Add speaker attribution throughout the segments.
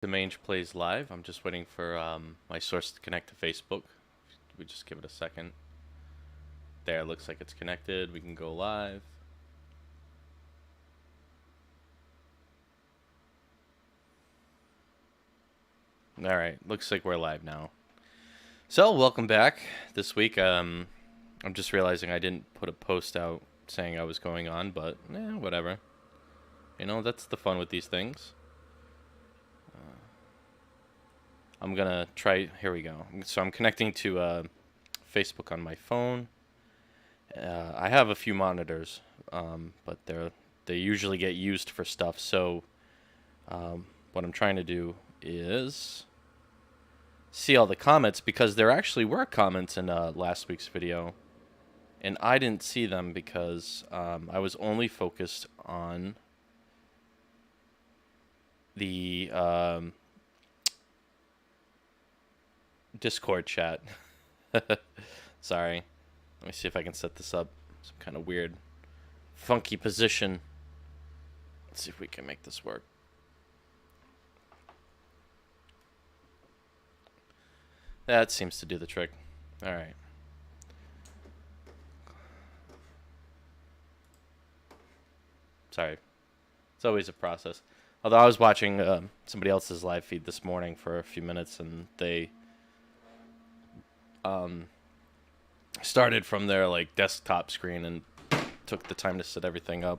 Speaker 1: The Mange plays live. I'm just waiting for my source to connect to Facebook. We just give it a second. There, looks like it's connected. We can go live. All right, looks like we're live now. So, welcome back. This week, I'm just realizing I didn't put a post out saying I was going on, but whatever. You know, that's the fun with these things. I'm gonna try. Here we go. So I'm connecting to Facebook on my phone. I have a few monitors, but they usually get used for stuff. So what I'm trying to do is see all the comments because there actually were comments in last week's video, and I didn't see them because I was only focused on the Discord chat. Sorry. Let me see if I can set this up. Some kind of weird, funky position. Let's see if we can make this work. That seems to do the trick. All right. Sorry. It's always a process. Although I was watching somebody else's live feed this morning for a few minutes, and they started from their like desktop screen and took the time to set everything up.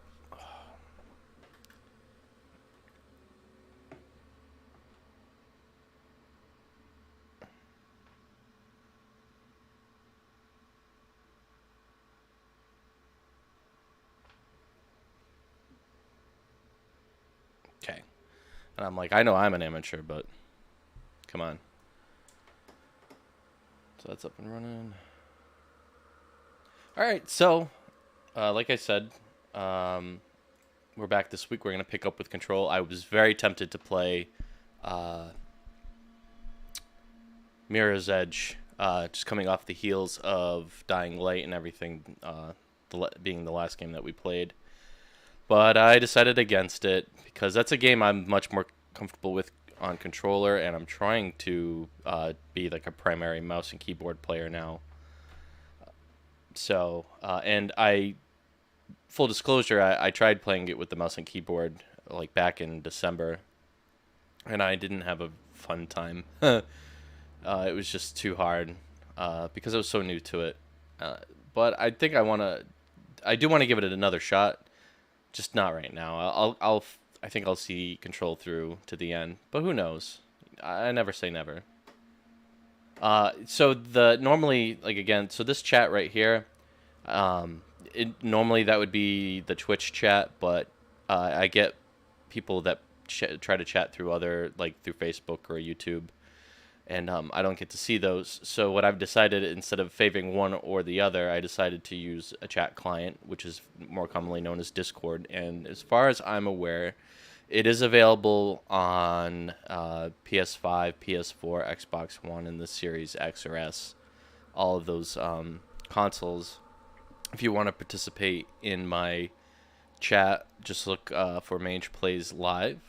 Speaker 1: Okay. And I'm like, I know I'm an amateur, but come on. So that's up and running. All right, so like I said, we're back this week. We're gonna pick up with Control. I was very tempted to play Mirror's Edge, just coming off the heels of Dying Light and everything, being the last game that we played. But I decided against it because that's a game I'm much more comfortable with on controller, and I'm trying to be like a primary mouse and keyboard player now. So, and full disclosure, I tried playing it with the mouse and keyboard like back in December, and I didn't have a fun time. It was just too hard because I was so new to it. But I think I do want to give it another shot, just not right now. I think I'll see Control through to the end, but who knows? I never say never. So normally, like again, so this chat right here, normally that would be the Twitch chat, but I get people that try to chat through through Facebook or YouTube, and I don't get to see those. So what I've decided, instead of favoring one or the other, I decided to use a chat client, which is more commonly known as Discord. And as far as I'm aware, it is available on PS5, PS4, Xbox One, and the Series X or S. All of those consoles. If you want to participate in my chat, just look for Mange Plays Live.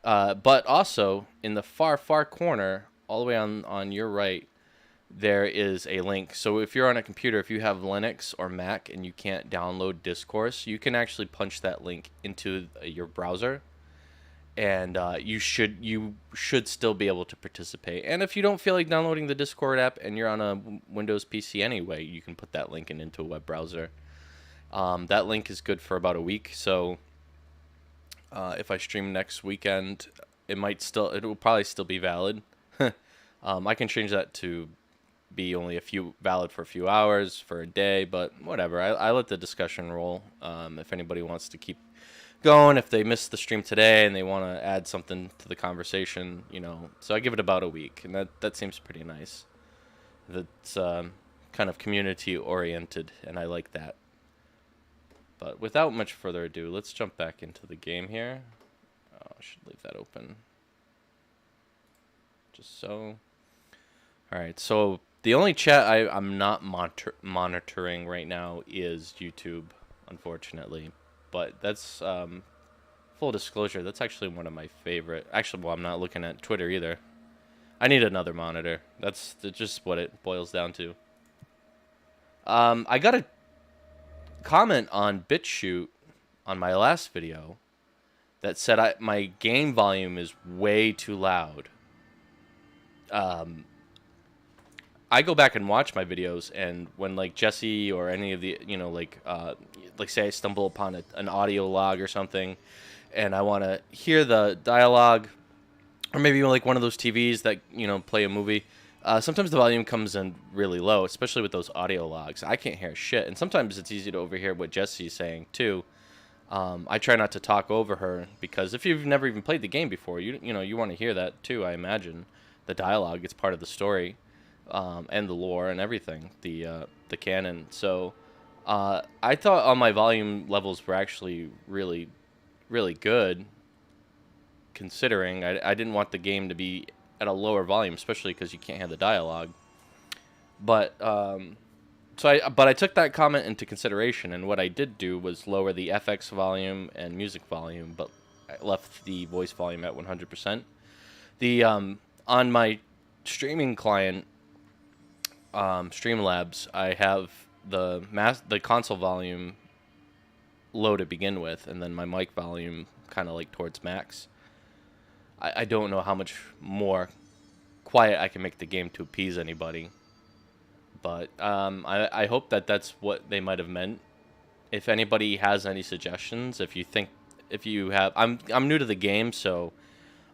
Speaker 1: But also, in the far, far corner, all the way on your right, there is a link. So if you're on a computer, if you have Linux or Mac and you can't download Discourse, you can actually punch that link into your browser, and you should still be able to participate. And if you don't feel like downloading the Discord app and you're on a Windows PC anyway, you can put that link into a web browser. That link is good for about a week. So if I stream next weekend, it will probably still be valid. I can change that to be only valid for a few hours, for a day, but whatever. I let the discussion roll. If anybody wants to keep going, if they missed the stream today and they want to add something to the conversation, so I give it about a week, and that seems pretty nice. That's kind of community oriented, and I like that. But without much further ado, let's jump back into the game here. I should leave that open. Just so. Alright, so the only chat I'm not monitoring right now is YouTube, unfortunately. But that's full disclosure, that's actually one of my favorite. Actually, well, I'm not looking at Twitter either. I need another monitor. That's just what it boils down to. I got a comment on BitChute on my last video that said my game volume is way too loud. I go back and watch my videos, and when like Jesse or any of the, you know, like say I stumble upon an audio log or something, and I want to hear the dialogue, or maybe like one of those TVs that, you know, play a movie. Sometimes the volume comes in really low, especially with those audio logs. I can't hear shit, and sometimes it's easy to overhear what Jesse's saying too. I try not to talk over her, because if you've never even played the game before, you know you want to hear that too. I imagine the dialogue, it's part of the story, and the lore and everything, the canon. So I thought all my volume levels were actually really, really good, considering I didn't want the game to be at a lower volume, especially because you can't have the dialogue. But I took that comment into consideration, and what I did do was lower the FX volume and music volume, but I left the voice volume at 100%. The on my streaming client, Streamlabs, I have the console volume low to begin with, and then my mic volume kind of like towards max. I don't know how much more quiet I can make the game to appease anybody. But I hope that that's what they might have meant. If anybody has any suggestions, if you have, I'm new to the game, so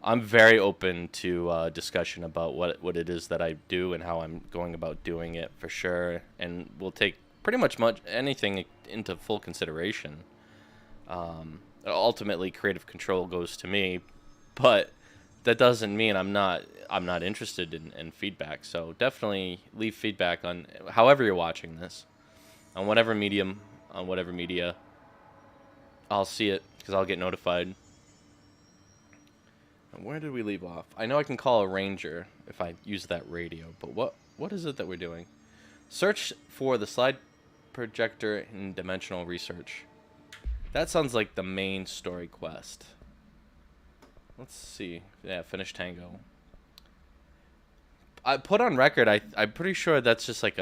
Speaker 1: I'm very open to discussion about what it is that I do and how I'm going about doing it, for sure. And we'll take pretty much anything into full consideration. Ultimately, creative control goes to me, but that doesn't mean I'm not interested in feedback. So definitely leave feedback on however you're watching this, on whatever medium, on whatever media. I'll see it because I'll get notified. And where did we leave off? I know I can call a ranger if I use that radio, but what is it that we're doing? Search for the slide projector in dimensional research. That sounds like the main story quest. Let's see. Yeah, finish Tango. I put on record, I'm pretty sure that's just like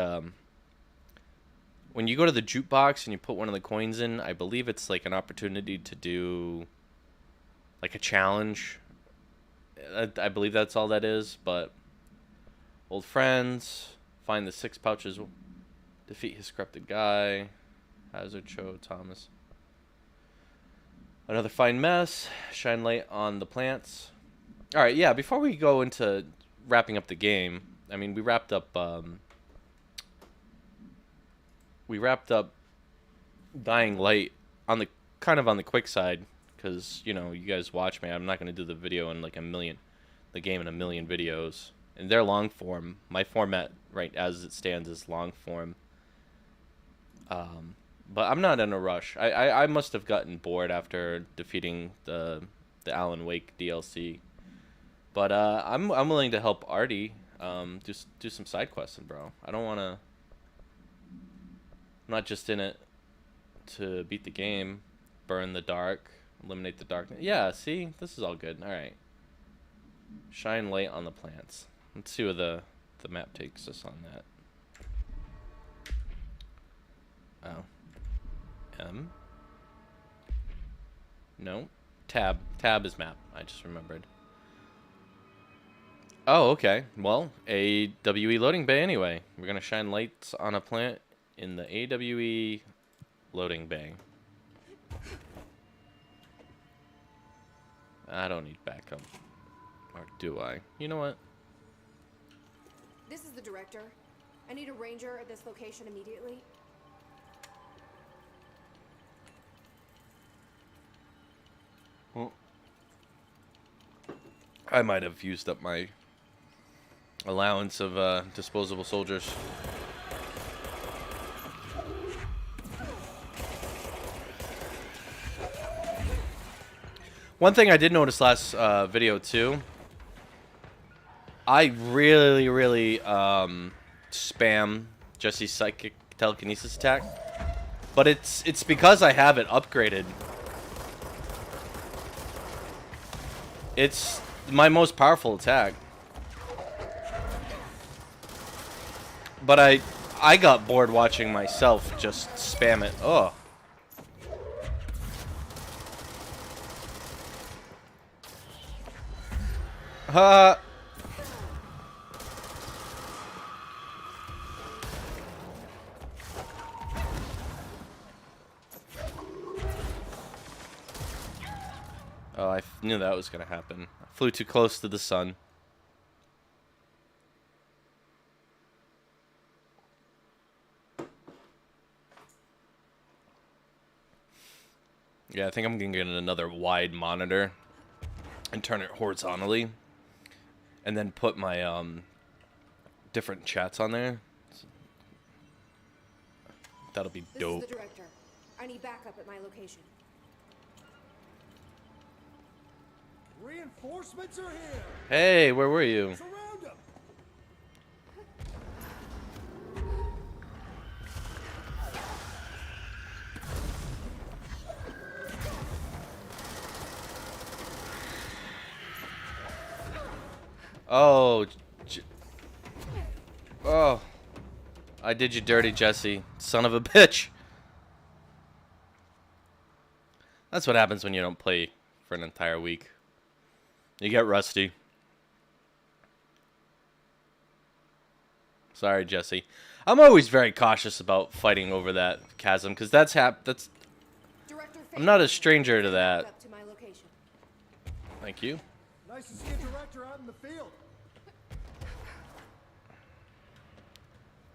Speaker 1: when you go to the jukebox and you put one of the coins in, I believe it's like an opportunity to do like a challenge. I believe that's all that is, but old friends, find the 6 pouches, defeat his corrupted guy, Hazard, Cho, Thomas. Another fine mess. Shine light on the plants. All right, yeah. Before we go into wrapping up the game, I mean, we wrapped up Dying Light on the kind of on the quick side, because you know you guys watch me. I'm not gonna do the video in like the game in a million videos, and they're long form. My format, right as it stands, is long form. But I'm not in a rush. I must have gotten bored after defeating the Alan Wake DLC. But I'm willing to help Artie do some side questing, bro. I don't want to. I'm not just in it to beat the game, burn the dark, eliminate the darkness. Yeah, see, this is all good. All right. Shine light on the plants. Let's see where the map takes us on that. Oh. M. No. Tab. Tab is map. I just remembered. Oh, okay. Well, AWE loading bay anyway. We're going to shine lights on a plant in the AWE loading bay. I don't need backup. Or do I? You know what?
Speaker 2: This is the director. I need a ranger at this location immediately.
Speaker 1: Well, I might have used up my allowance of disposable soldiers. One thing I did notice last video too, I really spam Jesse's psychic telekinesis attack, but it's because I have it upgraded. It's my most powerful attack. But I got bored watching myself just spam it. Oh. Ha. Oh, I knew that was gonna happen. I flew too close to the sun. Yeah, I think I'm gonna get another wide monitor and turn it horizontally, and then put my different chats on there. That'll be dope.
Speaker 2: This is the director. I need backup at my location.
Speaker 3: Reinforcements are here.
Speaker 1: Hey, where were you?
Speaker 3: Surround them.
Speaker 1: Oh, oh, I did you dirty, Jesse. Son of a bitch. That's what happens when you don't play for an entire week. You get rusty. Sorry, Jesse. I'm always very cautious about fighting over that chasm because that's I'm not a stranger to that.
Speaker 2: Up to my location.
Speaker 1: Thank you.
Speaker 3: Nice to see a director out in the field.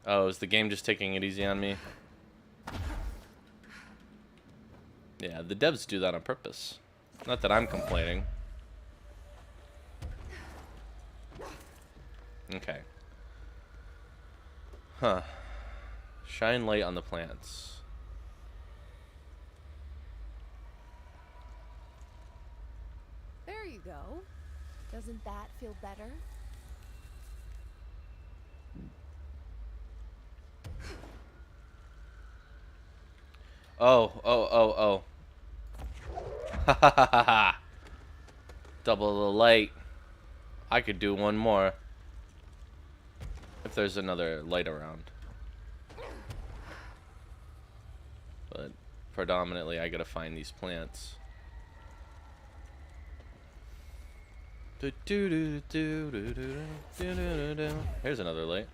Speaker 1: Oh, is the game just taking it easy on me? Yeah, the devs do that on purpose. Not that I'm complaining. Okay. Huh. Shine light on the plants.
Speaker 4: There you go. Doesn't that feel better?
Speaker 1: Oh, oh, oh, oh. Ha ha ha ha ha. Double the light. I could do one more. If there's another light around. But predominantly I gotta find these plants. Here's another light.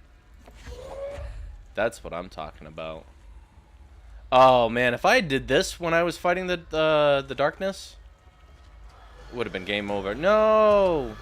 Speaker 1: That's what I'm talking about. Oh man, if I did this when I was fighting the darkness, it would have been game over. No.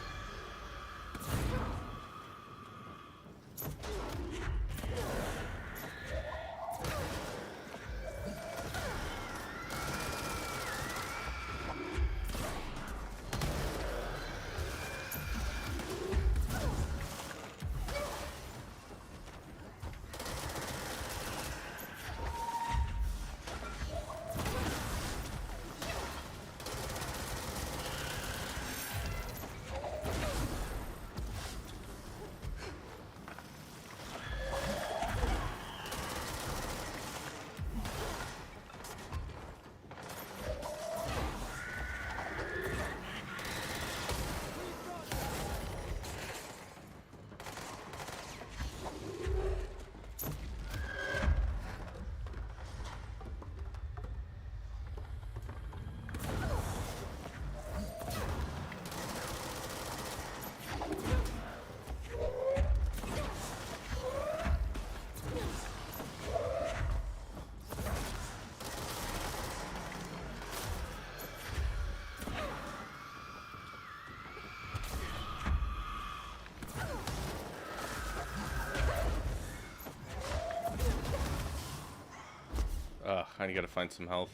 Speaker 1: Ugh, I gotta find some health.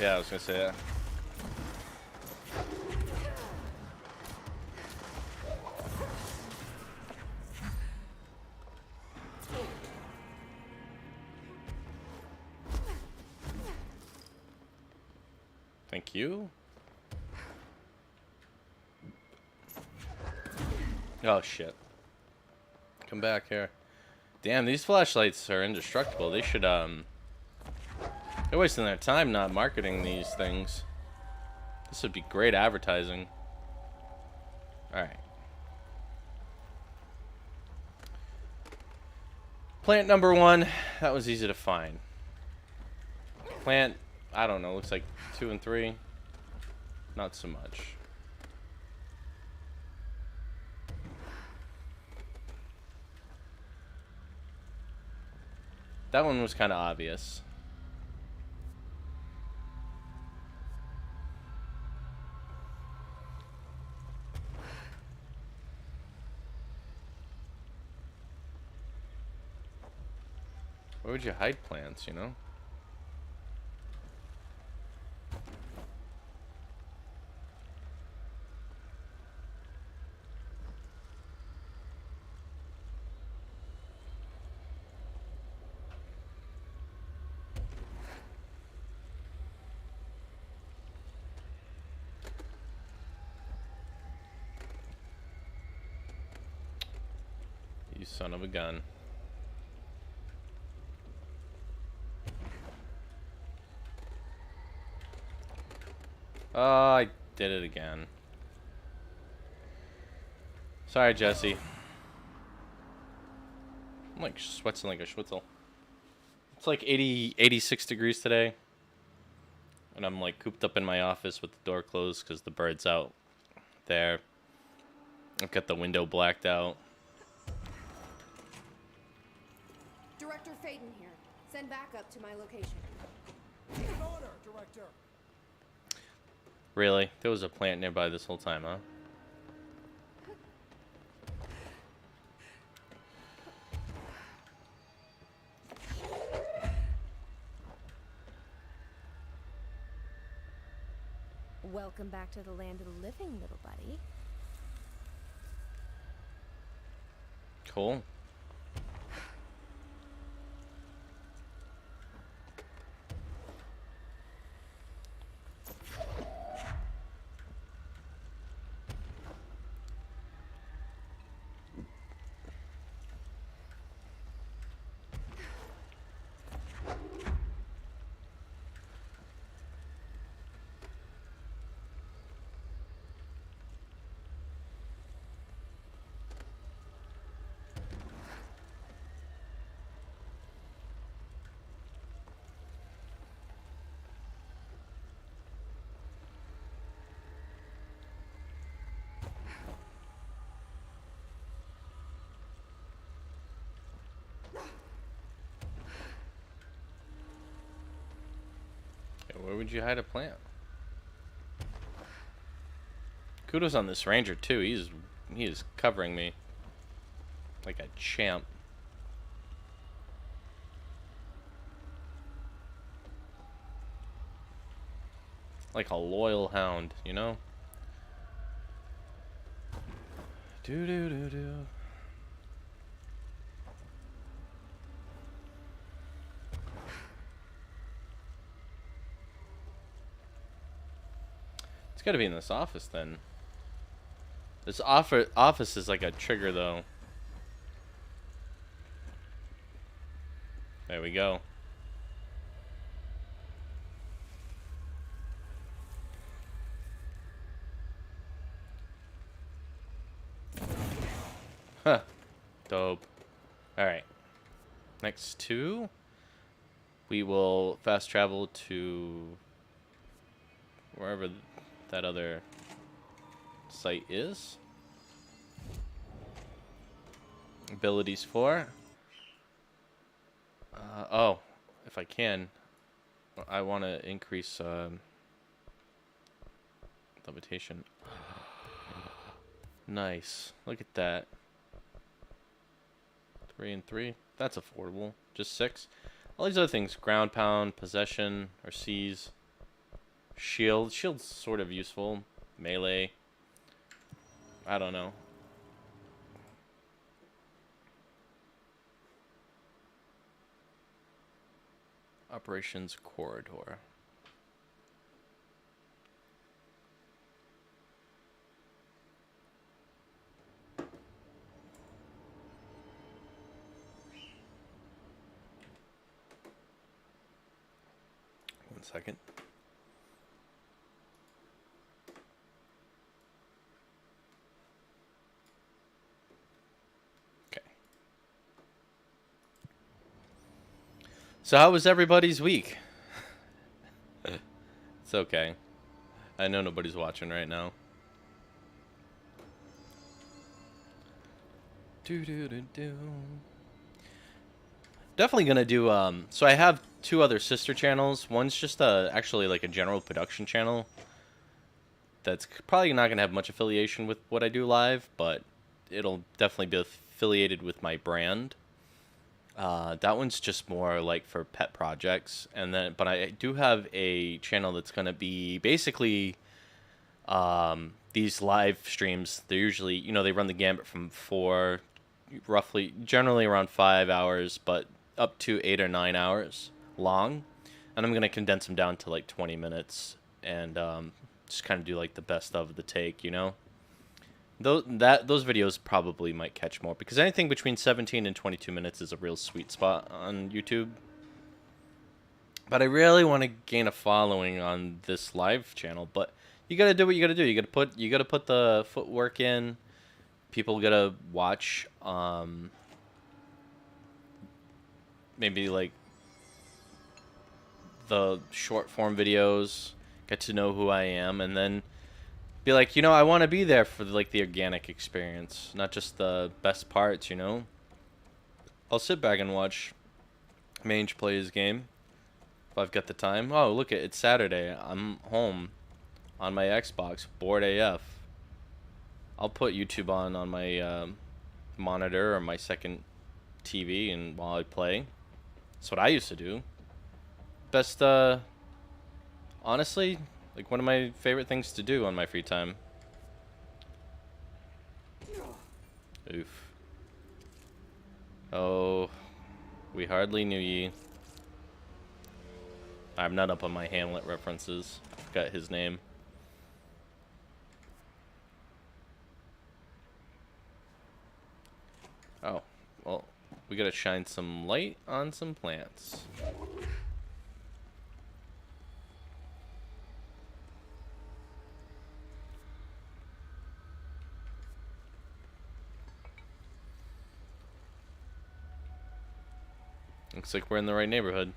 Speaker 1: Yeah, I was gonna say that. Thank you. Oh shit. Come back here. Damn, these flashlights are indestructible. They should they're wasting their time not marketing these things. This would be great advertising. Alright. Plant number 1, that was easy to find. Plant, I don't know, looks like 2 and 3. Not so much. That one was kind of obvious. Where would you hide plants, you know? You son of a gun. Oh, I did it again. Sorry, Jesse. I'm like sweating like a schwitzel. It's like 86 degrees today. And I'm like cooped up in my office with the door closed because the bird's out there. I've got the window blacked out.
Speaker 2: Director Faden here. Send backup to my location.
Speaker 3: In order, Director.
Speaker 1: Really? There was a plant nearby this whole time, huh?
Speaker 4: Welcome back to the land of the living, little buddy.
Speaker 1: Cool. Where would you hide a plant? Kudos on this ranger too. He is covering me like a champ. Like a loyal hound, you know? Do do do do. It's gotta be in this office then. This office is like a trigger though. There we go. Huh. Dope. Alright. Next 2. We will fast travel to wherever that other site is. Abilities 4. Oh, if I can, I want to increase levitation. Nice. Look at that. 3 and 3. That's affordable. Just 6. All these other things: ground pound, possession, or seize. Shield. Shield's sort of useful. Melee. I don't know. Operations corridor. second. Okay. So how was everybody's week? It's okay. I know nobody's watching right now. Do. Definitely gonna do. So I have two other sister channels. One's just actually like a general production channel. That's probably not gonna have much affiliation with what I do live, but it'll definitely be affiliated with my brand. That one's just more like for pet projects, and then but I do have a channel that's gonna be basically these live streams. They're usually, they run the gambit from generally around 5 hours, but up to 8 or 9 hours long, and I'm gonna condense them down to like 20 minutes and just kind of do like the best of the take, Those videos probably might catch more because anything between 17 and 22 minutes is a real sweet spot on YouTube. But I really want to gain a following on this live channel, but you gotta do what you gotta do. You gotta put the footwork in. People gotta watch maybe like the short form videos, get to know who I am, and then be like, I want to be there for like the organic experience, not just the best parts, I'll sit back and watch Mange play his game if I've got the time. Oh, look, it's Saturday. I'm home on my Xbox, bored AF. I'll put YouTube on my monitor or my second TV, and while I play, that's what I used to do. Best, honestly, like one of my favorite things to do on my free time. Oof. Oh, we hardly knew ye. I'm not up on my Hamlet references. I forgot his name. Oh, well, we gotta shine some light on some plants. Looks like we're in the right neighborhood.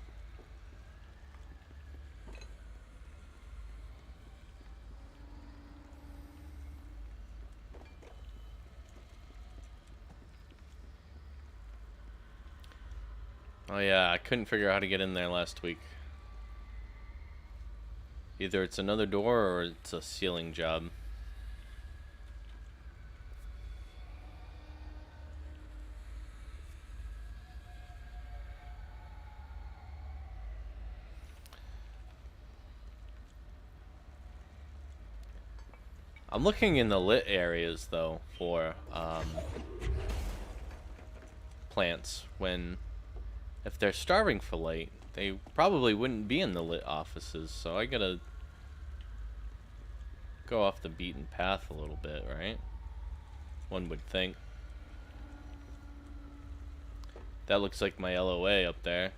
Speaker 1: Oh yeah, I couldn't figure out how to get in there last week. Either it's another door or it's a ceiling job. I'm looking in the lit areas though for plants. If they're starving for light, they probably wouldn't be in the lit offices, so I gotta go off the beaten path a little bit, right? One would think. That looks like my LOA up there.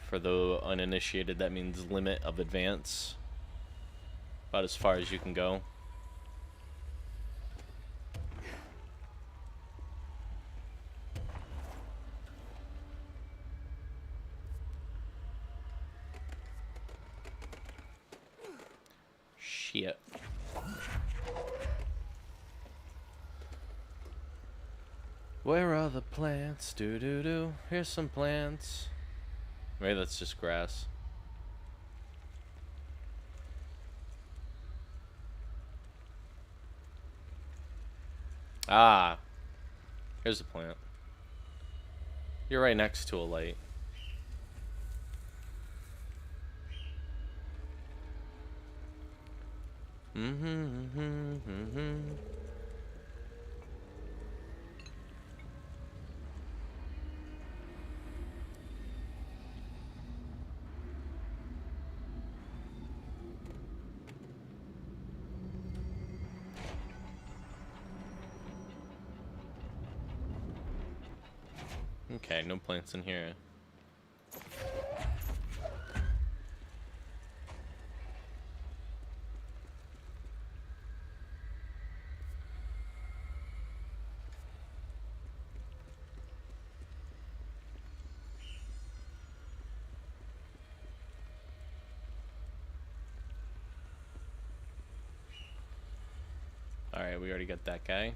Speaker 1: For the uninitiated, that means limit of advance. About as far as you can go. Shit. Where are the plants? Do. Here's some plants. Maybe that's just grass. Ah. Here's a plant. You're right next to a light. Okay, no plants in here. Alright, we already got that guy.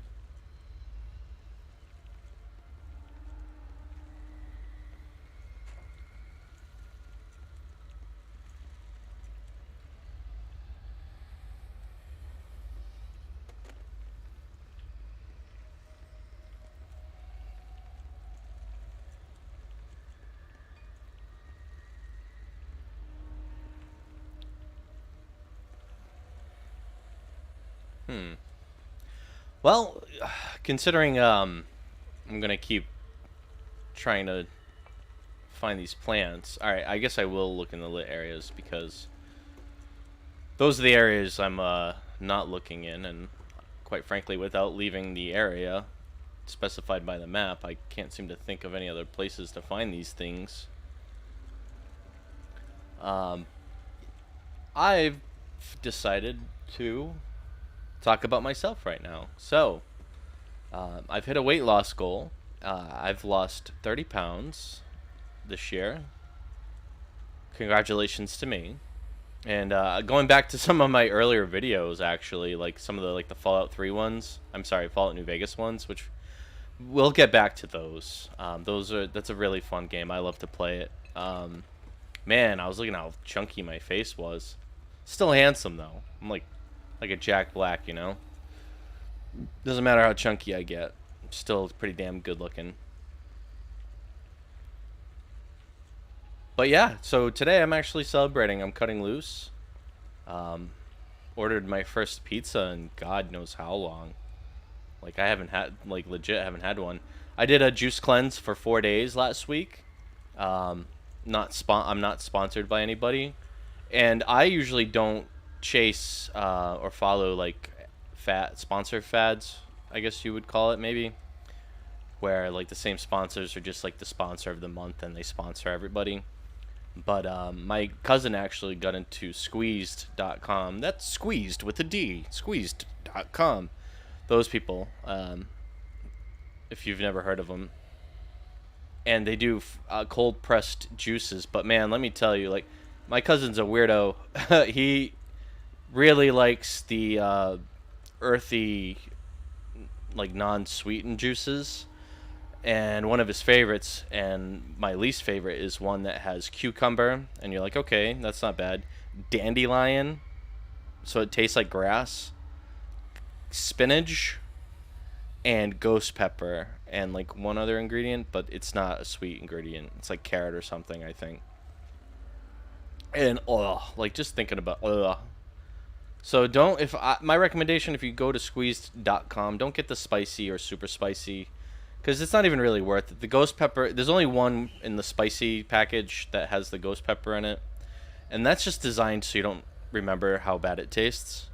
Speaker 1: Well, considering I'm gonna keep trying to find these plants. All right, I guess I will look in the lit areas because those are the areas I'm not looking in, and quite frankly, without leaving the area specified by the map, I can't seem to think of any other places to find these things. I've decided to talk about myself right now. So, I've hit a weight loss goal. I've lost 30 pounds this year. Congratulations to me. And going back to some of my earlier videos, actually, like some of the Fallout 3 ones. I'm sorry, Fallout New Vegas ones, which we'll get back to those. That's a really fun game. I love to play it. Man, I was looking at how chunky my face was. Still handsome though. I'm like a Jack Black, you know. Doesn't matter how chunky I get. I'm still pretty damn good looking. But yeah, so today I'm actually celebrating. I'm cutting loose. Ordered my first pizza in God knows how long. Like I haven't had, like legit haven't had one. I did a juice cleanse for 4 days last week. I'm not sponsored by anybody, and I usually don't chase or follow like sponsor fads, I guess you would call it, maybe, where like the same sponsors are just like the sponsor of the month and they sponsor everybody. But my cousin actually got into squeezed.com. That's squeezed with a D. Squeezed.com. Those people, if you've never heard of them. And they do cold pressed juices. But man, let me tell you, like, my cousin's a weirdo. He really likes the earthy, like non-sweetened juices. And one of his favorites, and my least favorite, is one that has cucumber. And you're like, okay, that's not bad. Dandelion, so it tastes like grass. Spinach, and ghost pepper, and like one other ingredient, but it's not a sweet ingredient. It's like carrot or something, I think. And like just thinking about So don't, my recommendation, if you go to squeezed.com, don't get the spicy or super spicy, because it's not even really worth it. The ghost pepper, there's only one in the spicy package that has the ghost pepper in it, and that's just designed so you don't remember how bad it tastes.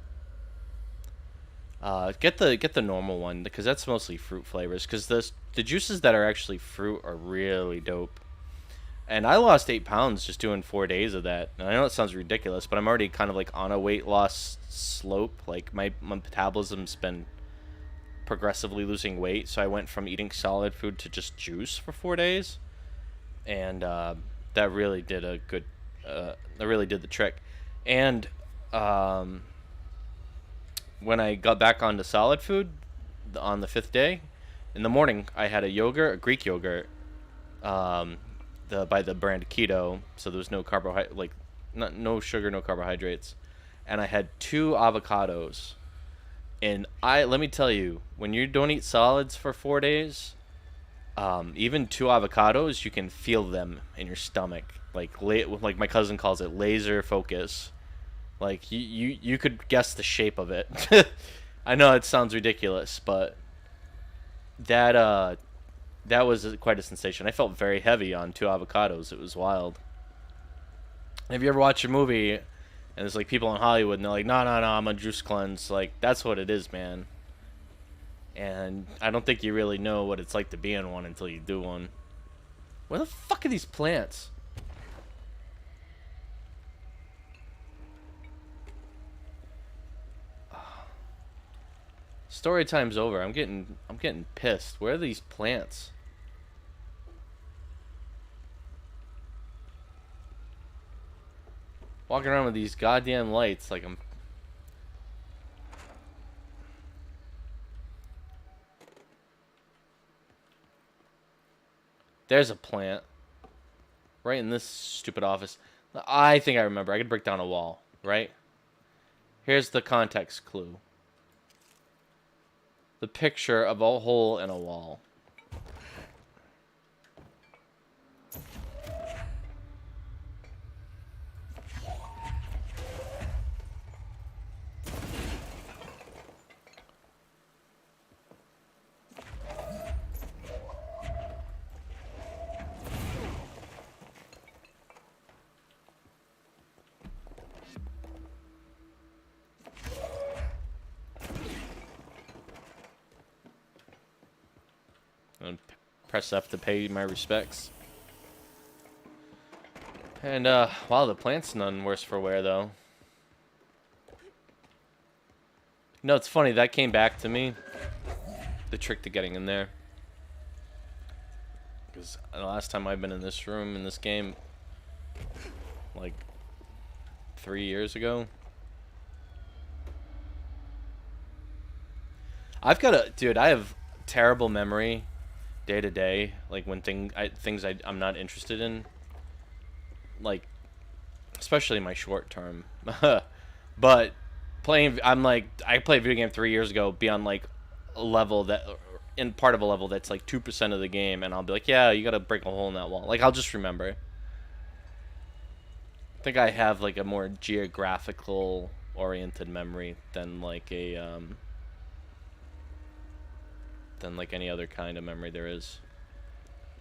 Speaker 1: Get the normal one, because that's mostly fruit flavors, because the juices that are actually fruit are really dope. And I lost 8 pounds just doing 4 days of that. And I know it sounds ridiculous, but I'm already kind of like on a weight loss slope. Like my metabolism's been progressively losing weight, so I went from eating solid food to just juice for 4 days, and that really did a good. That really did the trick. And when I got back onto solid food on the 5th day, in the morning I had a Greek yogurt, by the brand Keto, so there was no carbohydrate, like no sugar, no carbohydrates, and I had 2 avocados. And let me tell you, when you don't eat solids for 4 days, even 2 avocados, you can feel them in your stomach, like my cousin calls it, laser focus. Like you could guess the shape of it. I know it sounds ridiculous, but that was quite a sensation. I felt very heavy on 2 avocados. It was wild. Have you ever watched a movie and there's like people in Hollywood and they're like, no, I'm a juice cleanse. Like, that's what it is, man. And I don't think you really know what it's like to be in one until you do one. Where the fuck are these plants? Story time's over. I'm getting pissed. Where are these plants? Walking around with these goddamn lights like I'm... There's a plant. Right in this stupid office. I think I remember. I could break down a wall, right? Here's the context clue. The picture of a hole in a wall. And press F to pay my respects. And, wow, the plant's none worse for wear, though. No, it's funny, that came back to me. The trick to getting in there. Because the last time I've been in this room, in this game, like, 3 years ago. I've got a... Dude, I have terrible memory day to day. Like, when things I'm not interested in. Like, especially my short term. But playing, I played a video game 3 years ago, be on like a level that, in part of a level that's like 2% of the game, and I'll be like, yeah, you gotta break a hole in that wall. Like, I'll just remember. I think I have like a more geographical oriented memory than like than like any other kind of memory there is.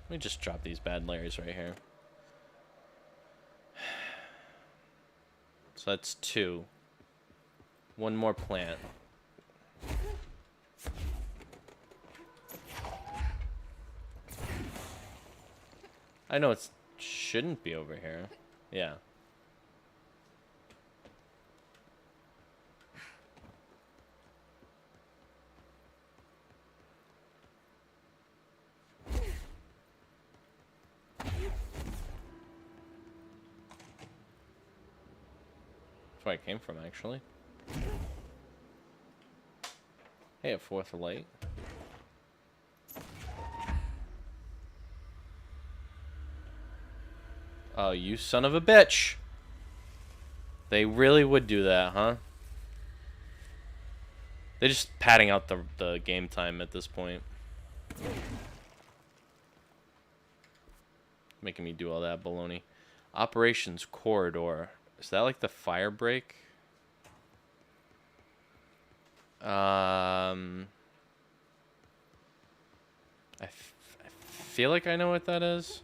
Speaker 1: Let me just drop these bad layers right here. So that's 2. One more plant. I know it shouldn't be over here. Yeah. That's where I came from, actually. Hey, a 4th light. Oh, you son of a bitch! They really would do that, huh? They're just padding out the game time at this point. Making me do all that baloney. Operations corridor. Is that like the fire break? I feel like I know what that is.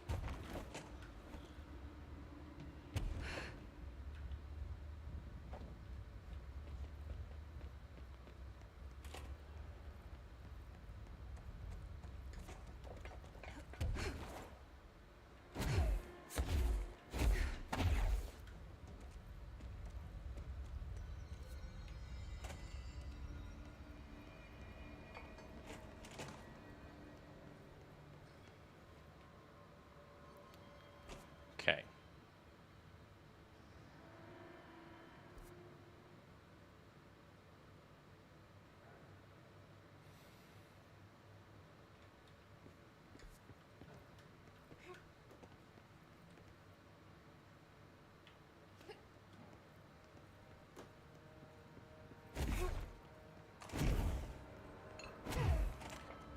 Speaker 1: Okay.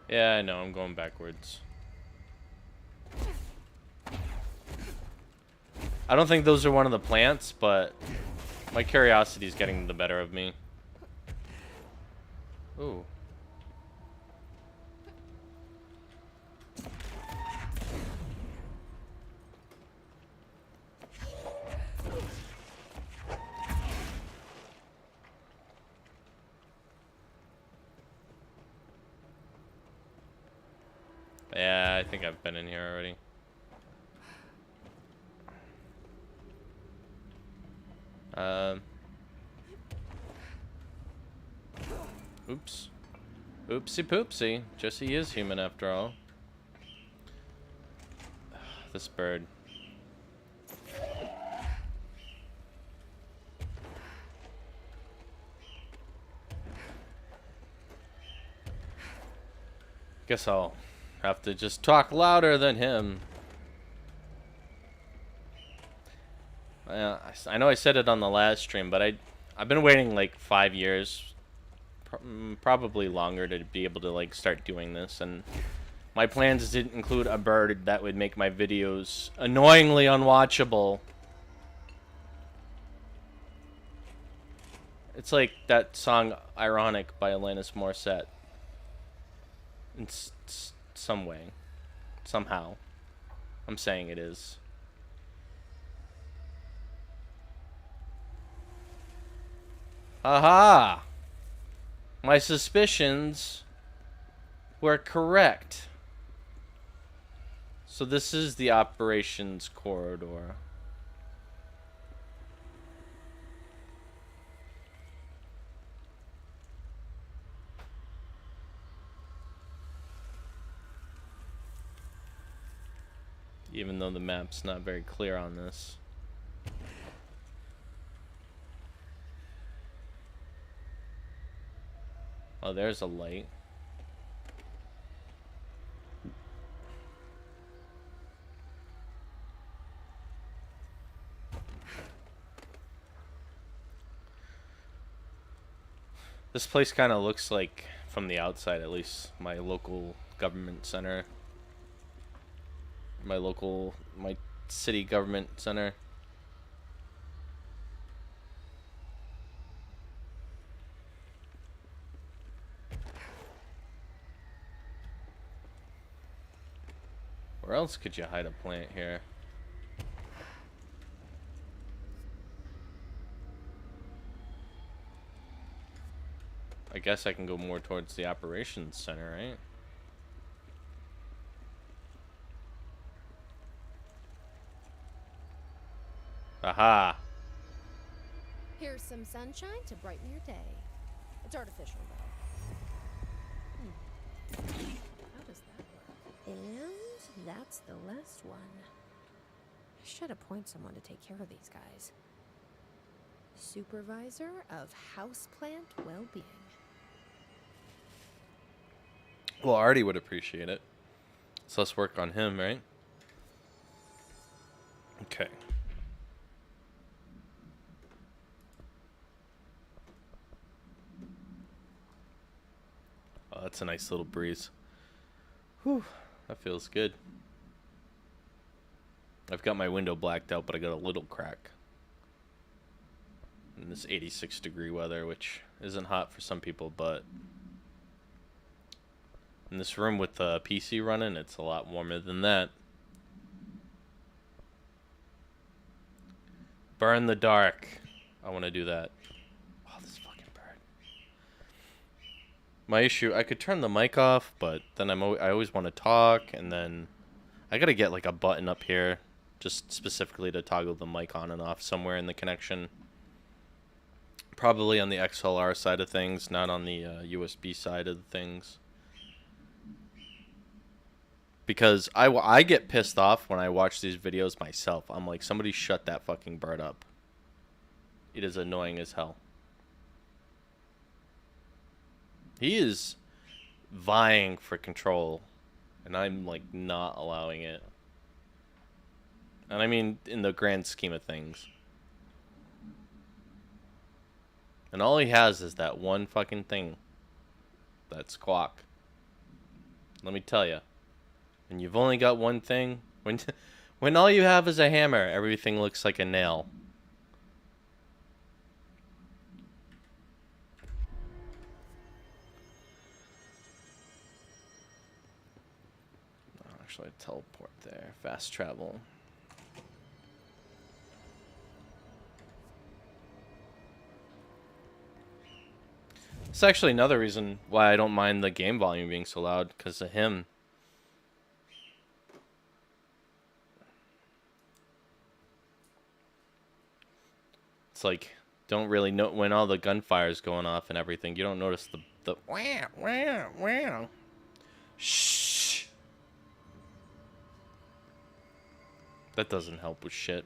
Speaker 1: Yeah, I know, I'm going backwards. I don't think those are one of the plants, but my curiosity is getting the better of me. Ooh. Yeah, I think I've been in here already. Oops. Oopsie poopsie. Jesse is human after all. This bird. Guess I'll Have to just talk louder than him. I know I said it on the last stream, but I've been waiting like 5 years, probably longer, to be able to like start doing this, and my plans didn't include a bird that would make my videos annoyingly unwatchable. It's like that song "Ironic" by Alanis Morissette. In some way, somehow, I'm saying it is. Aha! My suspicions were correct. So this is the operations corridor. Even though the map's not very clear on this. Oh, there's a light. This place kind of looks like, from the outside at least, my local government center. My city government center. Where else could you hide a plant here? I guess I can go more towards the operations center, right? Aha!
Speaker 4: Here's some sunshine to brighten your day. It's artificial, though. How does that work? And that's the last one. I should appoint someone to take care of these guys. Supervisor of houseplant well-being.
Speaker 1: Well, Artie would appreciate it. So let's work on him, right? Okay. Oh, that's a nice little breeze. Whew, that feels good. I've got my window blacked out, but I got a little crack. In this 86-degree weather, which isn't hot for some people, but in this room with the PC running, it's a lot warmer than that. Burn the dark. I want to do that. Oh, this fucking bird. My issue, I could turn the mic off, but then I always want to talk, and then I gotta get like a button up here, just specifically to toggle the mic on and off somewhere in the connection. Probably on the XLR side of things, not on the USB side of things. Because I get pissed off when I watch these videos myself. I'm like, somebody shut that fucking bird up. It is annoying as hell. He is vying for control, and I'm like not allowing it. And I mean, in the grand scheme of things. And all he has is that one fucking thing. That squawk. Let me tell you. And you've only got one thing. When all you have is a hammer, everything looks like a nail. Actually, teleport there. Fast travel. It's actually another reason why I don't mind the game volume being so loud, because of him. It's like, don't really know when all the gunfire's going off and everything. You don't notice the wah, wah, wah. Shh. That doesn't help with shit.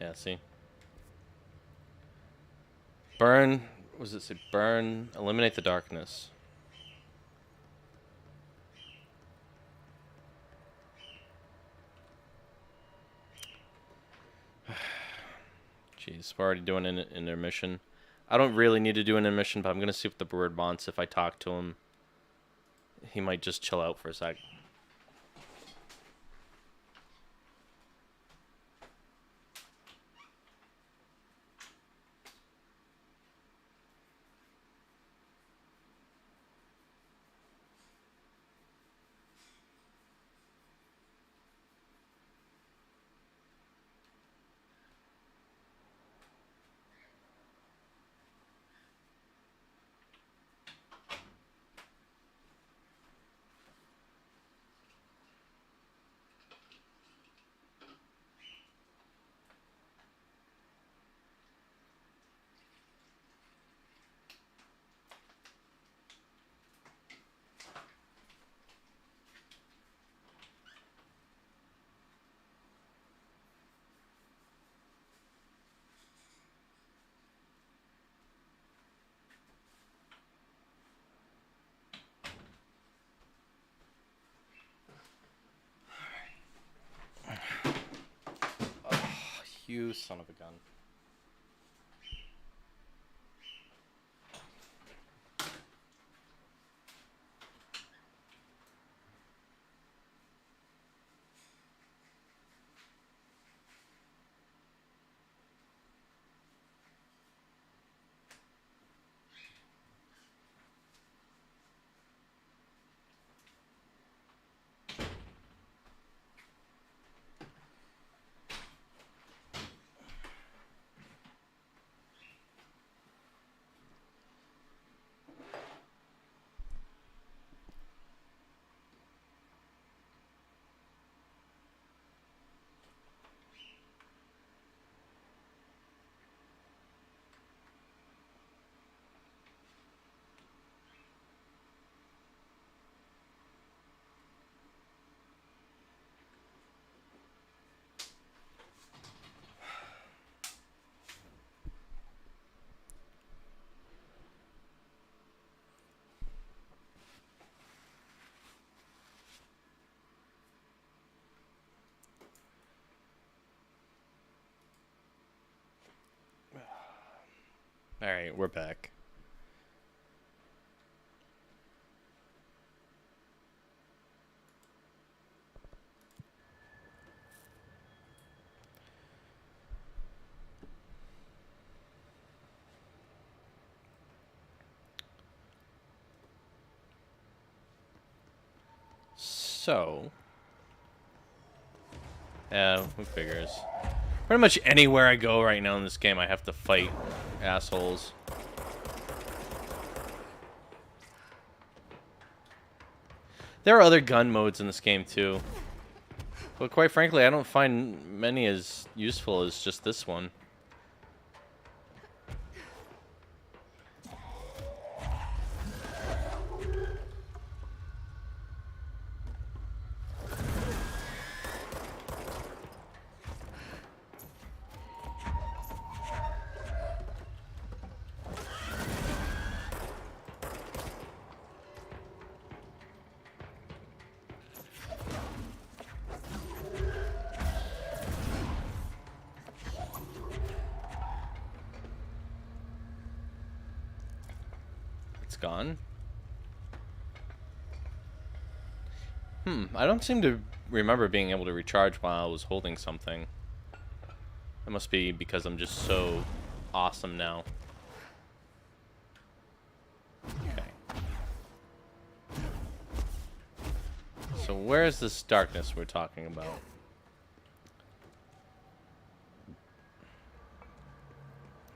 Speaker 1: Yeah, see? Burn. What does it say? Burn. Eliminate the darkness. Jeez, we're already doing an intermission. I don't really need to do an intermission, but I'm gonna see what the bird wants. If I talk to him, he might just chill out for a sec. You son of a gun. Alright, we're back. So, yeah, who figures? Pretty much anywhere I go right now in this game, I have to fight assholes. There are other gun modes in this game too, but quite frankly, I don't find many as useful as just this one. Gone. I don't seem to remember being able to recharge while I was holding something. That must be because I'm just so awesome now. Okay. So where's this darkness we're talking about?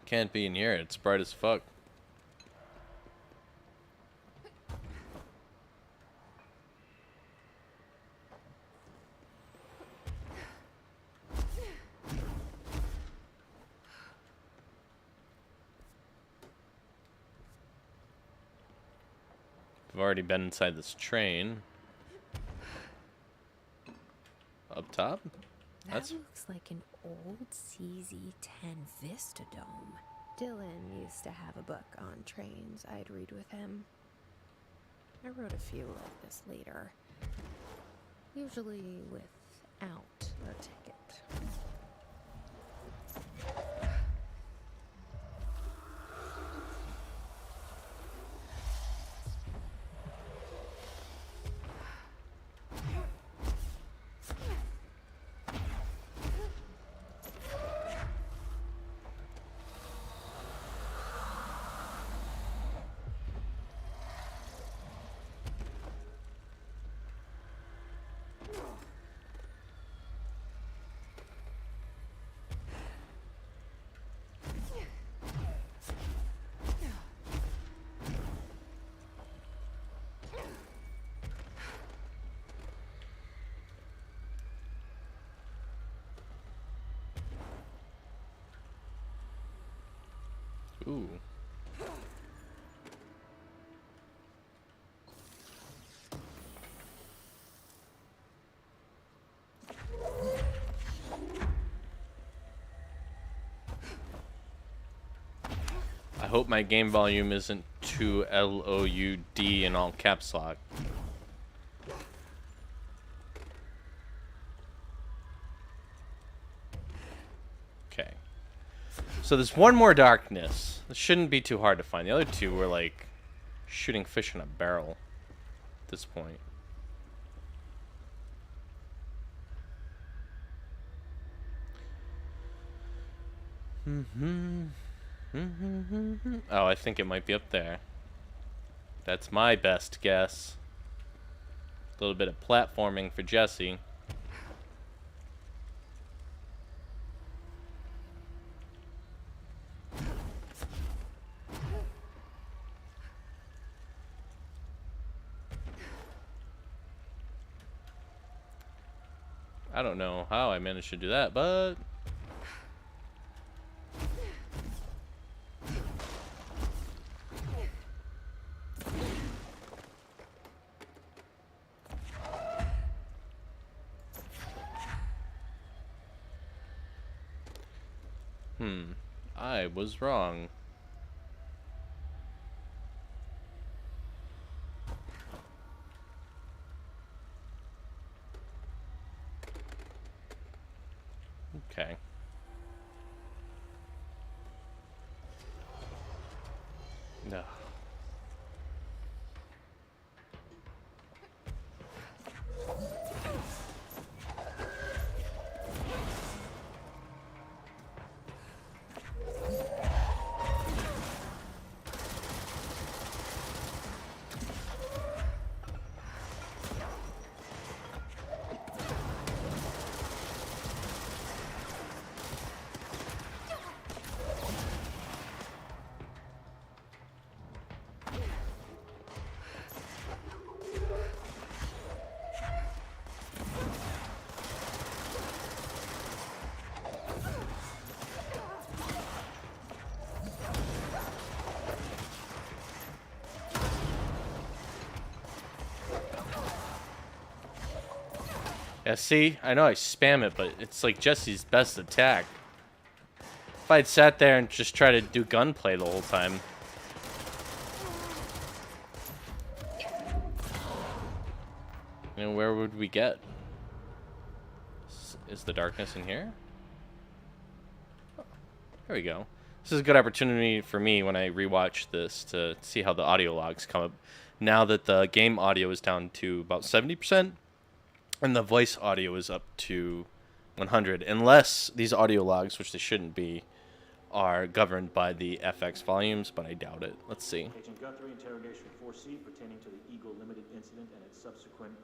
Speaker 1: Can't be in here. It's bright as fuck. I've already been inside this train. Up top?
Speaker 4: That looks like an old CZ-10 Vista Dome. Dylan used to have a book on trains I'd read with him. I wrote a few like this later, usually without a ticket.
Speaker 1: Ooh. I hope my game volume isn't too LOUD in all caps lock. Okay. So there's one more darkness. This shouldn't be too hard to find. The other two were like shooting fish in a barrel at this point. Oh, I think it might be up there. That's my best guess. A little bit of platforming for Jesse. I don't know how I managed to do that, but I was wrong. Okay. No. Yeah, see? I know I spam it, but it's like Jesse's best attack. If I'd sat there and just tried to do gunplay the whole time. You know, where would we get? Is the darkness in here? Oh, there we go. This is a good opportunity for me when I rewatch this to see how the audio logs come up. Now that the game audio is down to about 70%, and the voice audio is up to 100, unless these audio logs, which they shouldn't be, are governed by the FX volumes, but I doubt it. Let's see.
Speaker 5: Agent Guthrie, interrogation 4C pertaining to the Eagle Limited incident and its subsequent,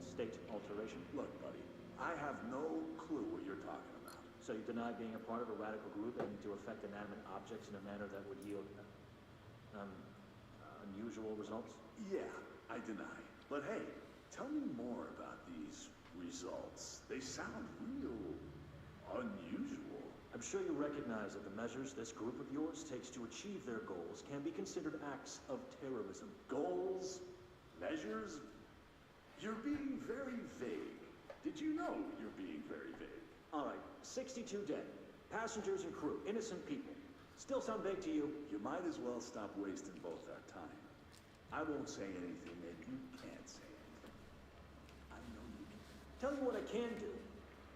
Speaker 5: state alteration.
Speaker 6: Look, buddy, I have no clue what you're talking about.
Speaker 5: So you deny being a part of a radical group aiming to affect inanimate objects in a manner that would yield, unusual results?
Speaker 6: Yeah, I deny. But hey, tell me more about these results. They sound real unusual.
Speaker 5: I'm sure you recognize that the measures this group of yours takes to achieve their goals can be considered acts of terrorism.
Speaker 6: Goals? Measures? You're being very vague. Did you know you're being very vague?
Speaker 5: All right, 62 dead. Passengers and crew, innocent people. Still sound vague to you?
Speaker 6: You might as well stop wasting both our time. I won't say anything that you can't say anything. I know you can.
Speaker 5: Tell you what I can do.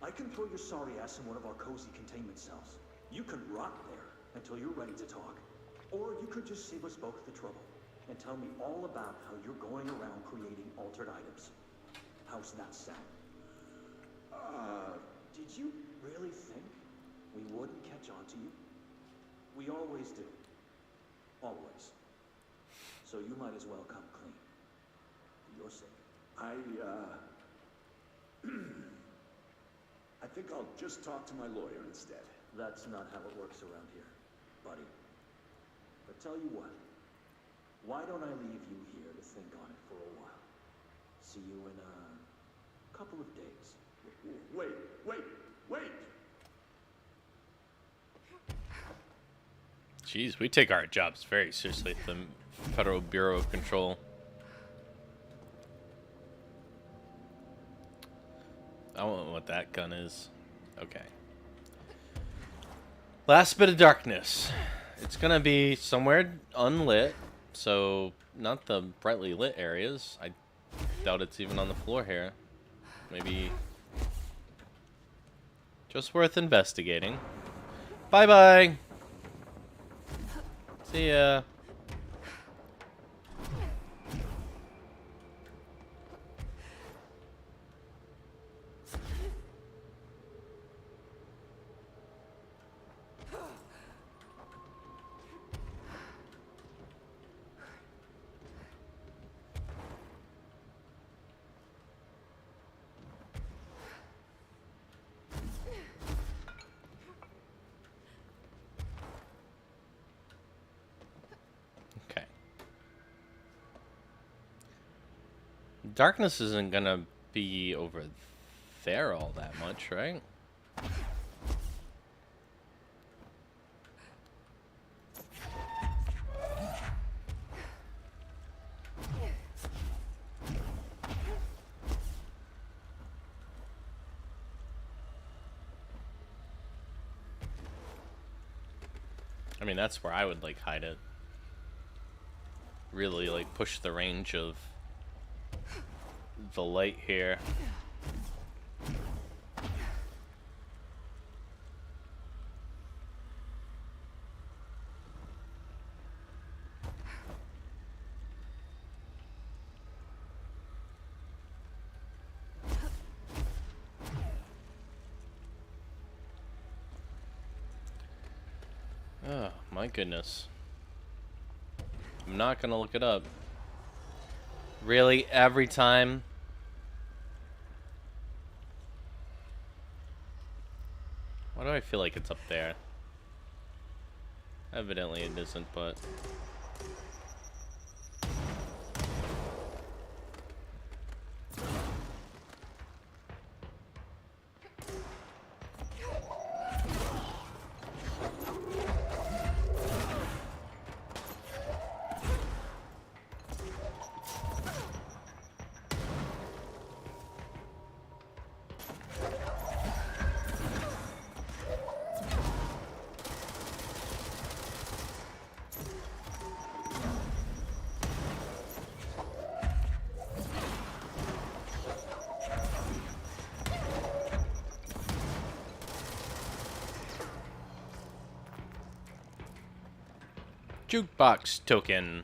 Speaker 5: I can throw your sorry ass in one of our cozy containment cells. You can rot there until you're ready to talk. Or you could just save us both the trouble and tell me all about how you're going around creating altered items. How's that sound? Did you really think we wouldn't catch on to you? We always do. Always. So you might as well come clean. For your sake.
Speaker 6: I think I'll just talk to my lawyer instead.
Speaker 5: That's not how it works around here, buddy. But tell you what, why don't I leave you here to think on it for a while? See you in a couple of days.
Speaker 6: Wait.
Speaker 1: Jeez, we take our jobs very seriously at the Federal Bureau of Control. I don't know what that gun is. Okay. Last bit of darkness. It's gonna be somewhere unlit, so not the brightly lit areas. I doubt it's even on the floor here. Maybe just worth investigating. Bye-bye. See ya. Okay. Darkness isn't gonna be over there all that much, right? I mean, that's where I would like hide it. Really like push the range of the light here. Oh, my goodness. I'm not gonna look it up. Really? Every time? Why do I feel like it's up there? Evidently it isn't, but... Jukebox token.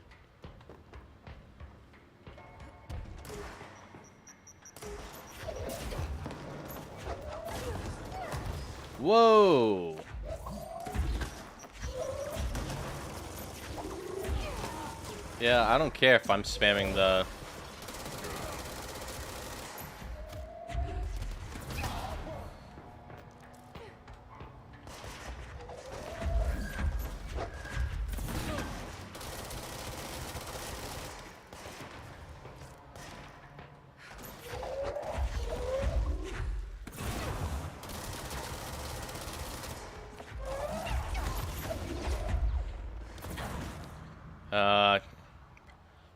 Speaker 1: Whoa. Yeah, I don't care if I'm spamming the...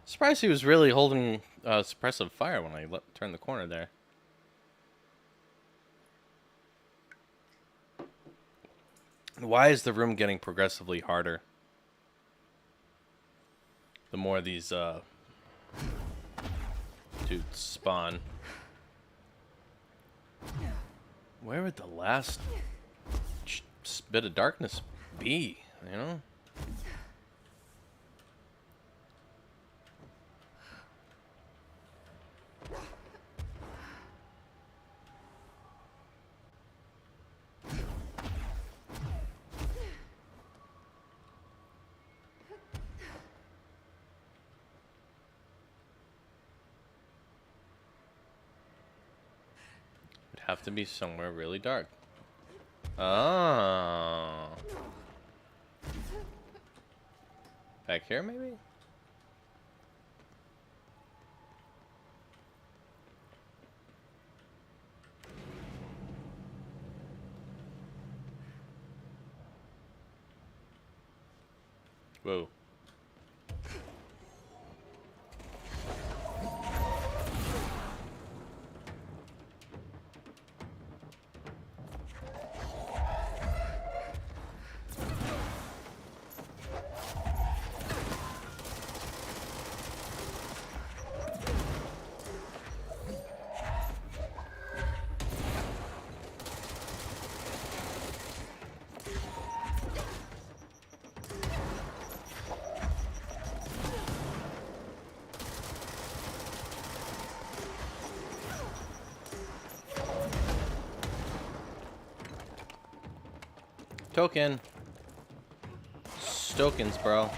Speaker 1: Surprised he was really holding suppressive fire when I turned the corner there. Why is the room getting progressively harder? The more these dudes spawn. Where would the last bit of darkness be, you know? Have to be somewhere really dark. Oh. Back here, maybe? Whoa. Token. Tokens, bro.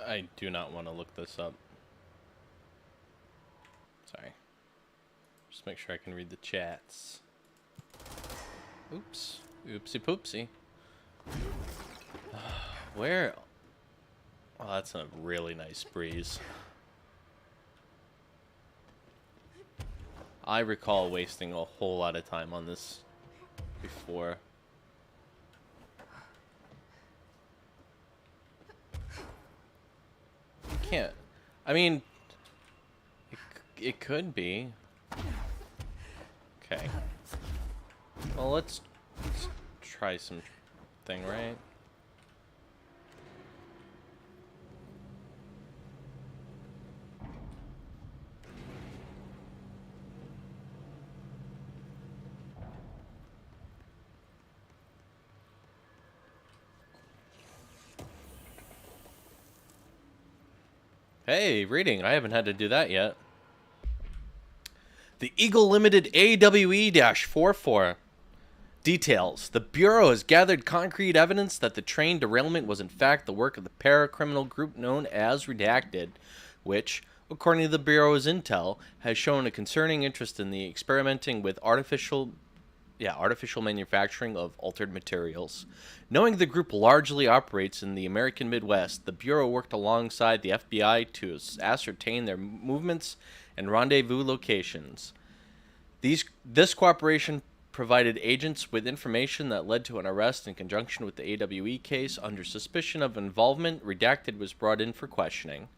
Speaker 1: I do not want to look this up. Sorry. Just make sure I can read the chats. Oops. Oopsie poopsie. Where? Oh, that's a really nice breeze. I recall wasting a whole lot of time on this before. Can't. I mean, it could be. Okay. Well, let's try something, right? Hey, reading. I haven't had to do that yet. The Eagle Limited AWE-44. Details. The Bureau has gathered concrete evidence that the train derailment was in fact the work of the paracriminal group known as Redacted, which, according to the Bureau's intel, has shown a concerning interest in the experimenting with artificial manufacturing of altered materials. Knowing the group largely operates in the American Midwest, the Bureau worked alongside the FBI to ascertain their movements and rendezvous locations. This cooperation provided agents with information that led to an arrest in conjunction with the AWE case. Under suspicion of involvement, Redacted was brought in for questioning.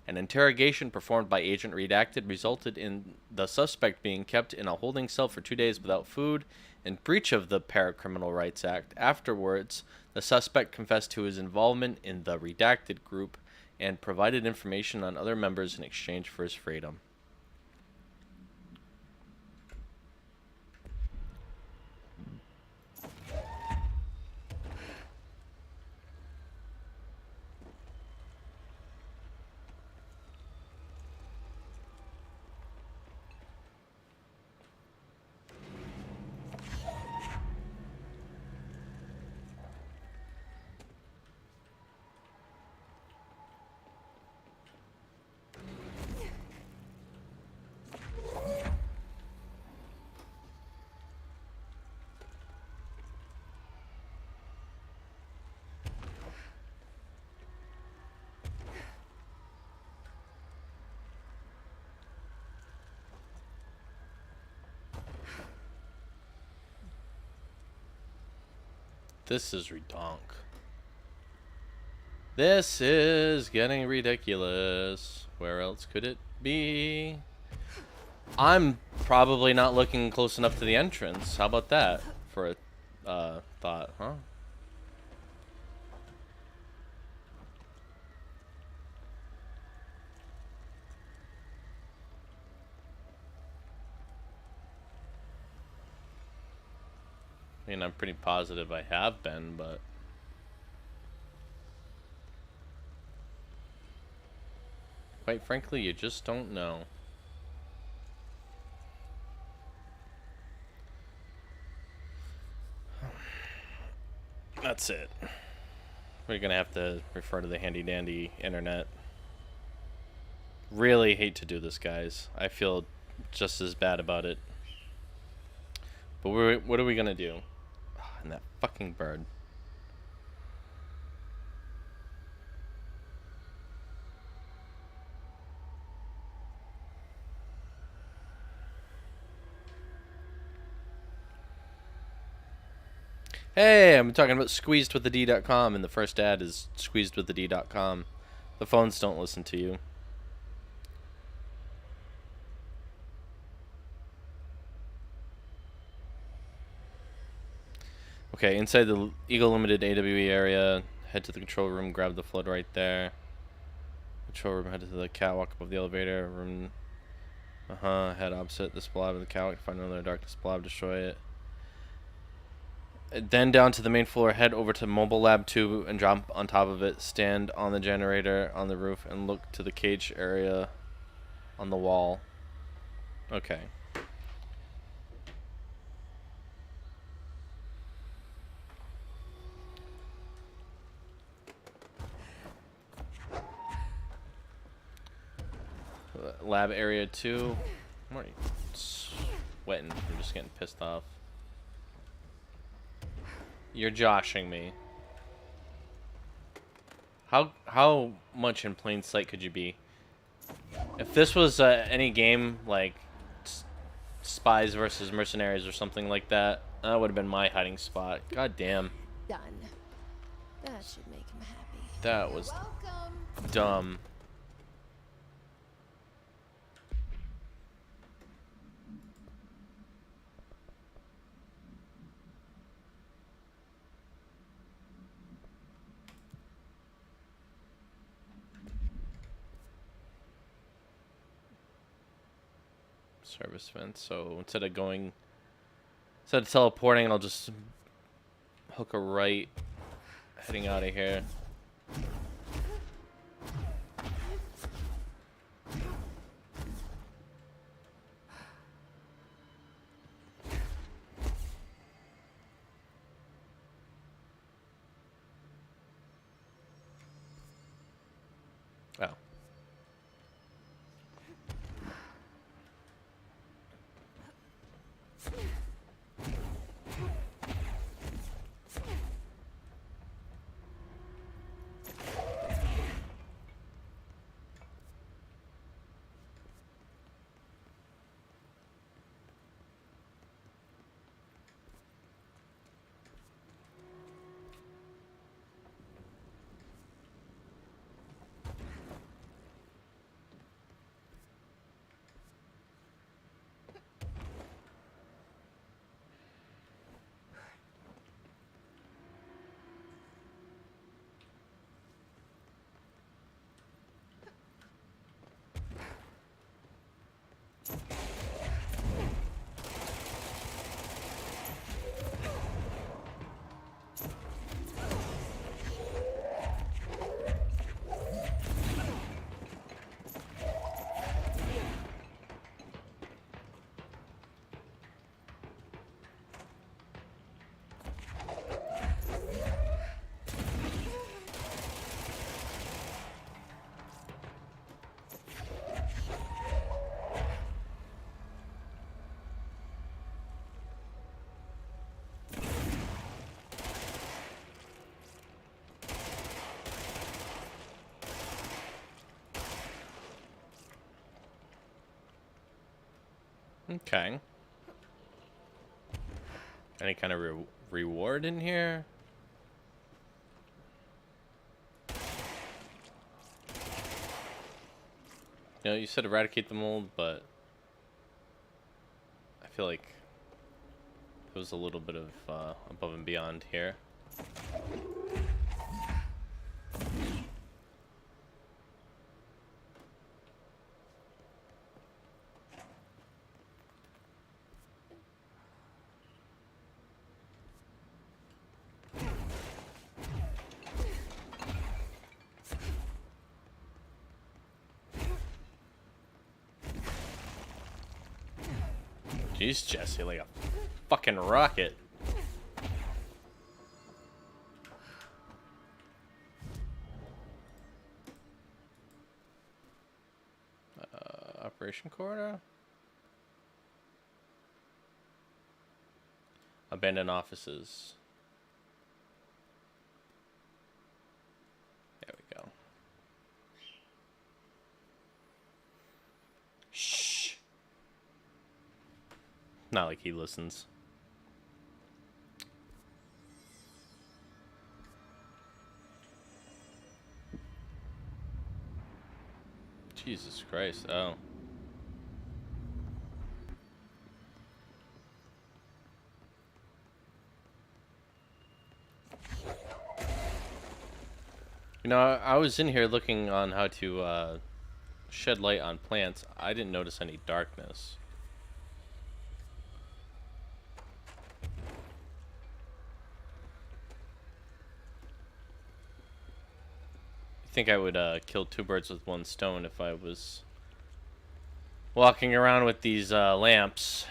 Speaker 1: An interrogation performed by Agent Redacted resulted in the suspect being kept in a holding cell for 2 days without food, in breach of the Paracriminal Rights Act. Afterwards, the suspect confessed to his involvement in the Redacted group and provided information on other members in exchange for his freedom. This is redonk. This is getting ridiculous. Where else could it be. I'm probably not looking close enough to the entrance. How about that for a thought, huh? I mean, I'm pretty positive I have been, but quite frankly, you just don't know. That's it. We're gonna have to refer to the handy dandy internet. Really hate to do this, guys. I feel just as bad about it. But what are we gonna do? And that fucking bird. Hey, I'm talking about squeezedwiththed.com, and the first ad is squeezedwiththed.com. The phones don't listen to you. Okay, inside the Eagle Limited AWE area, head to the control room, grab the flood right there. Control room, head to the catwalk above the elevator. Room, head opposite this blob of the catwalk, find another darkness blob, destroy it. Then down to the main floor, head over to Mobile Lab 2 and jump on top of it. Stand on the generator on the roof and look to the cage area on the wall. Okay. Lab area 2. I'm already sweating. I'm just getting pissed off. You're joshing me. How much in plain sight could you be? If this was any game like Spies versus Mercenaries or something like that, that would have been my hiding spot. God damn.
Speaker 4: Done. That should make him happy.
Speaker 1: That was
Speaker 2: Welcome.
Speaker 1: dumb. Service vent. So instead of teleporting, I'll just hook a right, heading out of here. Oh. Okay. Any kind of reward in here? You know, you said eradicate the mold, but I feel like it was a little bit of above and beyond here. Jeez, Jesse, like a fucking rocket. Operation Corridor? Abandoned offices. There we go. Shh. Not like he listens. Jesus Christ. Oh. You know, I was in here looking on how to shed light on plants. I didn't notice any darkness. I think I would kill two birds with one stone if I was walking around with these lamps.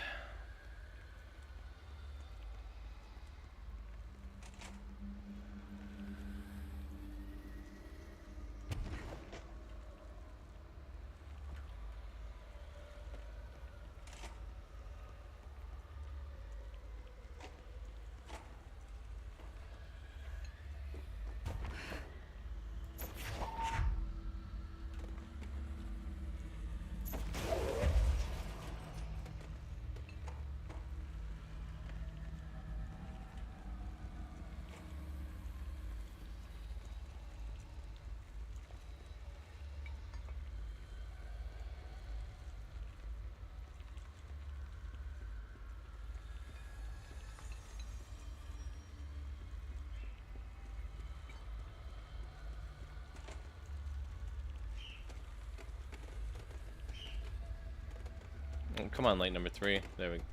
Speaker 1: Oh, come on, light number 3. There we go.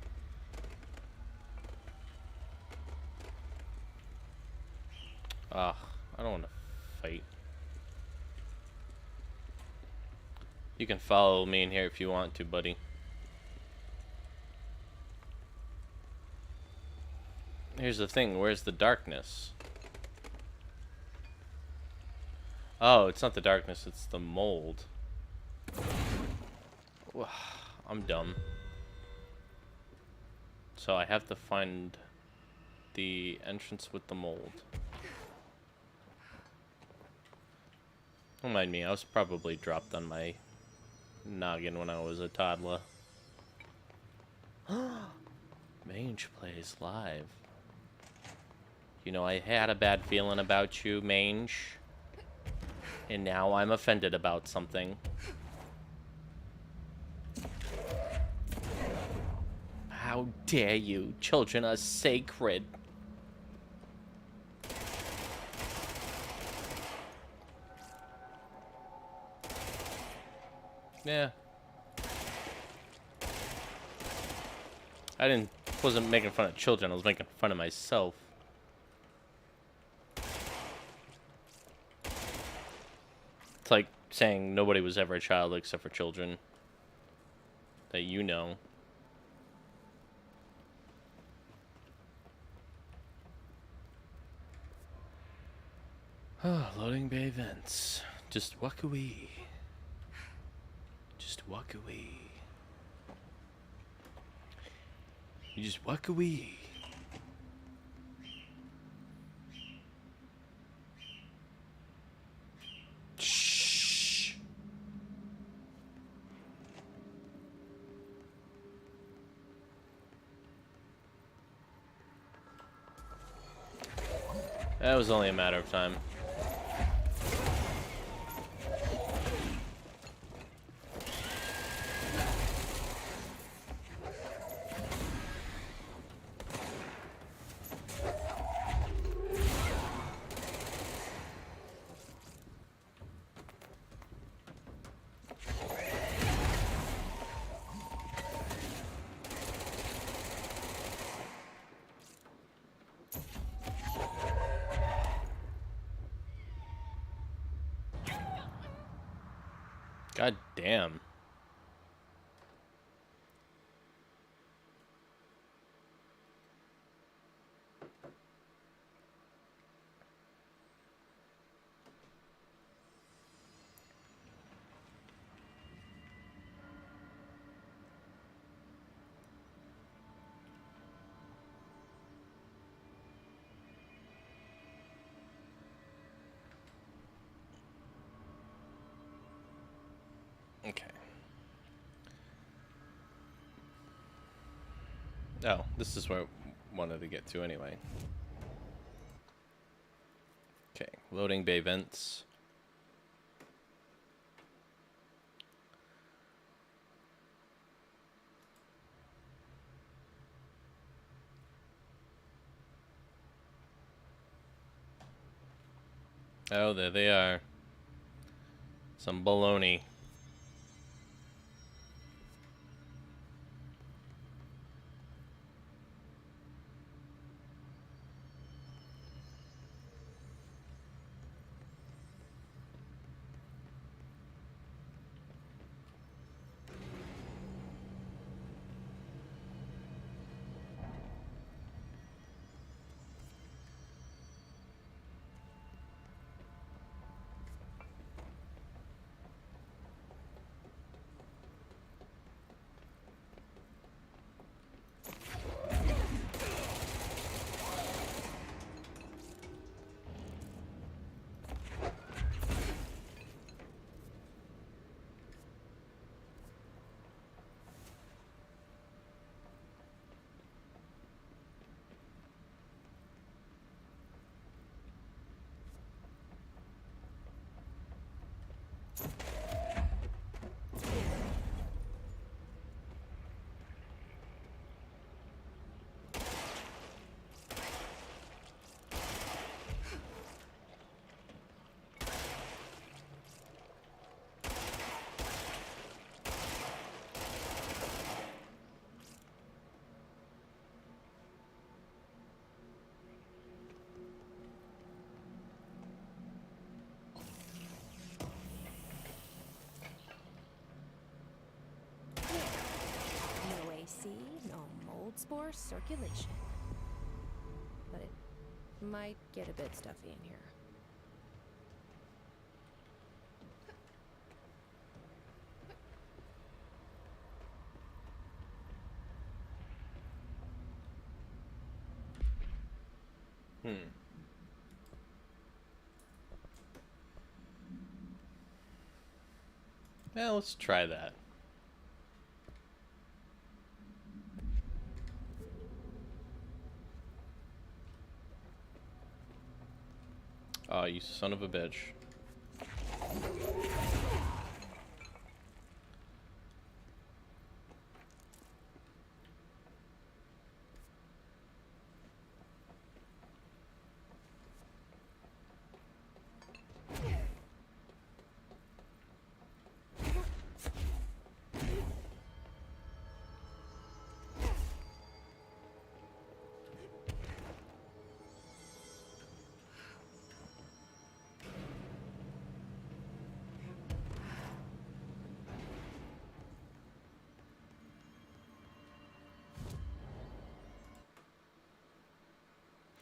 Speaker 1: Ah, I don't want to fight. You can follow me in here if you want to, buddy. Here's the thing, where's the darkness? Oh, it's not the darkness, it's the mold. I'm dumb. So I have to find the entrance with the mold. Don't mind me, I was probably dropped on my noggin when I was a toddler. Mange plays live. You know, I had a bad feeling about you, Mange. And now I'm offended about something. How dare you? Children are sacred. Yeah. Wasn't making fun of children, I was making fun of myself. It's like saying nobody was ever a child except for children. That you know. Loading bay vents. Just walk away. Just walk away. You just walk away. Shh. That was only a matter of time. God damn. Okay. Oh, this is where I wanted to get to anyway. Okay, loading bay vents. Oh, there they are. Some baloney.
Speaker 4: No AC, no mold spore circulation. But it might get a bit stuffy in here.
Speaker 1: Well, let's try that. Oh, you son of a bitch.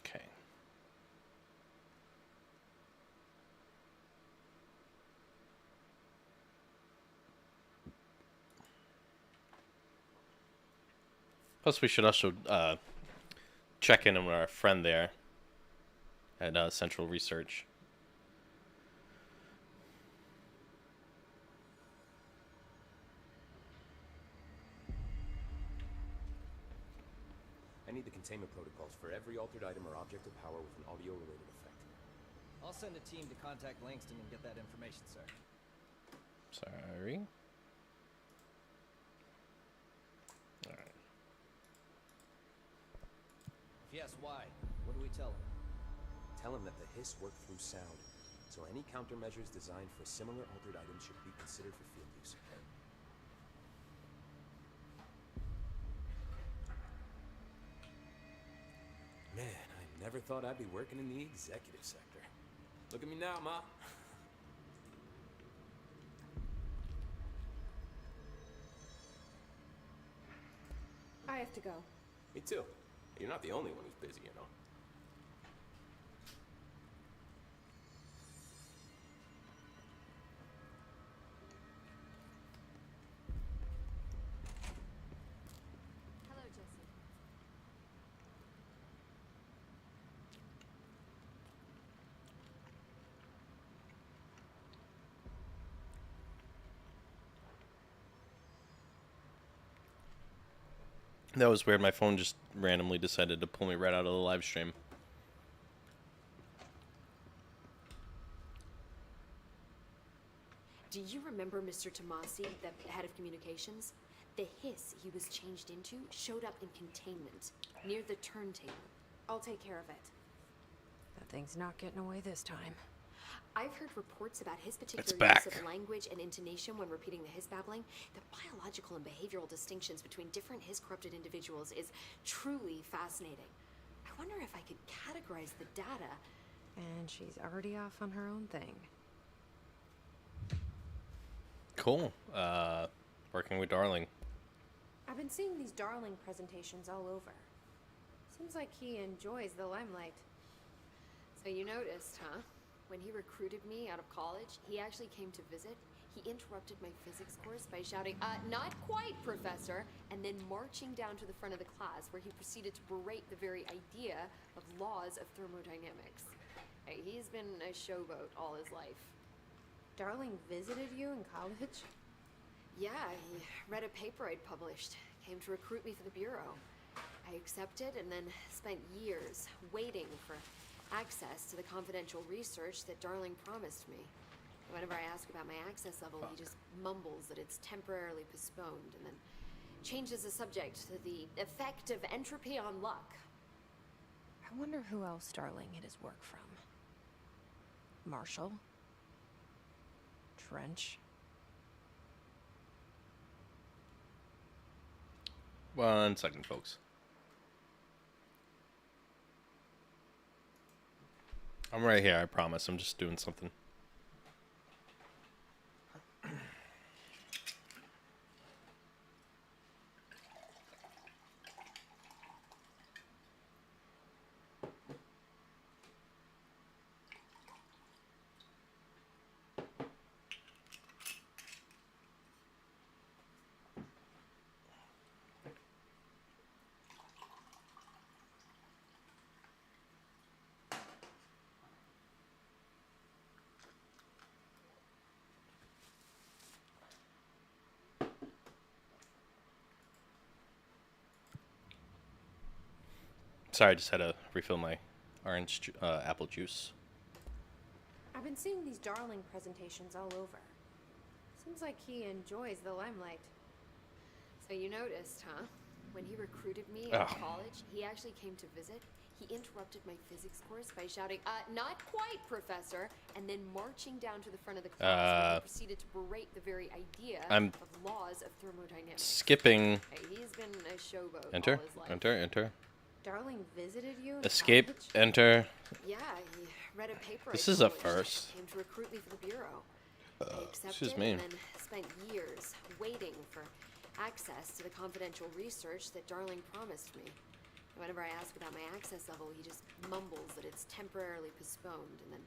Speaker 1: Okay. Plus, we should also check in with our friend there at Central Research.
Speaker 7: I need the containment protocols for every altered item or object of power with an audio-related effect.
Speaker 8: I'll send a team to contact Langston and get that information, sir.
Speaker 1: Sorry. Alright.
Speaker 8: If he asks why, what do we tell him?
Speaker 7: Tell him that the hiss work through sound, so any countermeasures designed for similar altered items should be considered for field use. Man, I never thought I'd be working in the executive sector. Look at me now, Ma.
Speaker 2: have to go.
Speaker 7: Me too. You're not the only one who's busy, you know.
Speaker 4: Hello, Jesse.
Speaker 1: That was weird. My phone just randomly decided to pull me right out of the live stream.
Speaker 9: Do you remember Mr. Tomasi, the head of communications? The hiss he was changed into showed up in containment, near the turntable.
Speaker 2: I'll take care of it.
Speaker 4: That thing's not getting away this time.
Speaker 9: I've heard reports about his
Speaker 1: It's
Speaker 9: particular
Speaker 1: back.
Speaker 9: use of language and intonation when repeating the hiss babbling. The biological and behavioral distinctions between different hiss-corrupted individuals is truly fascinating. I wonder if I could categorize the data.
Speaker 4: And she's already off on her own thing.
Speaker 1: Cool. Working with Darling.
Speaker 2: I've been seeing these Darling presentations all over. Seems like he enjoys the limelight.
Speaker 9: So you noticed, huh? When he recruited me out of college, he actually came to visit. He interrupted my physics course by shouting, not quite, Professor, and then marching down to the front of the class where he proceeded to berate the very idea of laws of thermodynamics. Hey, he's been a showboat all his life.
Speaker 2: Darling visited you in college?
Speaker 9: Yeah, he read a paper I'd published, came to recruit me for the bureau. I accepted and then spent years waiting for access to the confidential research that Darling promised me. Whenever I ask about my access level, he just mumbles that it's temporarily postponed and then changes the subject to the effect of entropy on luck.
Speaker 4: I wonder who else Darling hid his work from. Marshall? Trench?
Speaker 1: 1 second, folks. I'm right here, I promise. I'm just doing something. Sorry, I just had to refill my apple juice.
Speaker 2: I've been seeing these Darling presentations all over. Seems like he enjoys the limelight.
Speaker 9: So you noticed, huh? When he recruited me out of
Speaker 1: Oh.
Speaker 9: college, he actually came to visit. He interrupted my physics course by shouting, not quite, Professor, and then marching down to the front of the class where he proceeded to berate the very idea
Speaker 1: I'm
Speaker 9: of laws of thermodynamics.
Speaker 1: Skipping.
Speaker 9: Hey, he's been a showboat
Speaker 1: Enter,
Speaker 9: all his life.
Speaker 1: enter.
Speaker 2: Darling visited you in
Speaker 1: Escape,
Speaker 2: college?
Speaker 1: enter.
Speaker 9: Yeah, he read a paper
Speaker 1: This
Speaker 9: I
Speaker 1: is a
Speaker 9: published,
Speaker 1: first.
Speaker 9: Came to recruit me for the bureau. I accepted
Speaker 1: excuse me.
Speaker 9: and then spent years waiting for access to the confidential research that Darling promised me. Whenever I ask about my access level, he just mumbles that it's temporarily postponed and then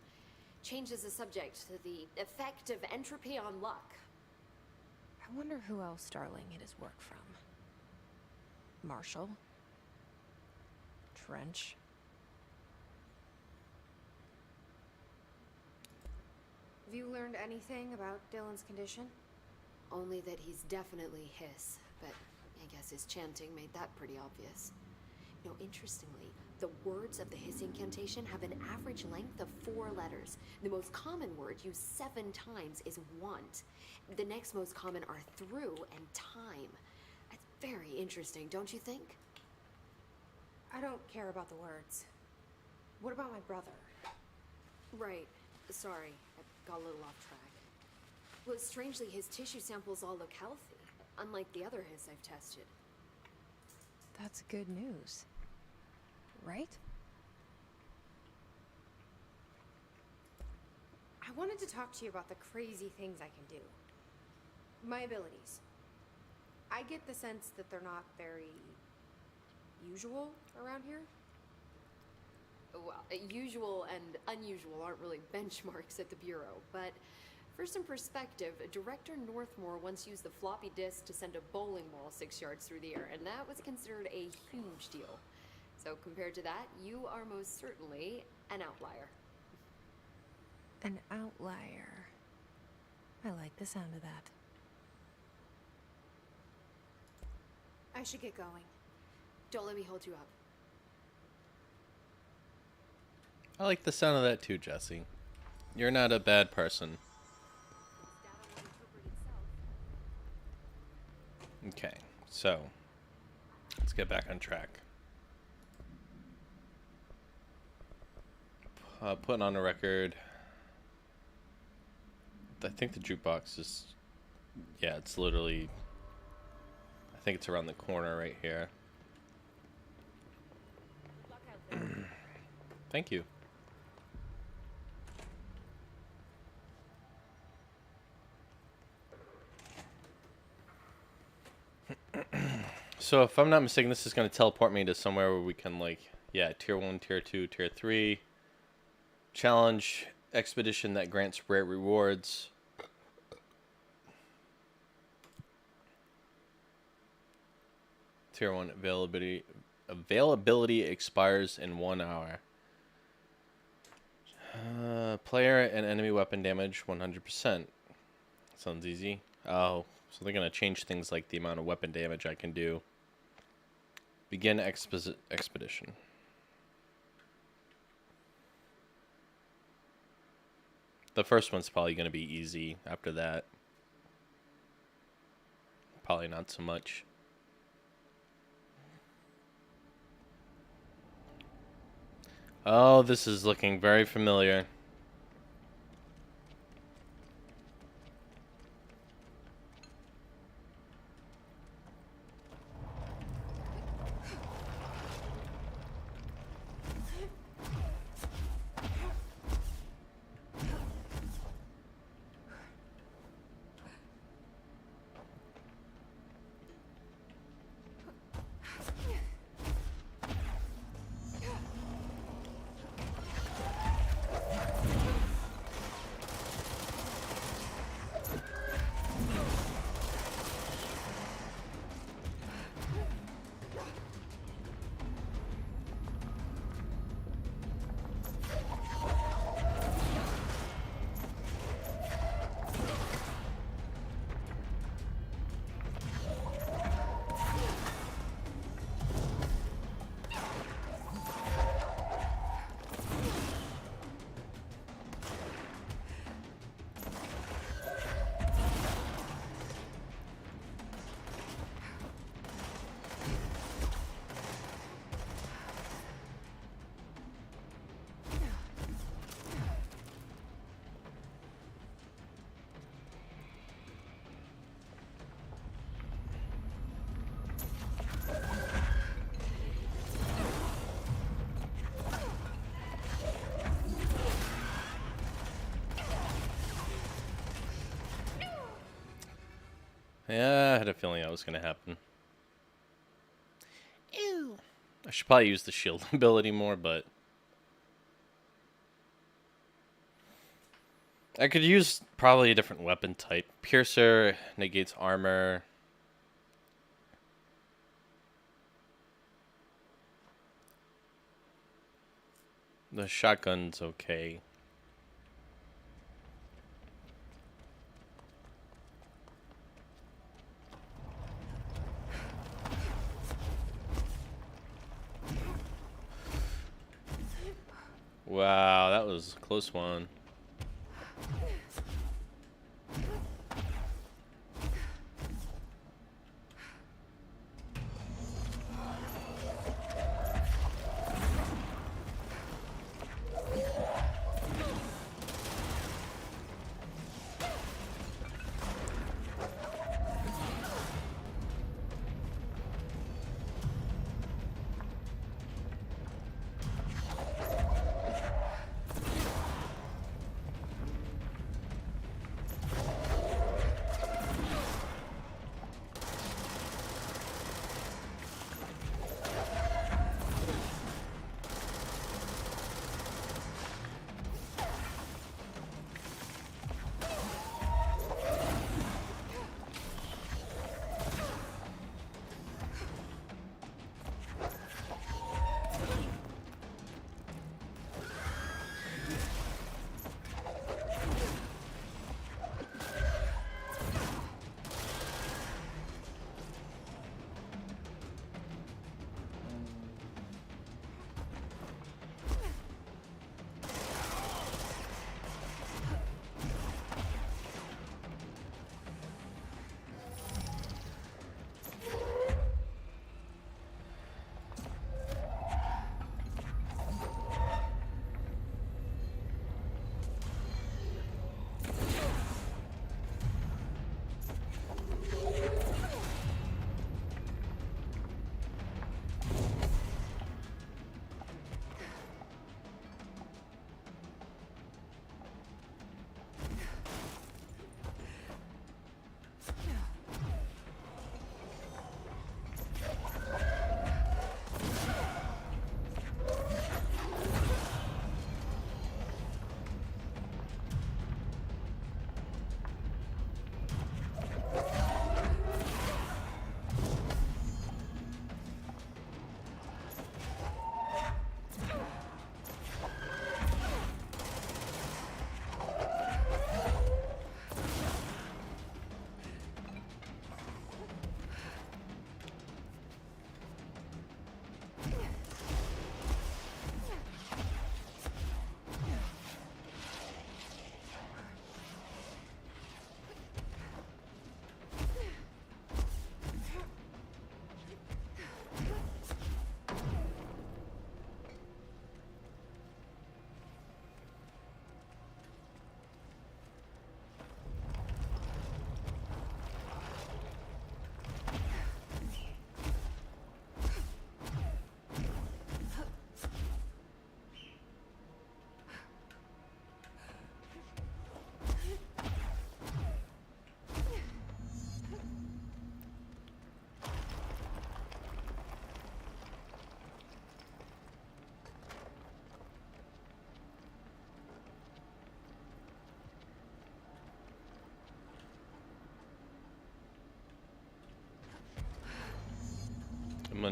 Speaker 9: changes the subject to the effect of entropy on luck.
Speaker 4: I wonder who else Darling hid his work from. Marshall? Trench?
Speaker 2: Have you learned anything about Dylan's condition?
Speaker 9: Only that he's definitely hiss, but I guess his chanting made that pretty obvious. You know, interestingly, the words of the hiss incantation have an average length of 4 letters. The most common word used 7 times is want. The next most common are through and time. That's very interesting, don't you think?
Speaker 2: I don't care about the words. What about my brother?
Speaker 9: Right. Sorry, I got a little off track. Well, strangely, his tissue samples all look healthy, unlike the other hiss I've tested.
Speaker 4: That's good news. Right?
Speaker 2: I wanted to talk to you about the crazy things I can do. My abilities. I get the sense that they're not very usual around here?
Speaker 9: Well, usual and unusual aren't really benchmarks at the Bureau, but for some perspective, Director Northmore once used the floppy disk to send a bowling ball 6 yards through the air, and that was considered a huge deal. So compared to that, you are most certainly an outlier.
Speaker 4: An outlier. I like the sound of that.
Speaker 2: I should get going.
Speaker 9: Don't let me hold you up.
Speaker 1: I like the sound of that too, Jesse. You're not a bad person. Okay, so let's get back on track. Putting on a record. I think the jukebox is, yeah, it's literally, I think it's around the corner right here. Thank you. So if I'm not mistaken, this is going to teleport me to somewhere where we can, like, yeah, tier 1, tier 2, tier 3. Challenge expedition that grants rare rewards. Tier 1 availability expires in 1 hour. Player and enemy weapon damage 100%. Sounds easy. Oh, so they're going to change things like the amount of weapon damage I can do. Begin expedition. The first one's probably going to be easy. After that, probably not so much. Oh, this is looking very familiar. Yeah, I had a feeling that was going to happen. Ew. I should probably use the shield ability more, but I could use probably a different weapon type. Piercer negates armor. The shotgun's okay. Wow, that was a close one.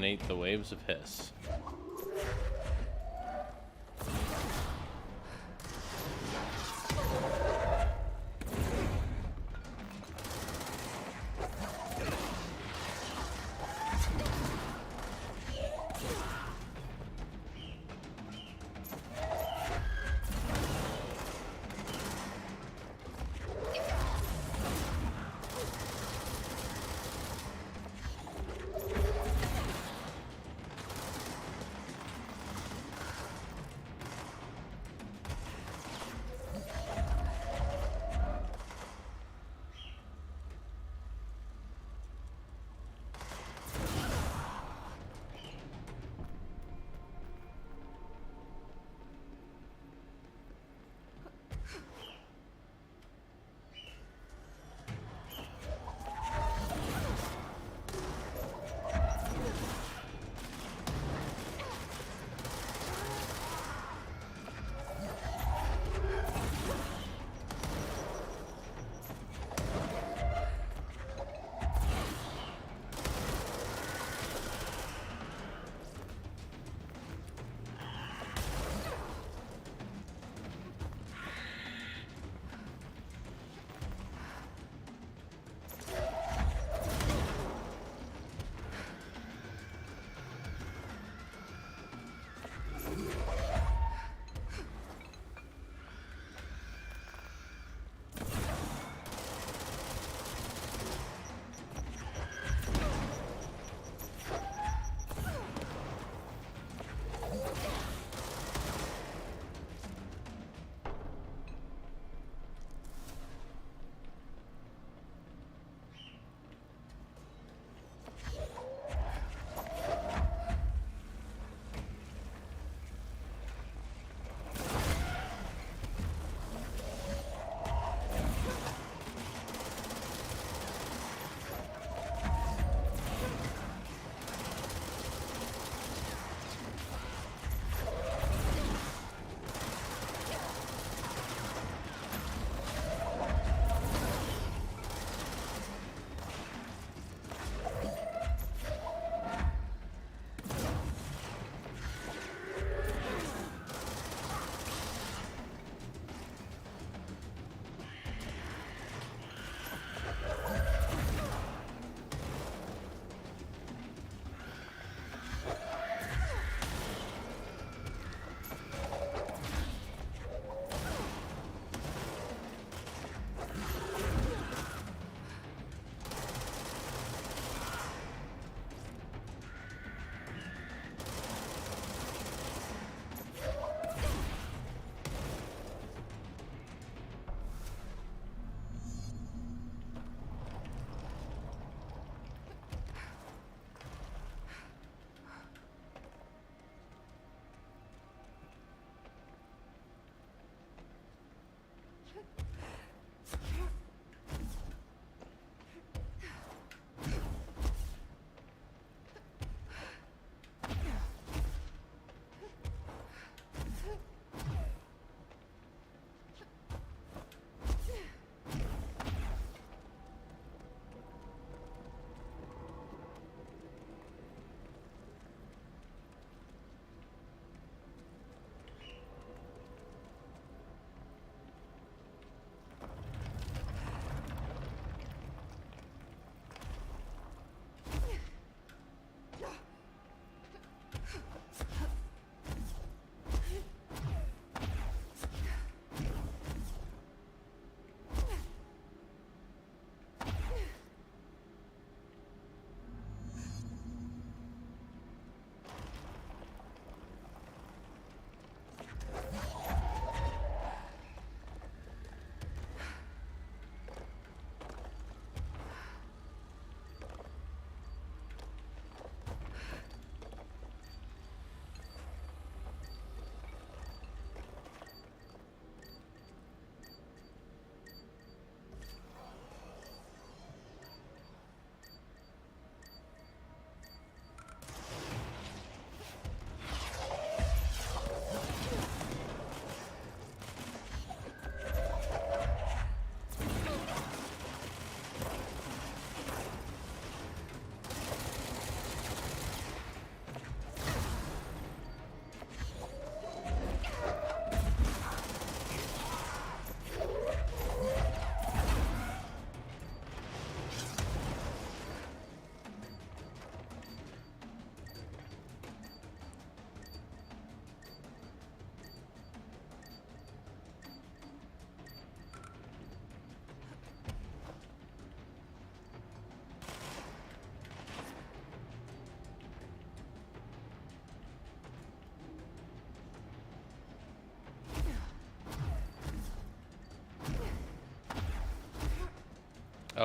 Speaker 1: dominate the waves of hiss.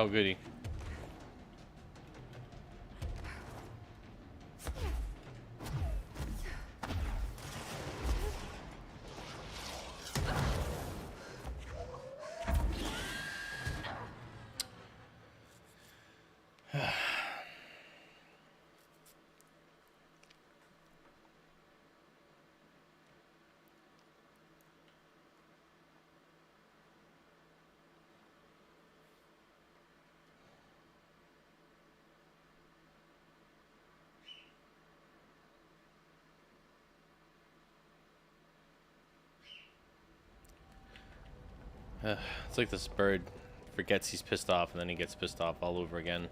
Speaker 1: Oh, goody. It's like this bird forgets he's pissed off and then he gets pissed off all over again.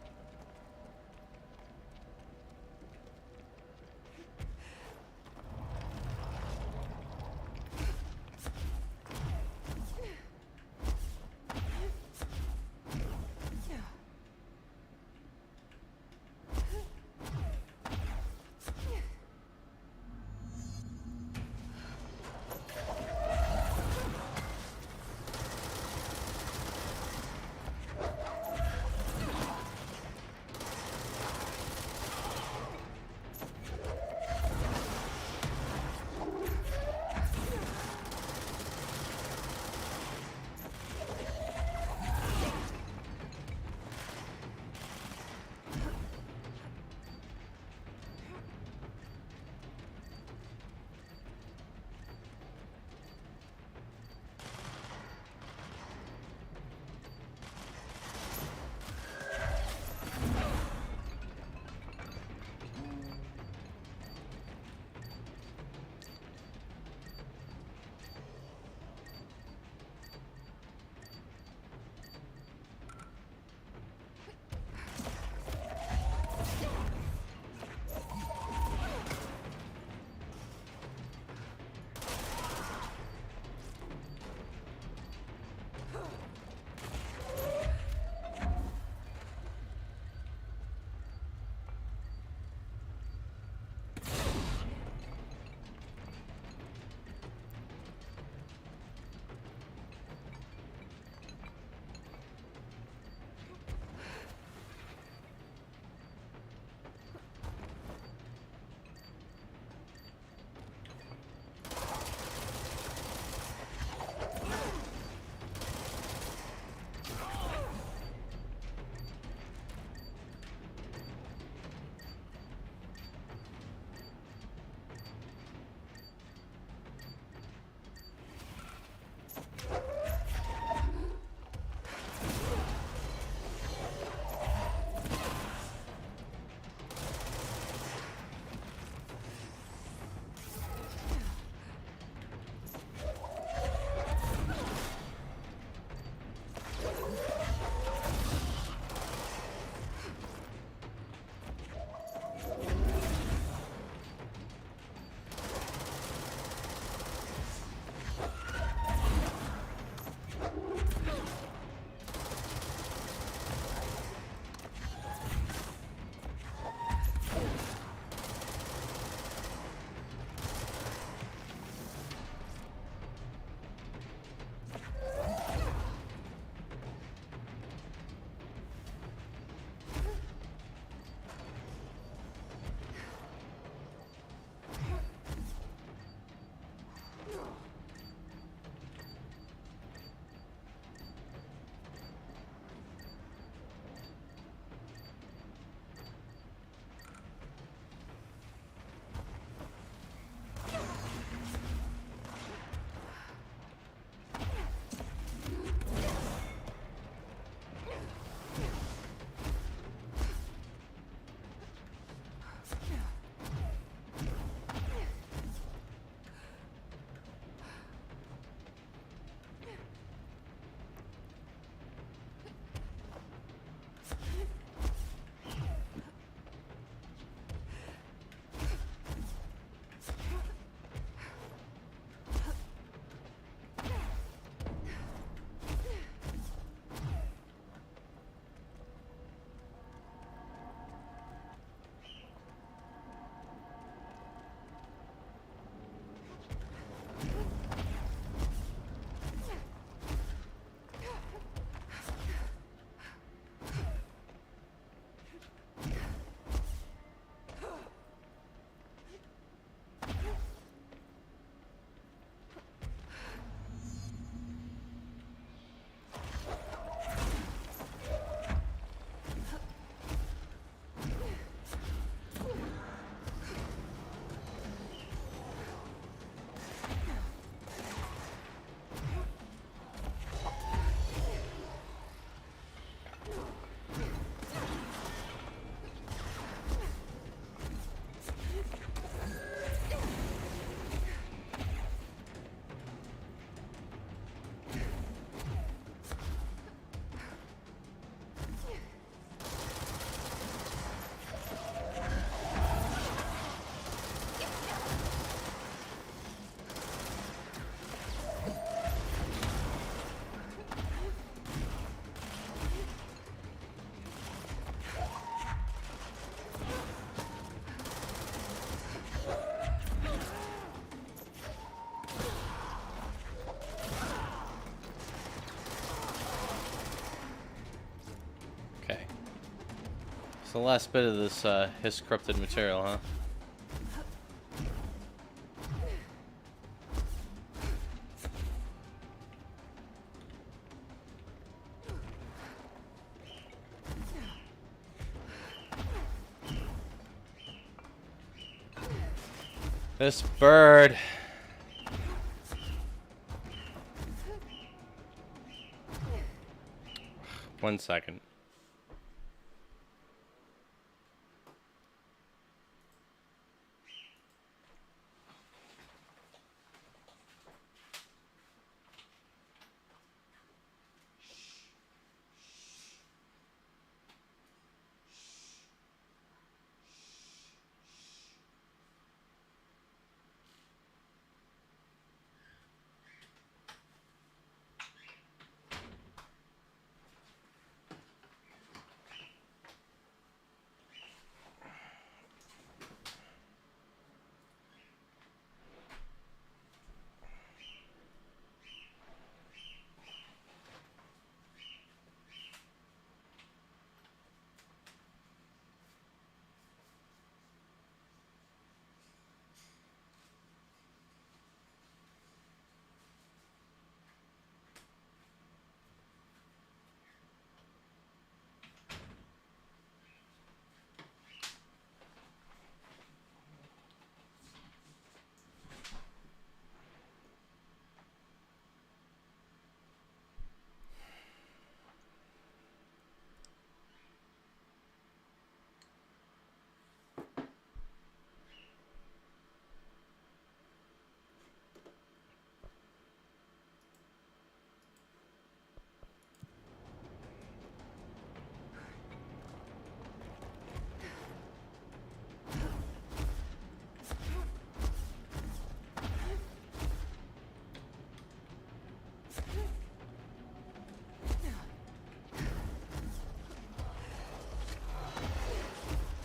Speaker 1: It's the last bit of this his corrupted material, huh? This bird. One second.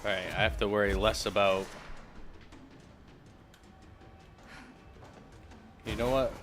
Speaker 1: Alright, I have to worry less about... You know what?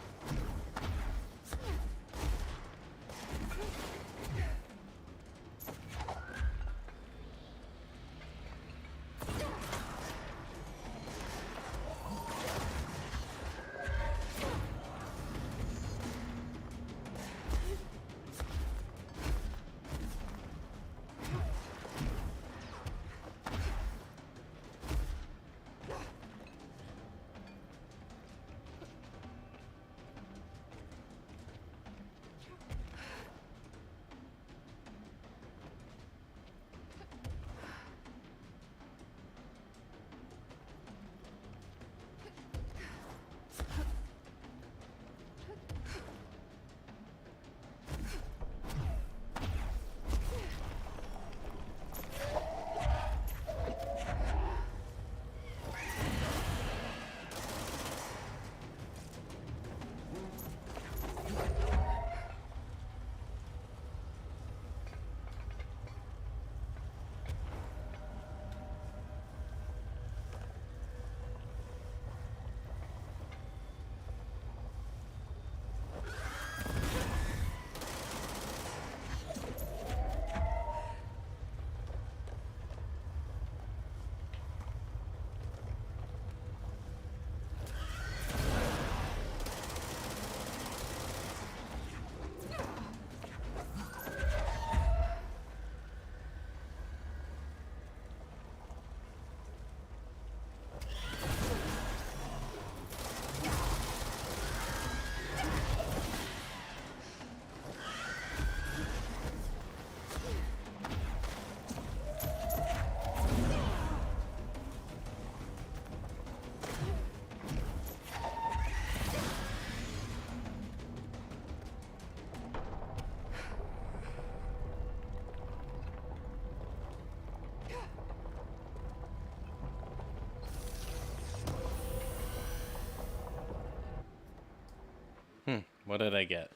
Speaker 1: What did I get?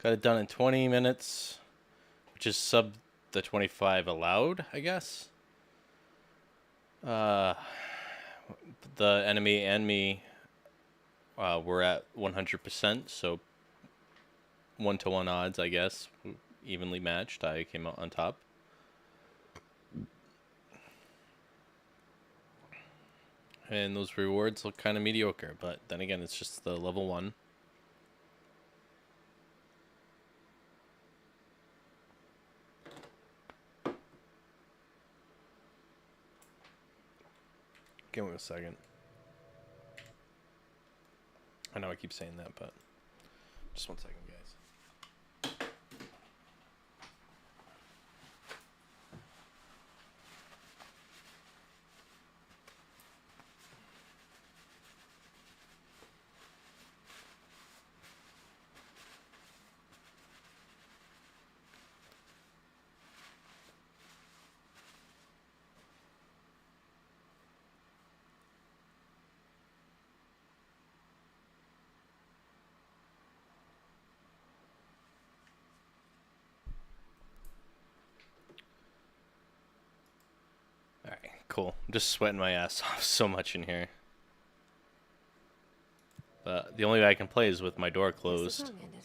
Speaker 1: Got it done in 20 minutes, which is sub the 25 allowed, I guess. The enemy and me were at 100%, so 1-to-1 odds, I guess. Evenly matched. I came out on top. And those rewards look kind of mediocre, but then again, it's just the level 1. Give me a second. I know I keep saying that, but just one second, guys. Alright, cool. I'm just sweating my ass off so much in here. The only way I can play is with my door
Speaker 4: Yes, the
Speaker 1: closed.
Speaker 4: song ended.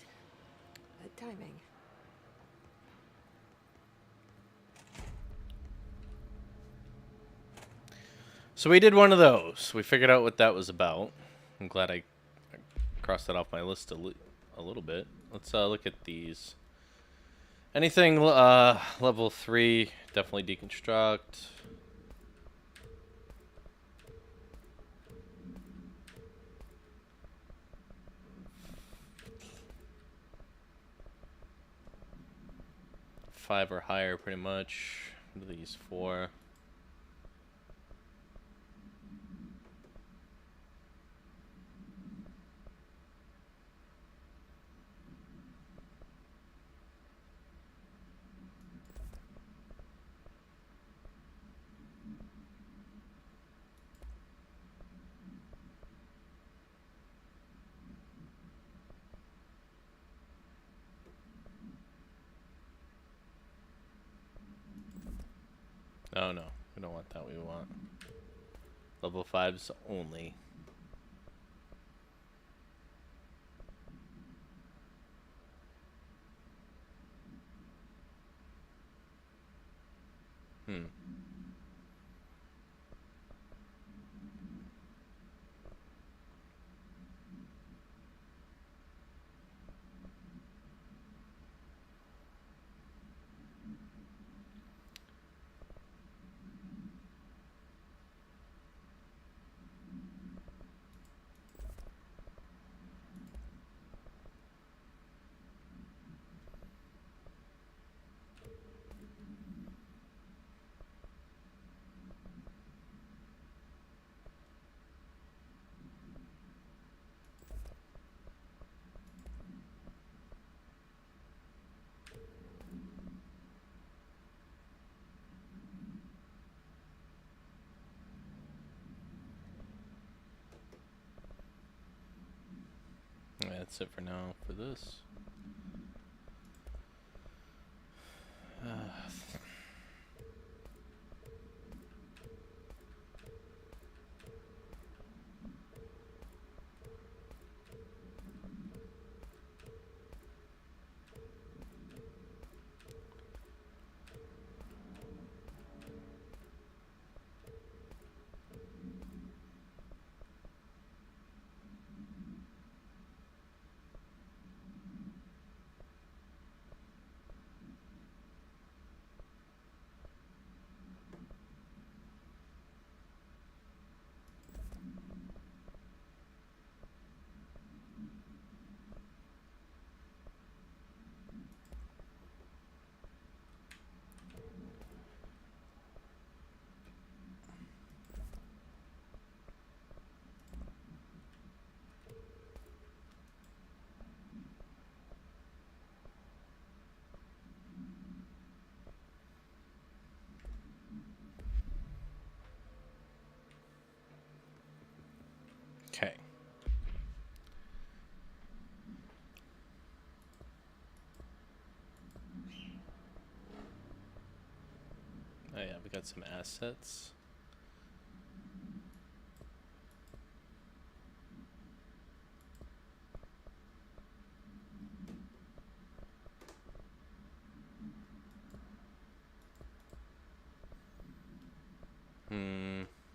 Speaker 4: Good timing.
Speaker 1: So we did one of those. We figured out what that was about. I'm glad I crossed that off my list a little bit. Let's look at these. Anything level 3, definitely deconstruct. Five or higher, pretty much. These 4. Oh no, we don't want that. We want level 5s only. Hmm. Yeah, that's it for now for this. Okay. Oh yeah, we got some assets.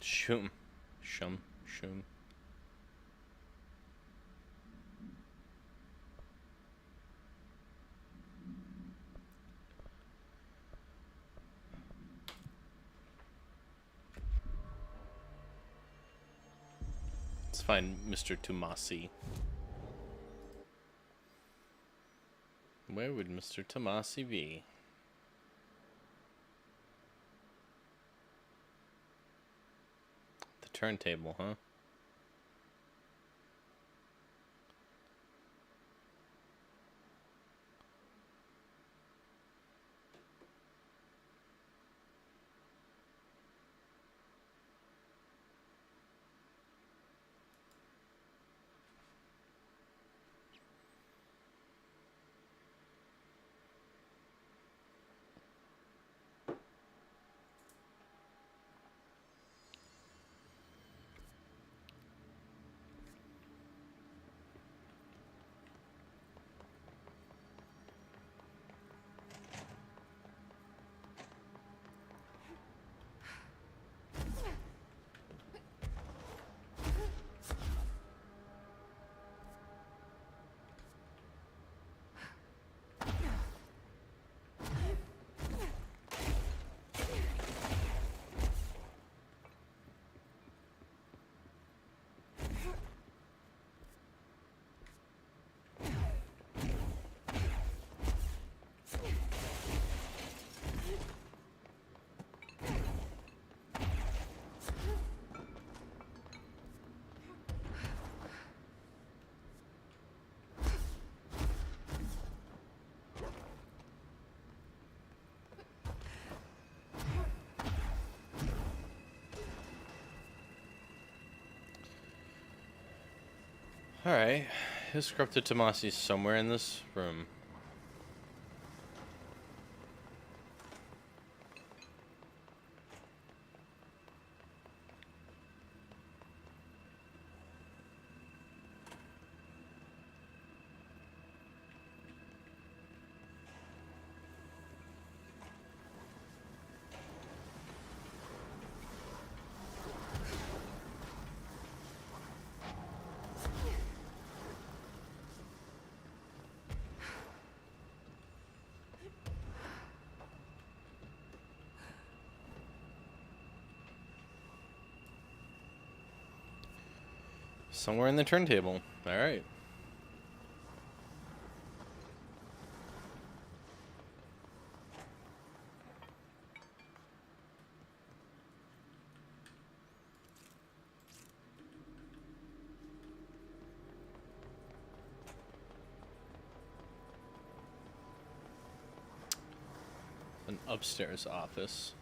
Speaker 1: Shoot. Shum. Let's find Mr. Tomasi. Where would Mr. Tomasi be? The turntable, huh? Alright. His corrupted Tomasi's somewhere in this room. Somewhere in the turntable. Alright. An upstairs office.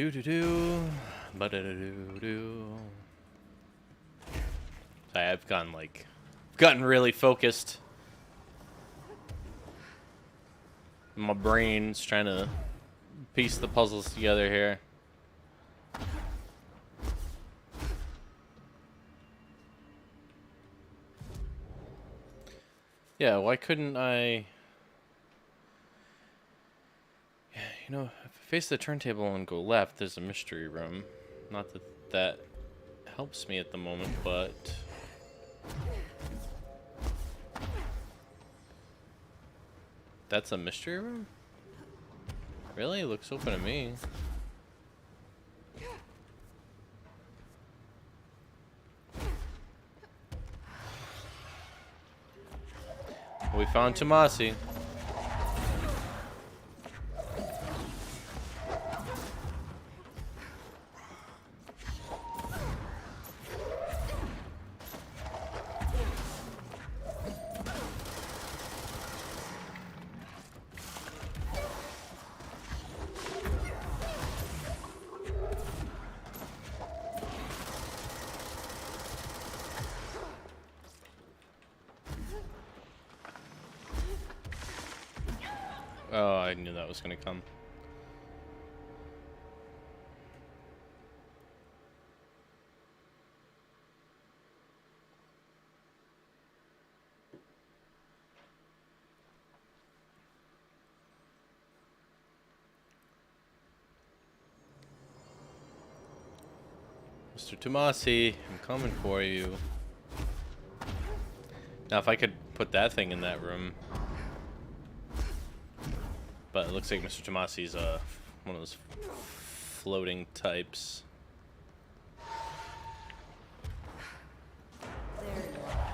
Speaker 1: Do do do, ba da do do do. I've gotten really focused. My brain's trying to piece the puzzles together here. Yeah, why couldn't I... Yeah, you know, if I face the turntable and go left, there's a mystery room. Not that that helps me at the moment, but... That's a mystery room? Really? It looks open to me. We found Tomasi. Oh, I knew that was gonna come. Mr. Tomasi, I'm coming for you. Now, if I could put that thing in that room. But it looks like Mr. Tomasi's one of those floating types.
Speaker 4: There you are.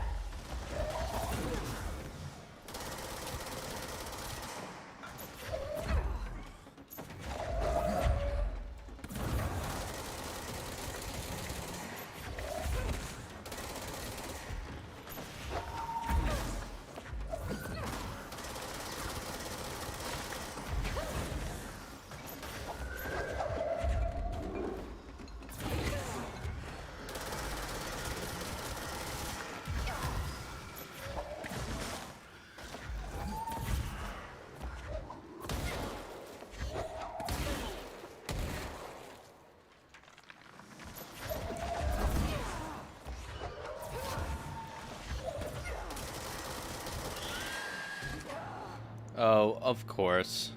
Speaker 1: Oh, of course.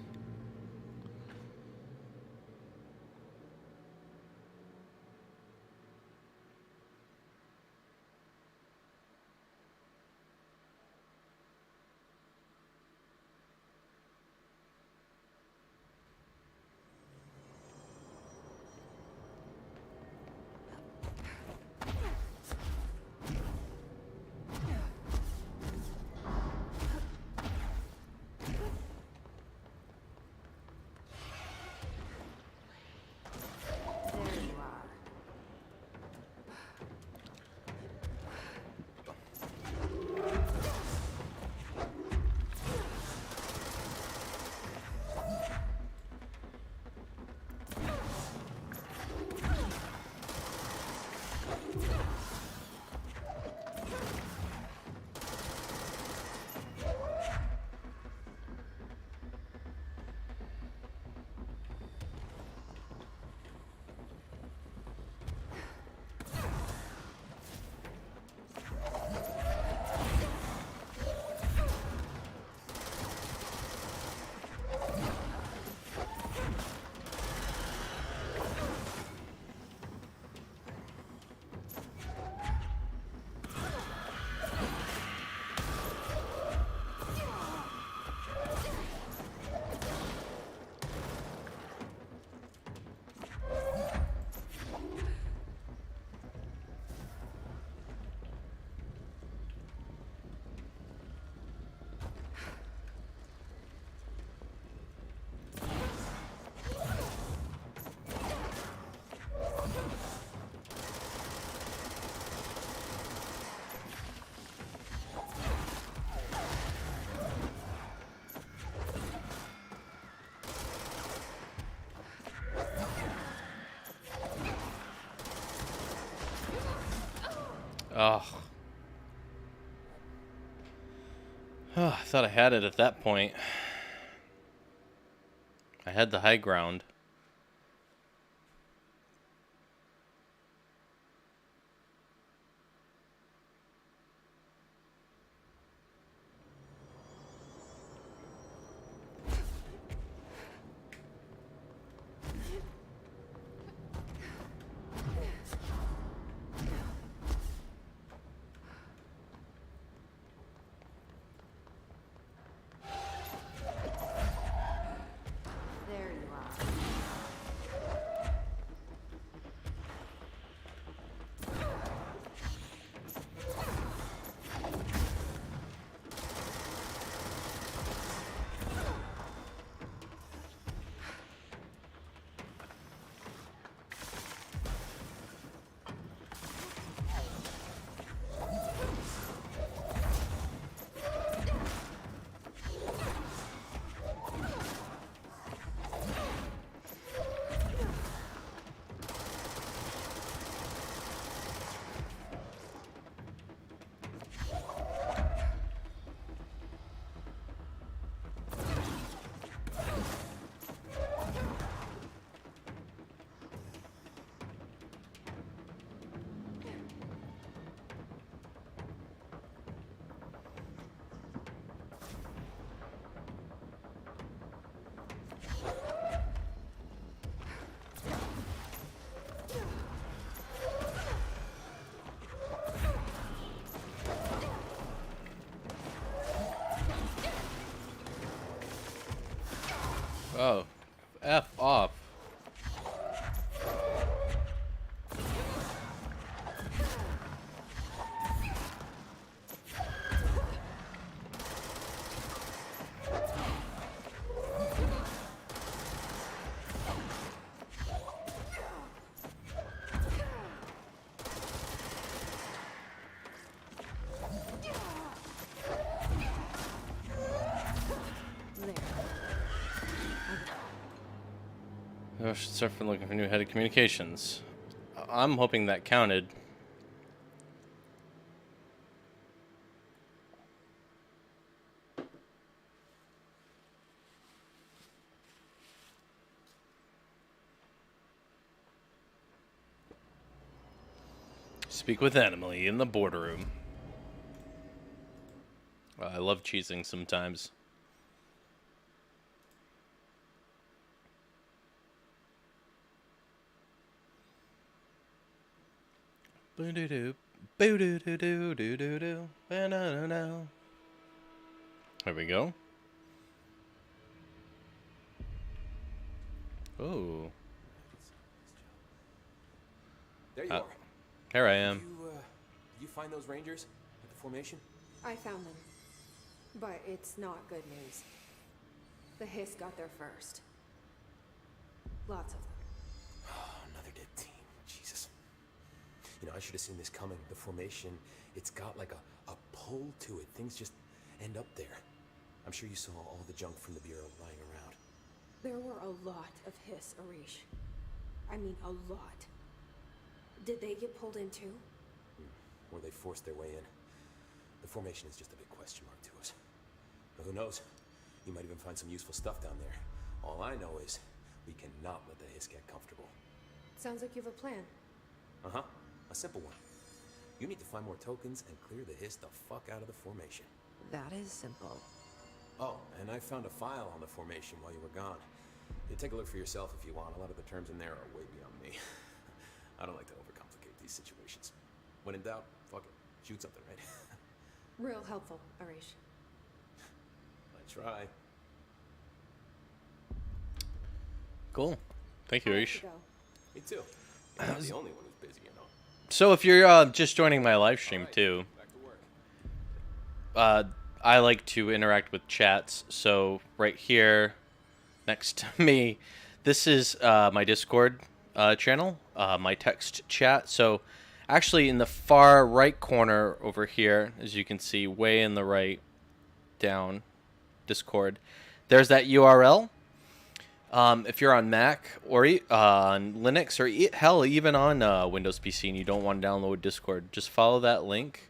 Speaker 1: Ugh. Oh, I thought I had it at that point. I had the high ground.
Speaker 2: There you are.
Speaker 1: Oh, F off. I should start for looking for new head of communications. I'm hoping that counted. Speak with Emily in the boardroom. I love cheesing sometimes. Boo-doo-doo, boo-doo-doo-doo-doo-doo-doo, ba-na-na-na. There we go. Oh.
Speaker 7: There you are.
Speaker 1: Here I am.
Speaker 7: Did you find those rangers at the formation?
Speaker 2: I found them. But it's not good news. The Hiss got there first. Lots of them.
Speaker 7: Oh, another dead team. Jesus. You know, I should have seen this coming. The formation, it's got like a pull to it. Things just end up there. I'm sure you saw all the junk from the Bureau lying around.
Speaker 2: There were a lot of Hiss, Arish. I mean, a lot. Did they get pulled in too?
Speaker 7: Or they forced their way in. The formation is just a big question mark to us. But who knows? You might even find some useful stuff down there. All I know is we cannot let the Hiss get comfortable.
Speaker 2: Sounds like you have a plan.
Speaker 7: Uh-huh. A simple one. You need to find more tokens and clear the Hiss the fuck out of the formation.
Speaker 4: That is simple.
Speaker 7: Oh, and I found a file on the formation while you were gone. You take a look for yourself if you want. A lot of the terms in there are way beyond me. I don't like to overcomplicate these situations. When in doubt, fuck it. Shoot something, right?
Speaker 2: Real helpful, Arish.
Speaker 7: I try.
Speaker 1: Cool. Thank you,
Speaker 2: I have
Speaker 1: Ish.
Speaker 2: to go.
Speaker 7: Me too. You're not the only one who's busy, you know.
Speaker 1: So if you're just joining my live stream
Speaker 7: Alright,
Speaker 1: too,
Speaker 7: back to work.
Speaker 1: I like to interact with chats. So right here, next to me, this is my Discord channel, my text chat. So actually in the far right corner over here, as you can see, way in the right down, Discord, there's that URL. If you're on Mac or on Linux or hell, even on Windows PC and you don't want to download Discord, just follow that link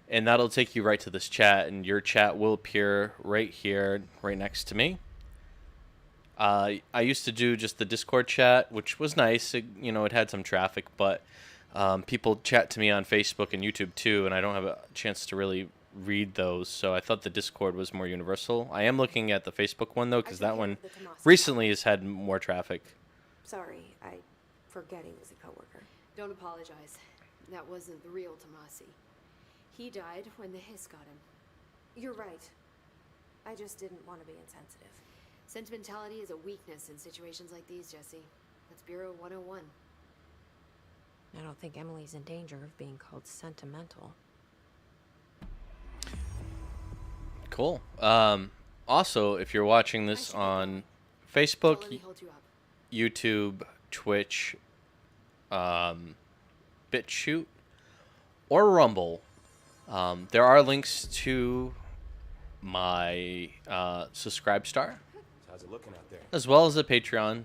Speaker 1: and that'll take you right to this chat, and your chat will appear right here, right next to me. I used to do just the Discord chat, which was nice. It had some traffic, but people chat to me on Facebook and YouTube too, and I don't have a chance to really read those. So I thought the Discord was more universal. I am looking at the Facebook one though, because that one recently has had more traffic.
Speaker 2: Sorry, I forget he was a coworker.
Speaker 9: Don't apologize. That wasn't the real Tomasi. He died when the hiss got him.
Speaker 2: You're right. I just didn't want to be insensitive.
Speaker 9: Sentimentality is a weakness in situations like these, Jesse. That's Bureau 101.
Speaker 4: I don't think Emily's in danger of being called sentimental.
Speaker 1: Cool. Also, if you're watching this on Facebook,
Speaker 9: Let me hold you up.
Speaker 1: YouTube, Twitch, BitChute, or Rumble, there are links to my Subscribe Star,
Speaker 7: How's it looking out there?
Speaker 1: as well as a Patreon.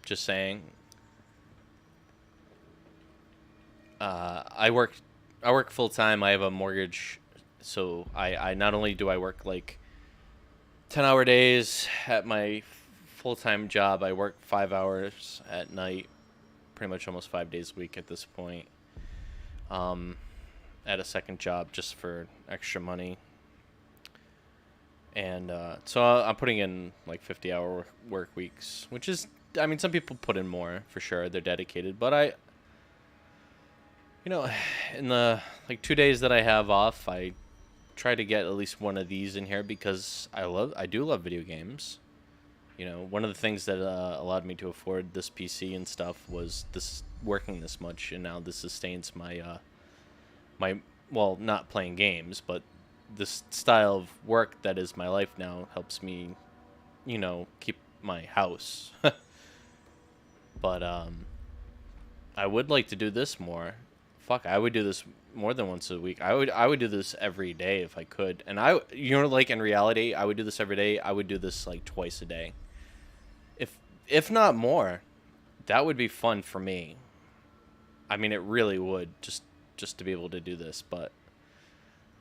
Speaker 1: Just saying. I work full time. I have a mortgage, so I not only do I work like 10-hour days at my full-time job, I work 5 hours at night, pretty much almost 5 days a week at this point. At a second job just for extra money. And so I'm putting in like 50-hour work weeks, which is, I mean, some people put in more for sure. They're dedicated, but in the like 2 days that I have off, I try to get at least one of these in here because I do love video games. One of the things that allowed me to afford this PC and stuff was this working this much, and now this sustains my well, not playing games, but this style of work that is my life now helps me, keep my house. But I would like to do this more. Fuck, I would do this more than once a week. I would do this every day if I could. And like in reality, I would do this every day. I would do this like twice a day. If not more. That would be fun for me. I mean, it really would, just to be able to do this, but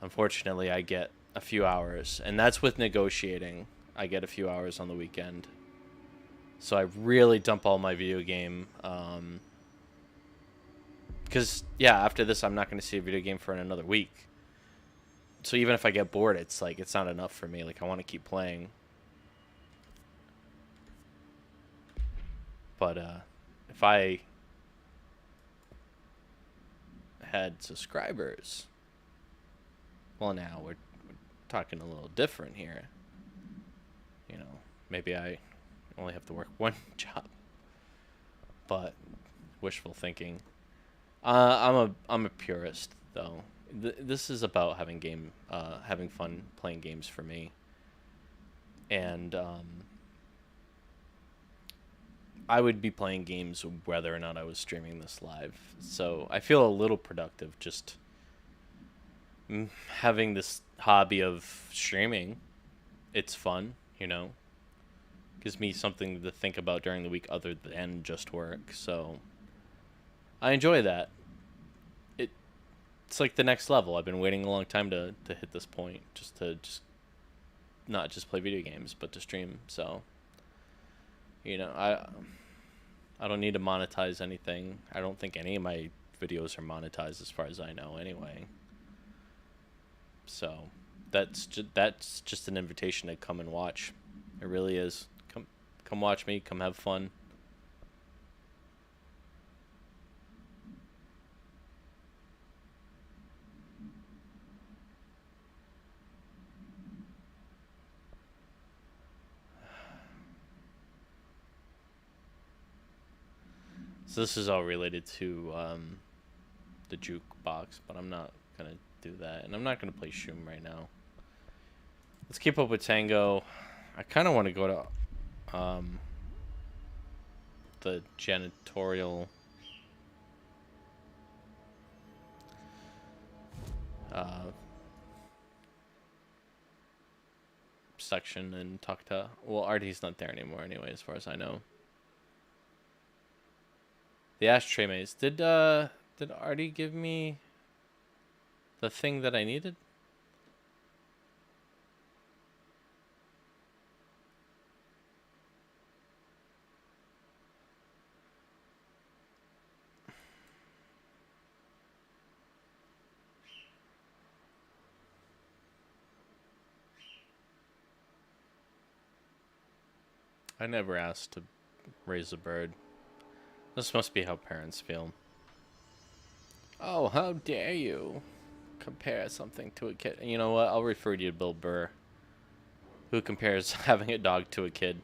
Speaker 1: unfortunately I get a few hours, and that's with negotiating. I get a few hours on the weekend. So I really dump all my video game because after this I'm not going to see a video game for another week. So even if I get bored, it's like it's not enough for me. Like, I want to keep playing. But if I had subscribers, well, now we're talking a little different here. Maybe I only have to work one job. But wishful thinking. I'm a purist though. This is about having fun playing games for me. And I would be playing games whether or not I was streaming this live. So I feel a little productive just having this hobby of streaming. It's fun, Gives me something to think about during the week other than just work. So I enjoy that. It's like the next level. I've been waiting a long time to hit this point, just not just play video games, but to stream. So I don't need to monetize anything. I don't think any of my videos are monetized as far as I know anyway. So that's just an invitation to come and watch. It really is. Come watch me, come have fun. So this is all related to the jukebox, but I'm not going to do that. And I'm not going to play Shroom right now. Let's keep up with Tango. I kind of want to go to the janitorial section and talk to. Well, Artie's not there anymore, anyway, as far as I know. The ashtray maze. Did Artie give me the thing that I needed? I never asked to raise a bird. This must be how parents feel. Oh, how dare you compare something to a kid. You know what? I'll refer you to Bill Burr, who compares having a dog to a kid.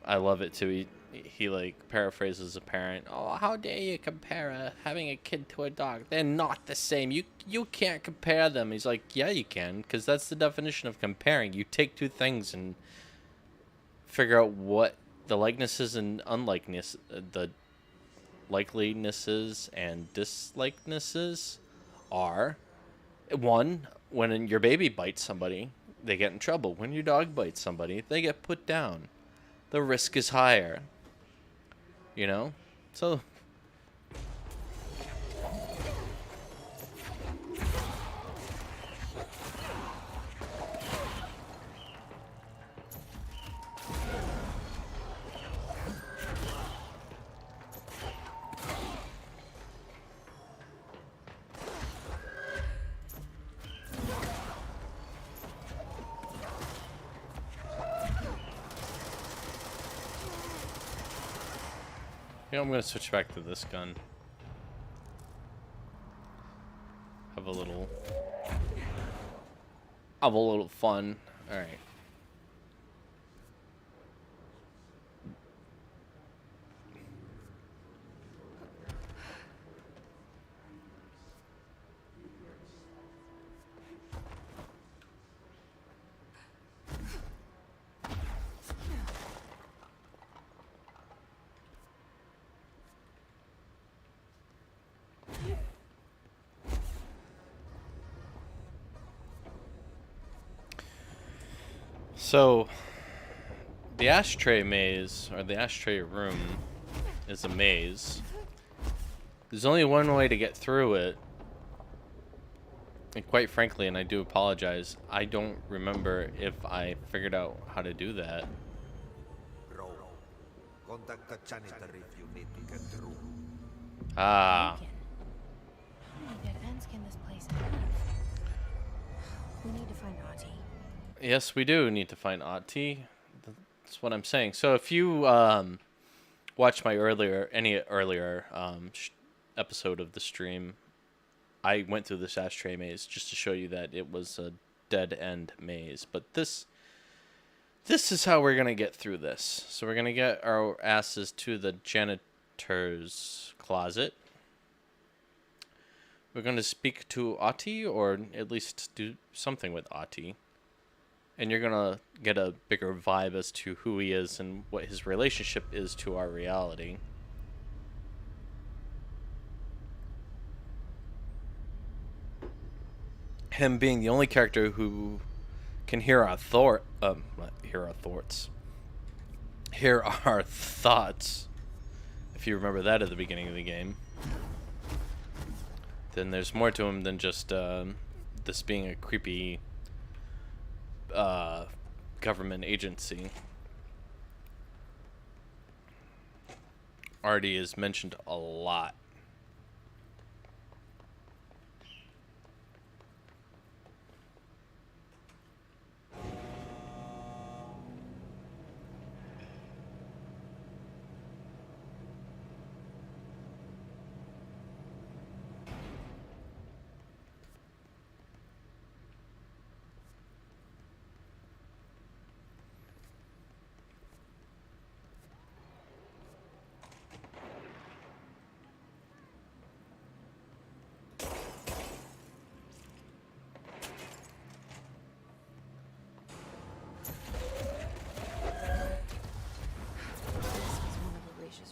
Speaker 1: I love it too. He like paraphrases a parent. Oh, how dare you compare having a kid to a dog? They're not the same. You can't compare them. He's like, yeah, you can, because that's the definition of comparing. You take two things and figure out what the likenesses and unlikeness, the likelinesses and dislikenesses are. One, when your baby bites somebody, they get in trouble. When your dog bites somebody, they get put down. The risk is higher. You know? So I'm gonna switch back to this gun. Have a little fun. All right. So, the ashtray maze, or the ashtray room, is a maze. There's only one way to get through it. And quite frankly, and I do apologize, I don't remember if I figured out how to do that.
Speaker 10: Contact the janitor if you need to get through.
Speaker 1: Ah.
Speaker 4: How many dead ends can this place have? We need to find Ati.
Speaker 1: Yes, we do need to find Ati. That's what I'm saying. So if you watched my earlier episode of the stream, I went through this ashtray maze just to show you that it was a dead end maze. But this is how we're gonna get through this. So we're gonna get our asses to the janitor's closet. We're gonna speak to Ati, or at least do something with Ati. And you're gonna get a bigger vibe as to who he is and what his relationship is to our reality. Him being the only character who can hear our thoughts. If you remember that at the beginning of the game, then there's more to him than just this being a creepy government agency. Artie is mentioned a lot.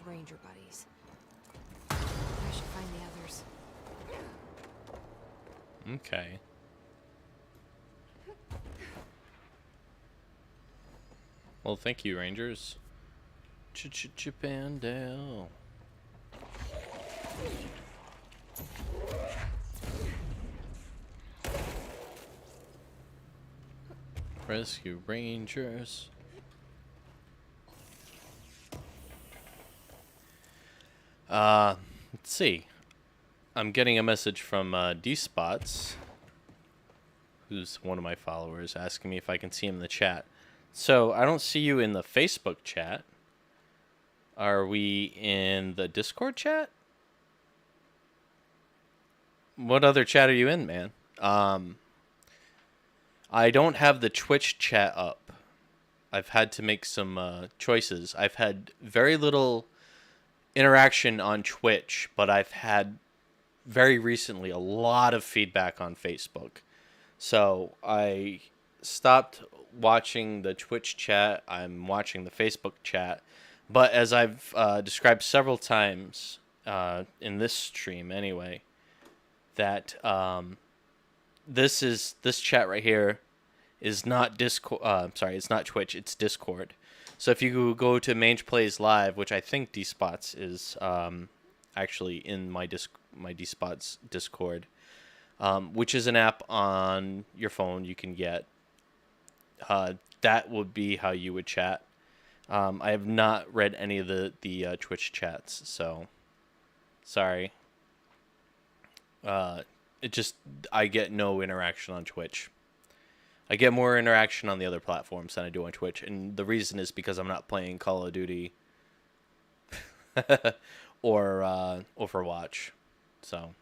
Speaker 4: Ranger buddies. I should find the others.
Speaker 1: Okay. Well, thank you, Rangers. Chipandale. Rescue Rangers. Let's see. I'm getting a message from D-Spots, who's one of my followers, asking me if I can see him in the chat. So, I don't see you in the Facebook chat. Are we in the Discord chat? What other chat are you in, man? I don't have the Twitch chat up. I've had to make some choices. I've had very little interaction on Twitch, but I've had very recently a lot of feedback on Facebook. So I stopped watching the Twitch chat. I'm watching the Facebook chat. But as I've described several times in this stream anyway, that this chat right here is not Discord. It's not Twitch. It's Discord. So if you go to Mange Plays Live, which I think D-Spots is actually in my D-Spots Discord, which is an app on your phone you can get. That would be how you would chat. I have not read any of the Twitch chats, so sorry. I get no interaction on Twitch. I get more interaction on the other platforms than I do on Twitch, and the reason is because I'm not playing Call of Duty or Overwatch. So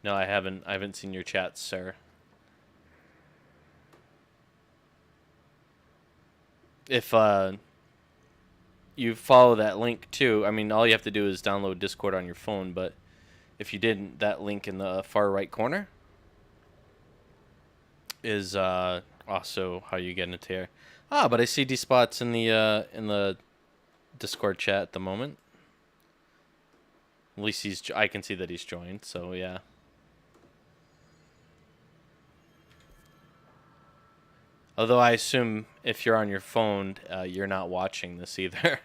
Speaker 1: no, I haven't seen your chats, sir. If you follow that link too, I mean, all you have to do is download Discord on your phone, but if you didn't, that link in the far right corner is also how you get into here. But I see D-Spots in the Discord chat at the moment. At least I can see that he's joined, so yeah. Although I assume if you're on your phone, you're not watching this either.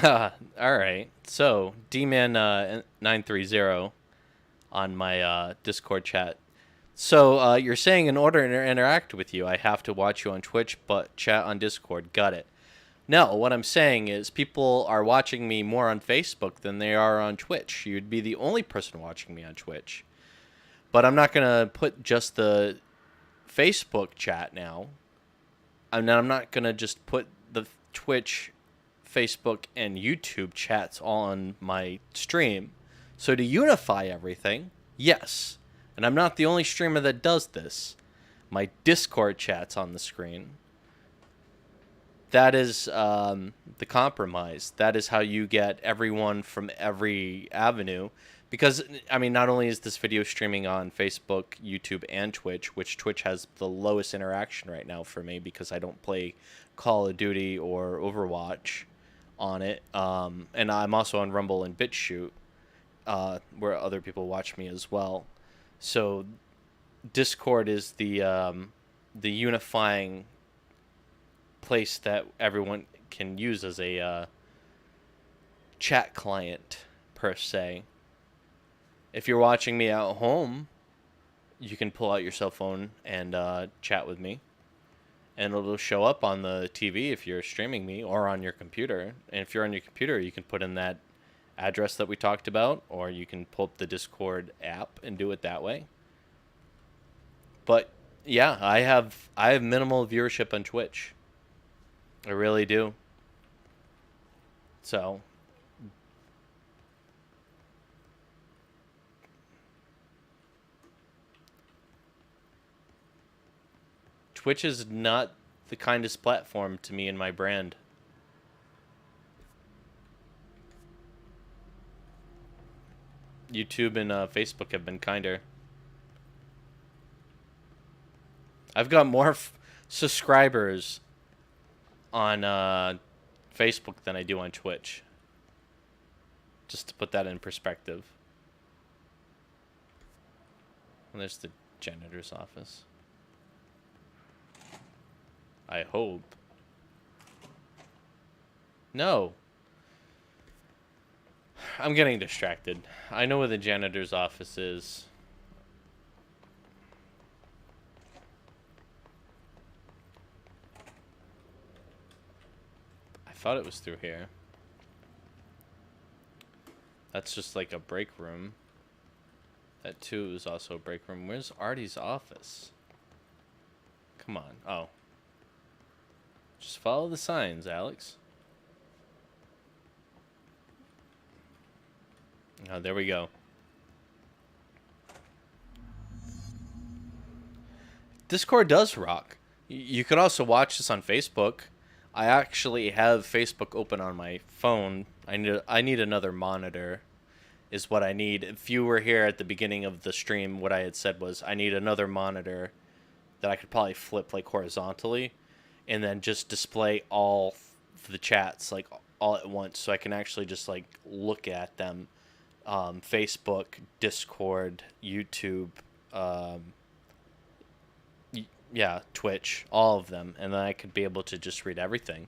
Speaker 1: All right. So D-Man 930 on my Discord chat. So you're saying in order to interact with you, I have to watch you on Twitch, but chat on Discord. Got it. No, what I'm saying is people are watching me more on Facebook than they are on Twitch. You'd be the only person watching me on Twitch. But I'm not going to put just the Facebook chat now. I'm not going to just put the Twitch, Facebook, and YouTube chats all on my stream. So to unify everything, yes. And I'm not the only streamer that does this. My Discord chat's on the screen. That is the compromise. That is how you get everyone from every avenue. Because, I mean, not only is this video streaming on Facebook, YouTube, and Twitch, which Twitch has the lowest interaction right now for me because I don't play Call of Duty or Overwatch on it. And I'm also on Rumble and BitChute, where other people watch me as well. So Discord is the unifying place that everyone can use as a chat client, per se. If you're watching me at home, you can pull out your cell phone and chat with me. And it'll show up on the TV if you're streaming me, or on your computer. And if you're on your computer, you can put in that address that we talked about, or you can pull up the Discord app and do it that way. But yeah, I have minimal viewership on Twitch. I really do. So Twitch is not the kindest platform to me and my brand. YouTube and Facebook have been kinder. I've got more subscribers on Facebook than I do on Twitch. Just to put that in perspective. And there's the janitor's office. I hope. No. I'm getting distracted. I know where the janitor's office is. I thought it was through here. That's just like a break room. That too is also a break room. Where's Artie's office? Come on. Oh. Just follow the signs, Alex. Oh, there we go. Discord does rock. You could also watch this on Facebook. I actually have Facebook open on my phone. I need another monitor is what I need. If you were here at the beginning of the stream, what I had said was I need another monitor that I could probably flip like horizontally and then just display all the chats like all at once so I can actually just like look at them. Facebook, Discord, YouTube, yeah, Twitch, all of them, and then I could be able to just read everything.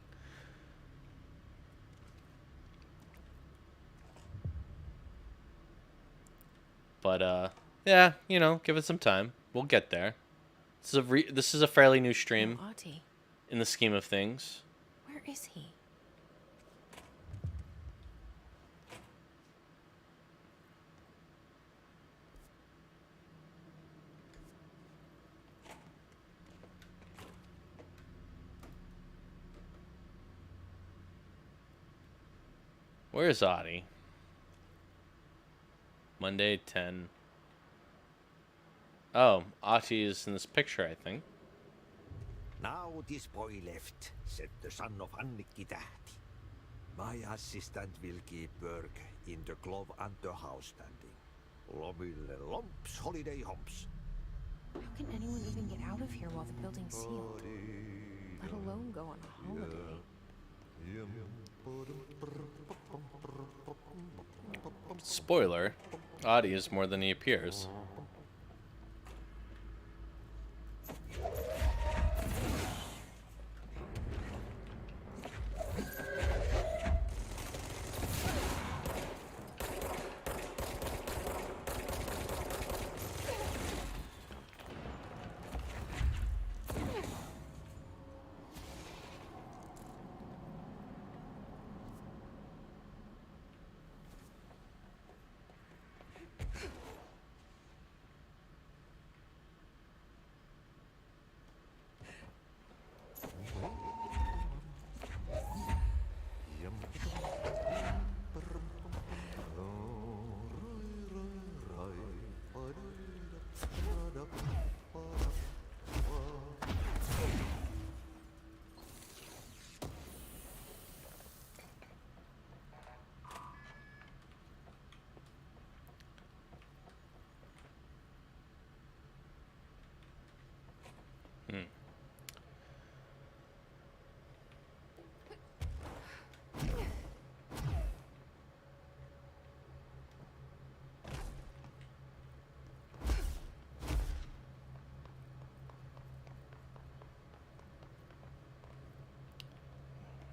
Speaker 1: But yeah, you know, give it some time. We'll get there. This is a fairly new stream in the scheme of things.
Speaker 4: Where is he?
Speaker 1: Where is Audie? Monday 10. Oh, Audie is in this picture, I think.
Speaker 10: Now this boy left, said the son of Annikki Tähti. My assistant will keep work in the glove and the house standing. Lomille lomps, holiday humps.
Speaker 4: How can anyone even get out of here while the building's sealed? Let alone go on a holiday.
Speaker 1: Spoiler, Audie is more than he appears.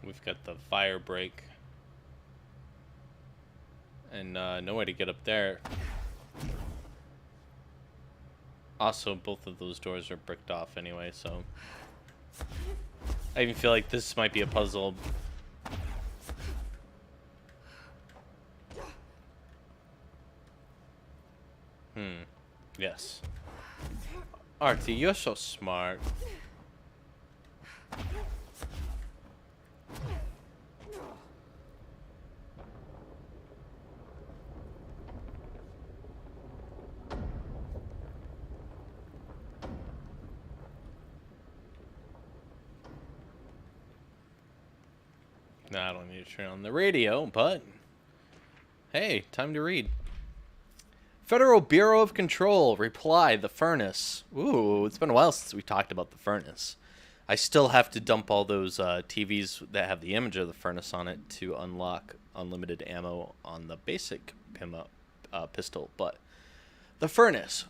Speaker 1: We've got the fire break. And no way to get up there. Also, both of those doors are bricked off anyway, so... I even feel like this might be a puzzle. Yes. Artie, you're so smart. I don't need to turn on the radio, but hey, time to read. Federal Bureau of Control, reply, the furnace. Ooh, it's been a while since we talked about the furnace. I still have to dump all those TVs that have the image of the furnace on it to unlock unlimited ammo on the basic pistol. But the furnace.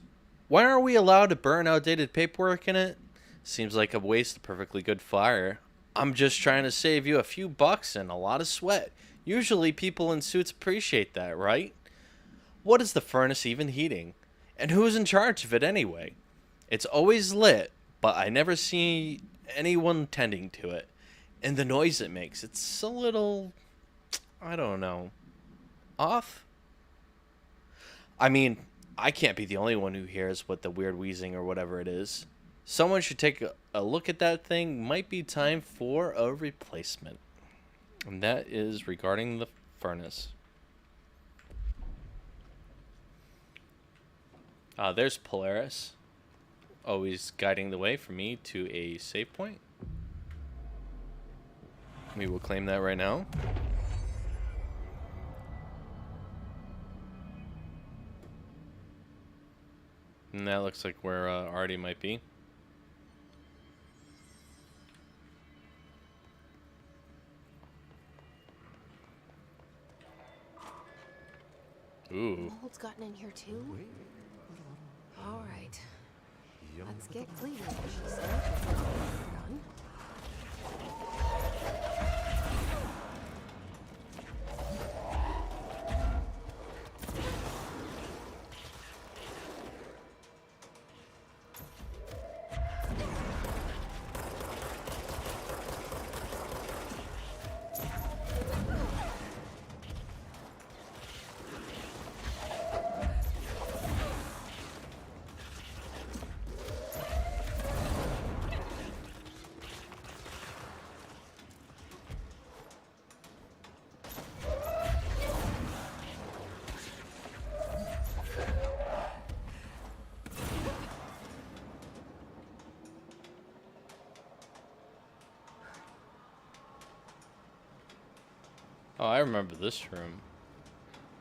Speaker 1: Why aren't we allowed to burn outdated paperwork in it? Seems like a waste of perfectly good fire. I'm just trying to save you a few bucks and a lot of sweat. Usually people in suits appreciate that, right? What is the furnace even heating? And who's in charge of it anyway? It's always lit, but I never see anyone tending to it. And the noise it makes, it's a little, I don't know, off? I mean, I can't be the only one who hears what the weird wheezing or whatever it is. Someone should take a look at that thing. Might be time for a replacement. And that is regarding the furnace. There's Polaris. Always guiding the way for me to a save point. We will claim that right now. And that looks like where Artie might be. Ooh.
Speaker 4: Mold's gotten in here too? All right. Let's get clean, she said. Done.
Speaker 1: Oh, I remember this room.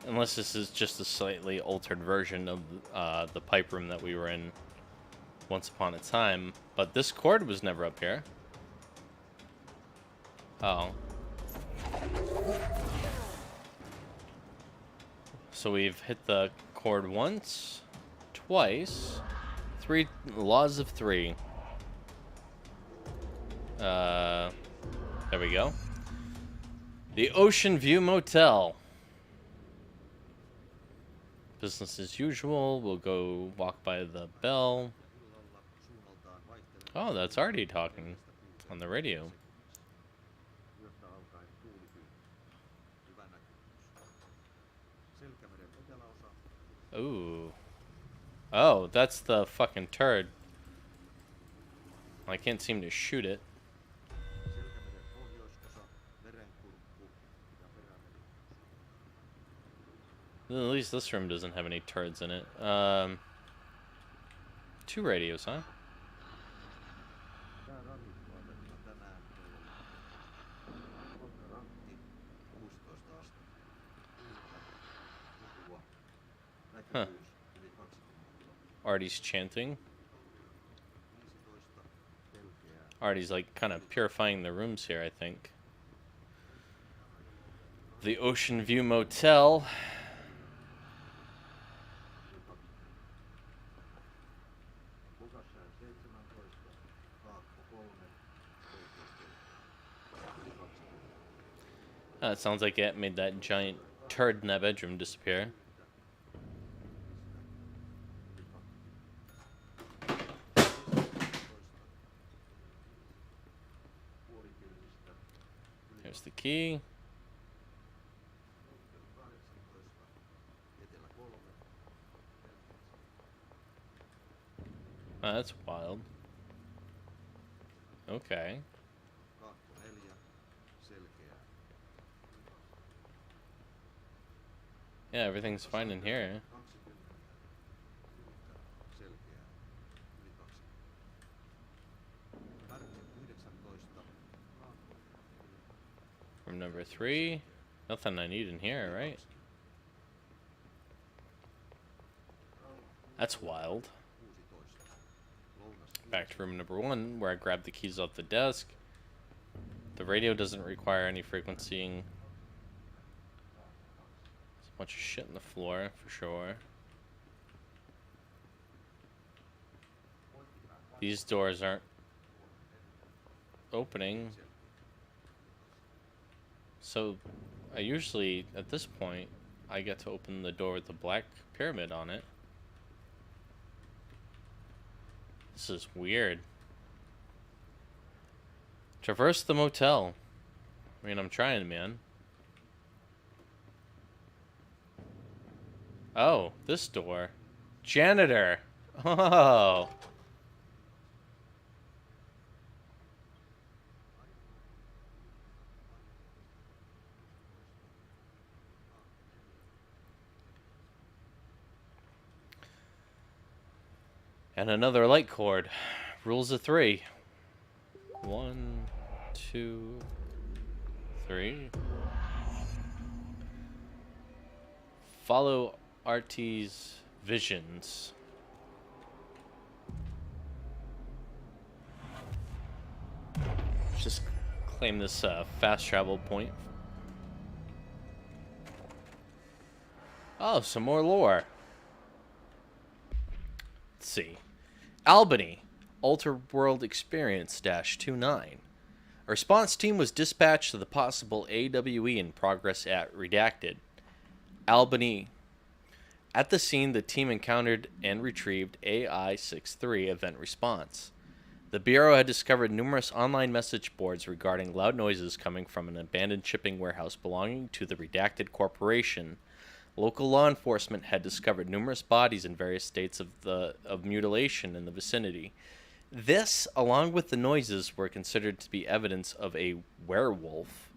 Speaker 1: Unless this is just a slightly altered version of the pipe room that we were in once upon a time. But this cord was never up here. Oh. So we've hit the cord once, twice, 3 laws of 3. There we go. The Ocean View Motel. Business as usual. We'll go walk by the bell. Oh, that's Artie talking on the radio. Ooh. Oh, that's the fucking turd. I can't seem to shoot it. At least this room doesn't have any turds in it. 2 radios, huh? Huh. Artie's chanting. Artie's like kind of purifying the rooms here, I think. The Ocean View Motel. It sounds like it made that giant turd in that bedroom disappear. Here's the key. Oh, that's wild. Okay. Yeah, everything's fine in here. Room Room number 3. Nothing I need in here, right? That's wild. Back to room number 1, where I grabbed the keys off the desk. The radio doesn't require any frequencying. There's a bunch of shit on the floor, for sure. These doors aren't opening. So, I usually, at this point, I get to open the door with the black pyramid on it. This is weird. Traverse the motel. I mean, I'm trying, man. Oh, this door. Janitor. Oh. And another light cord. Rules of 3. 1, 2, 3. Follow RT's visions. Just claim this fast travel point. Oh, some more lore. Let's see. Albany, Alter World Experience -29. A response team was dispatched to the possible AWE in progress at Redacted. Albany. At the scene, the team encountered and retrieved AI-63 event response. The Bureau had discovered numerous online message boards regarding loud noises coming from an abandoned shipping warehouse belonging to the Redacted Corporation. Local law enforcement had discovered numerous bodies in various states of mutilation in the vicinity. This, along with the noises, were considered to be evidence of a werewolf,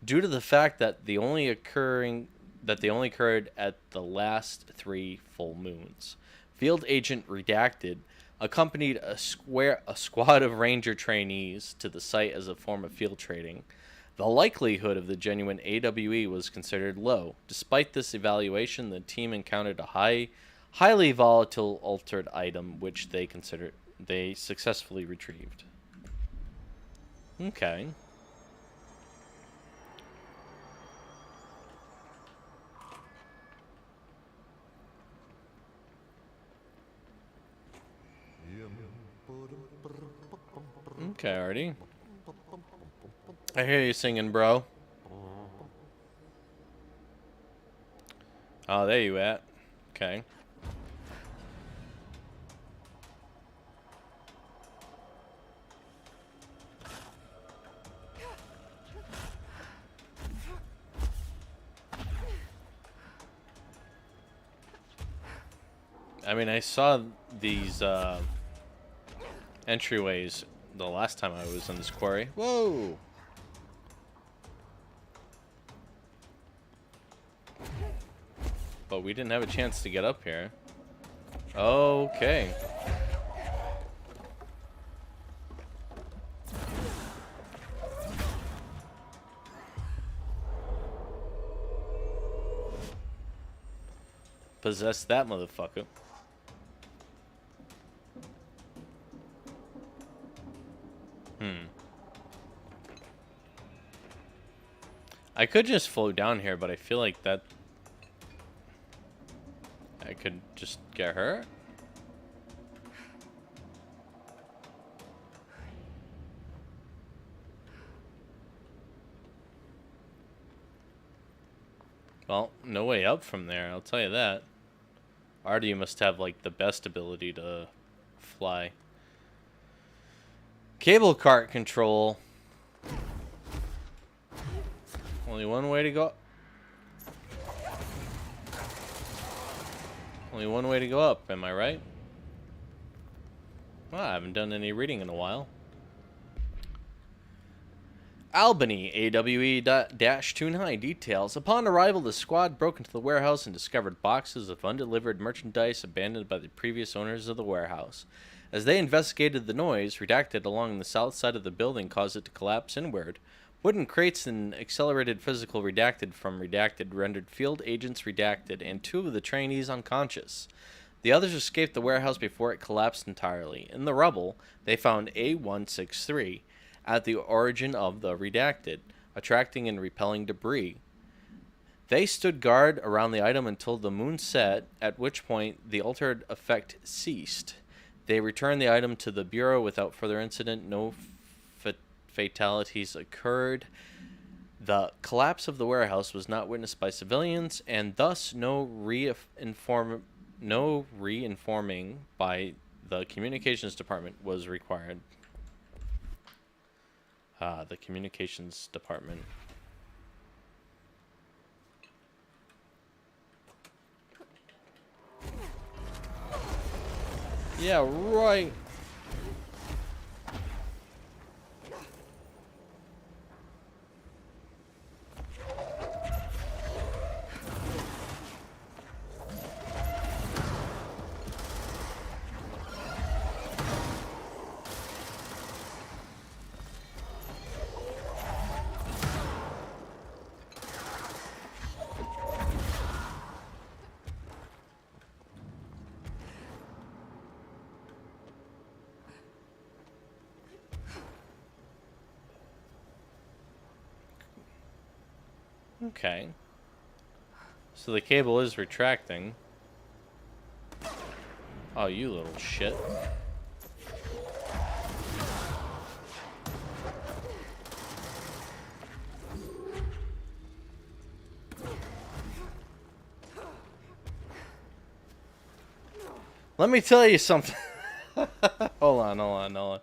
Speaker 1: due to the fact that they only occurred at the last 3 full moons. Field Agent Redacted accompanied a squad of ranger trainees to the site as a form of field training. The likelihood of the genuine AWE was considered low. Despite this evaluation, the team encountered a highly volatile altered item, which they successfully retrieved. Okay. Okay, Artie. I hear you singing, bro. Oh, there you at. Okay. I mean, I saw these entryways the last time I was in this quarry. Whoa! But we didn't have a chance to get up here. Okay. Possess that motherfucker. I could just float down here, but I feel like that I could just get hurt. Well, no way up from there, I'll tell you that. Artie must have, like, the best ability to fly. Cable cart control. Only one way to go. Only one way to go up, am I right? Well, I haven't done any reading in a while. Albany, AWE-29 details. Upon arrival, the squad broke into the warehouse and discovered boxes of undelivered merchandise abandoned by the previous owners of the warehouse. As they investigated the noise, Redacted along the south side of the building caused it to collapse inward. Wooden crates and accelerated physical redacted from redacted rendered field agents redacted and 2 of the trainees unconscious. The others escaped the warehouse before it collapsed entirely. In the rubble, they found A163 at the origin of the redacted, attracting and repelling debris. They stood guard around the item until the moon set, at which point the altered effect ceased. They returned the item to the Bureau without further incident. No fatalities occurred. The collapse of the warehouse was not witnessed by civilians, and thus no reinforming by the communications department was required. The communications department. Yeah, right. Okay. So the cable is retracting. Oh, you little shit. Let me tell you something. Hold on.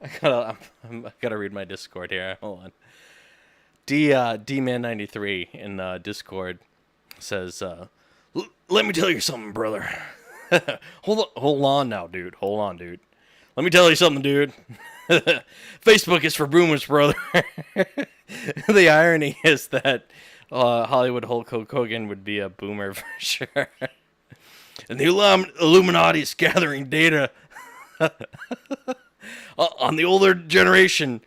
Speaker 1: I gotta read my Discord here. Hold on. D-Man93 in Discord says, let me tell you something, brother. Hold on now, dude. Hold on, dude. Let me tell you something, dude. Facebook is for boomers, brother. The irony is that Hollywood Hulk Hogan would be a boomer for sure. And the Illuminati is gathering data on the older generation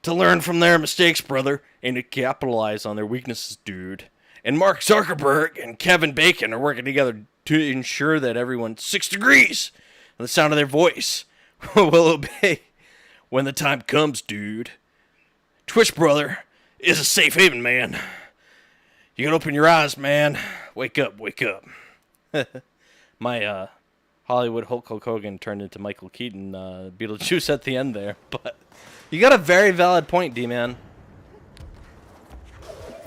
Speaker 1: to learn from their mistakes, brother, and to capitalize on their weaknesses, dude. And Mark Zuckerberg and Kevin Bacon are working together to ensure that everyone's 6 degrees and the sound of their voice will obey when the time comes, dude. Twitch, brother, is a safe haven, man. You can open your eyes, man. Wake up, wake up. My Hollywood Hulk Hogan turned into Michael Keaton Beetlejuice at the end there, but you got a very valid point, D-Man.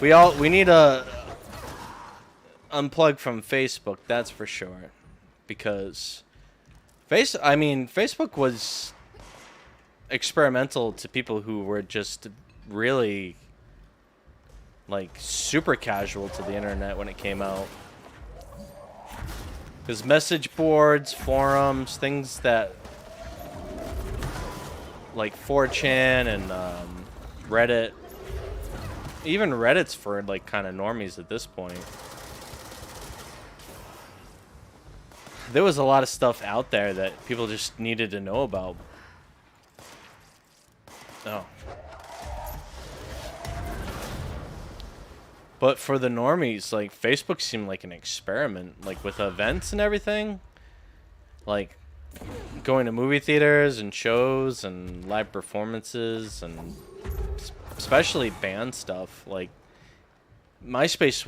Speaker 1: We need a unplug from Facebook, that's for sure, because Facebook was experimental to people who were just really like super casual to the internet when it came out. Because message boards, forums, things that like 4chan and Reddit, even Reddit's for like kind of normies at this point. There was a lot of stuff out there that people just needed to know about. Oh. But for the normies, like, Facebook seemed like an experiment, like, with events and everything. Like, going to movie theaters and shows and live performances and especially band stuff. Like, MySpace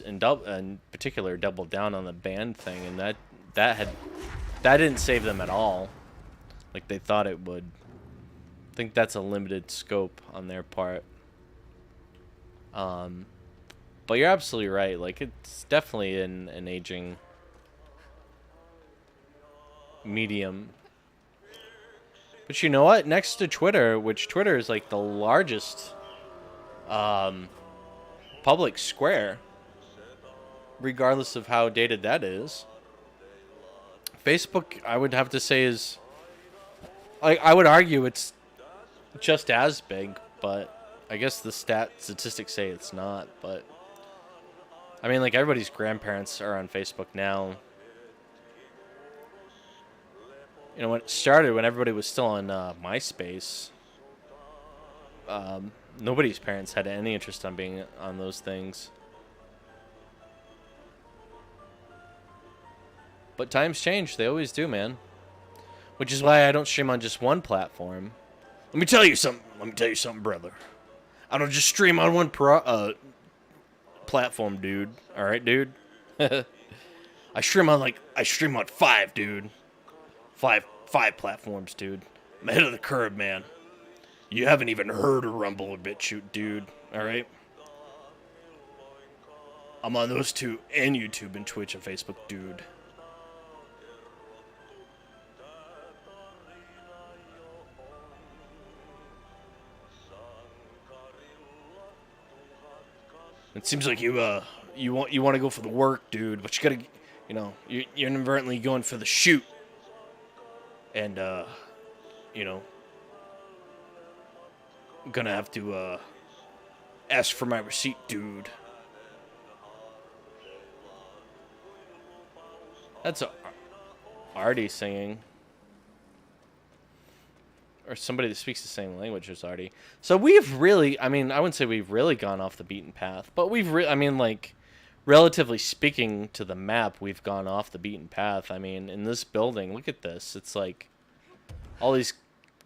Speaker 1: in particular doubled down on the band thing, and that didn't save them at all. Like they thought it would. I think that's a limited scope on their part. But you're absolutely right. Like, it's definitely an aging medium. But you know what? Next to Twitter, which Twitter is like the largest public square, regardless of how dated that is, Facebook, I would have to say, is, like, I would argue it's just as big, but I guess the statistics say it's not. But I mean, like, everybody's grandparents are on Facebook now. You know, when it started, when everybody was still on MySpace, nobody's parents had any interest on being on those things. But times change. They always do, man. Which is why I don't stream on just one platform. Let me tell you something, brother. I don't just stream on one platform, dude. All right, dude. I stream on 5, dude. Five platforms, dude. I'm ahead of the curve, man. You haven't even heard of Rumble or BitChute, dude. All right. I'm on those 2 and YouTube and Twitch and Facebook, dude. It seems like you want to go for the work, dude, but you gotta, you're inadvertently going for the shoot, and gonna have to ask for my receipt, dude. That's Artie singing. Or somebody that speaks the same language as Artie. So we've really, I wouldn't say we've really gone off the beaten path, but relatively speaking to the map, we've gone off the beaten path. In this building, look at this. It's like all these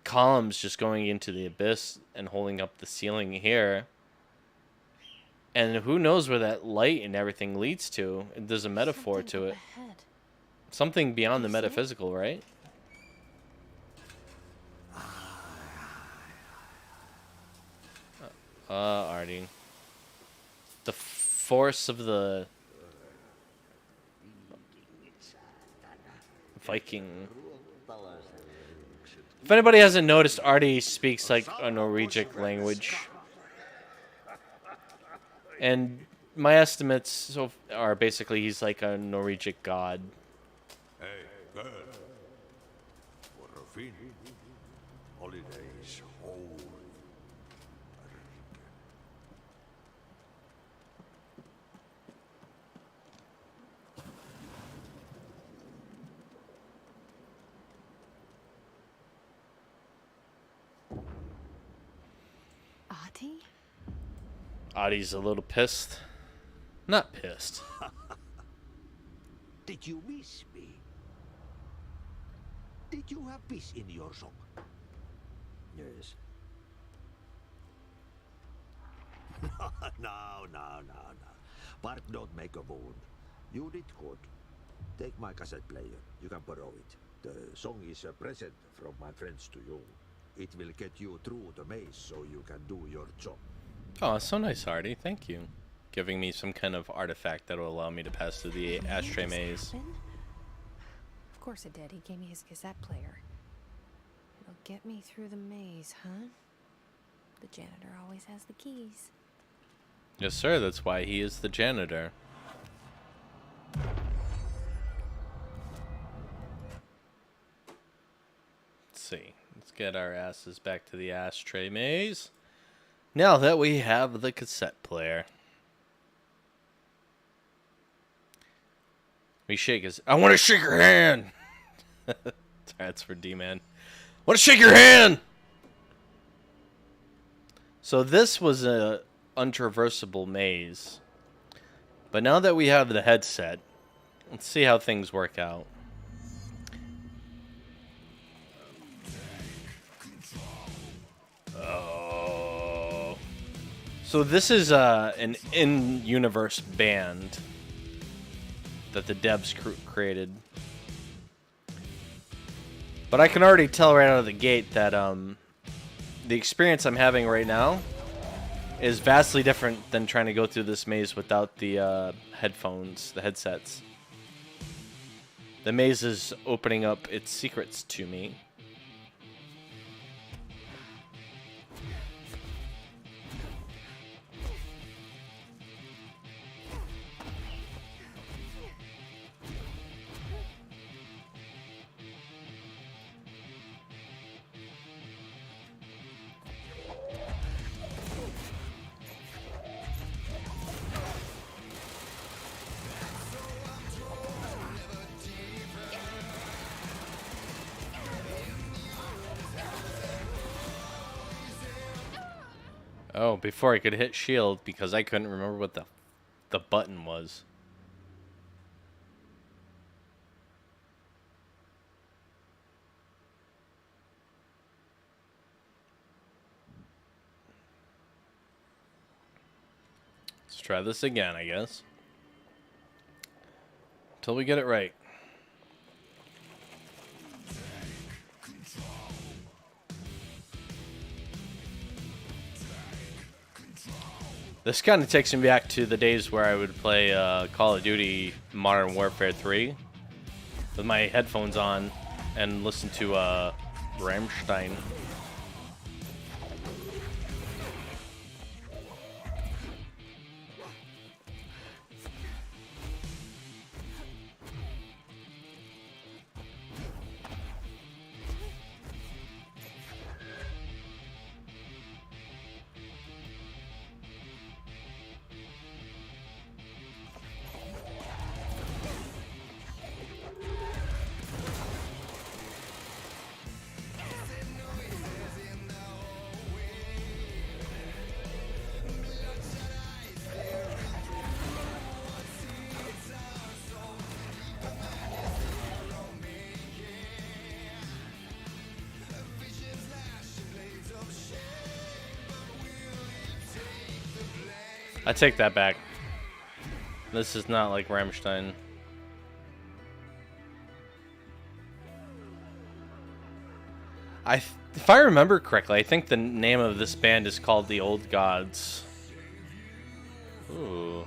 Speaker 1: columns just going into the abyss and holding up the ceiling here. And who knows where that light and everything leads to. There's a metaphor to it. Something beyond the metaphysical, right? Artie. The force of the Viking. If anybody hasn't noticed, Artie speaks like a Norwegian language. And my estimates are basically he's like a Norwegian god.
Speaker 10: Hey, girl. For a fin. Holidays home.
Speaker 4: Artie?
Speaker 1: Artie's a little pissed. Not pissed.
Speaker 10: Did you miss me? Did you have peace in your song? Yes. No. Bark don't make a wound. You did good. Take my cassette player. You can borrow it. The song is a present from my friends to you. It will get you through the maze so you can do your job.
Speaker 1: Oh, so nice, Artie. Thank you. Giving me some kind of artifact that will allow me to pass through the ashtray maze.
Speaker 4: Of course it did. He gave me his cassette player. It'll get me through the maze, huh? The janitor always has the keys.
Speaker 1: Yes, sir. That's why he is the janitor. Let's see. Let's get our asses back to the ashtray maze. Now that we have the cassette player. We shake his... I want to shake your hand! That's for D-Man. Want to shake your hand! So this was a untraversable maze. But now that we have the headset, let's see how things work out. Oh. So this is an in-universe band that the devs created. But I can already tell right out of the gate that the experience I'm having right now is vastly different than trying to go through this maze without the headphones, the headsets. The maze is opening up its secrets to me. Oh, before I could hit shield because I couldn't remember what the button was. Let's try this again, I guess. Until we get it right. This kind of takes me back to the days where I would play Call of Duty Modern Warfare 3 with my headphones on and listen to Rammstein. I take that back. This is not like Rammstein. If I remember correctly, I think the name of this band is called The Old Gods. Ooh.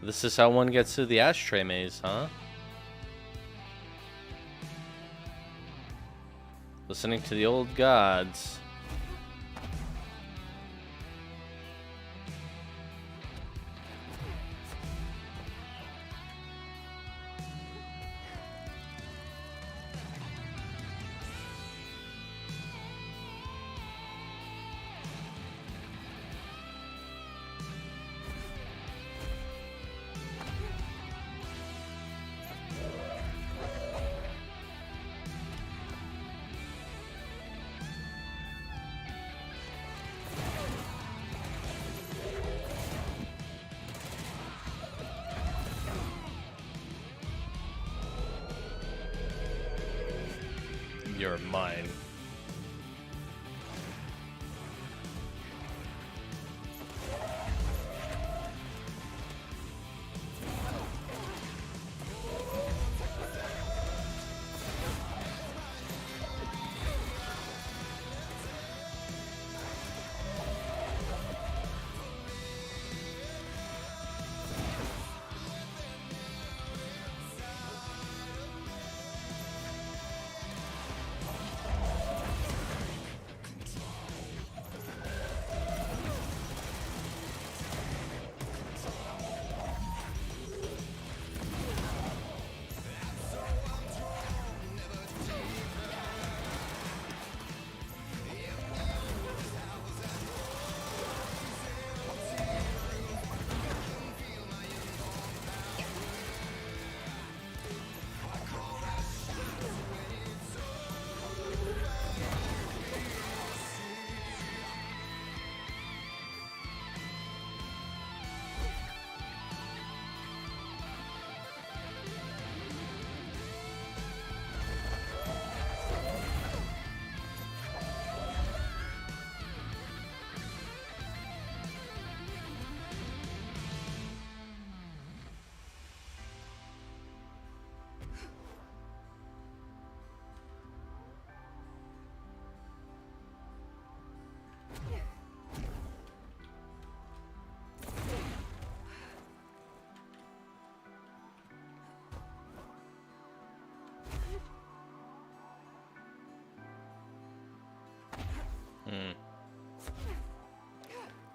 Speaker 1: This is how one gets through the ashtray maze, huh? Listening to the old gods. You're mine.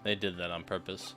Speaker 1: They did that on purpose.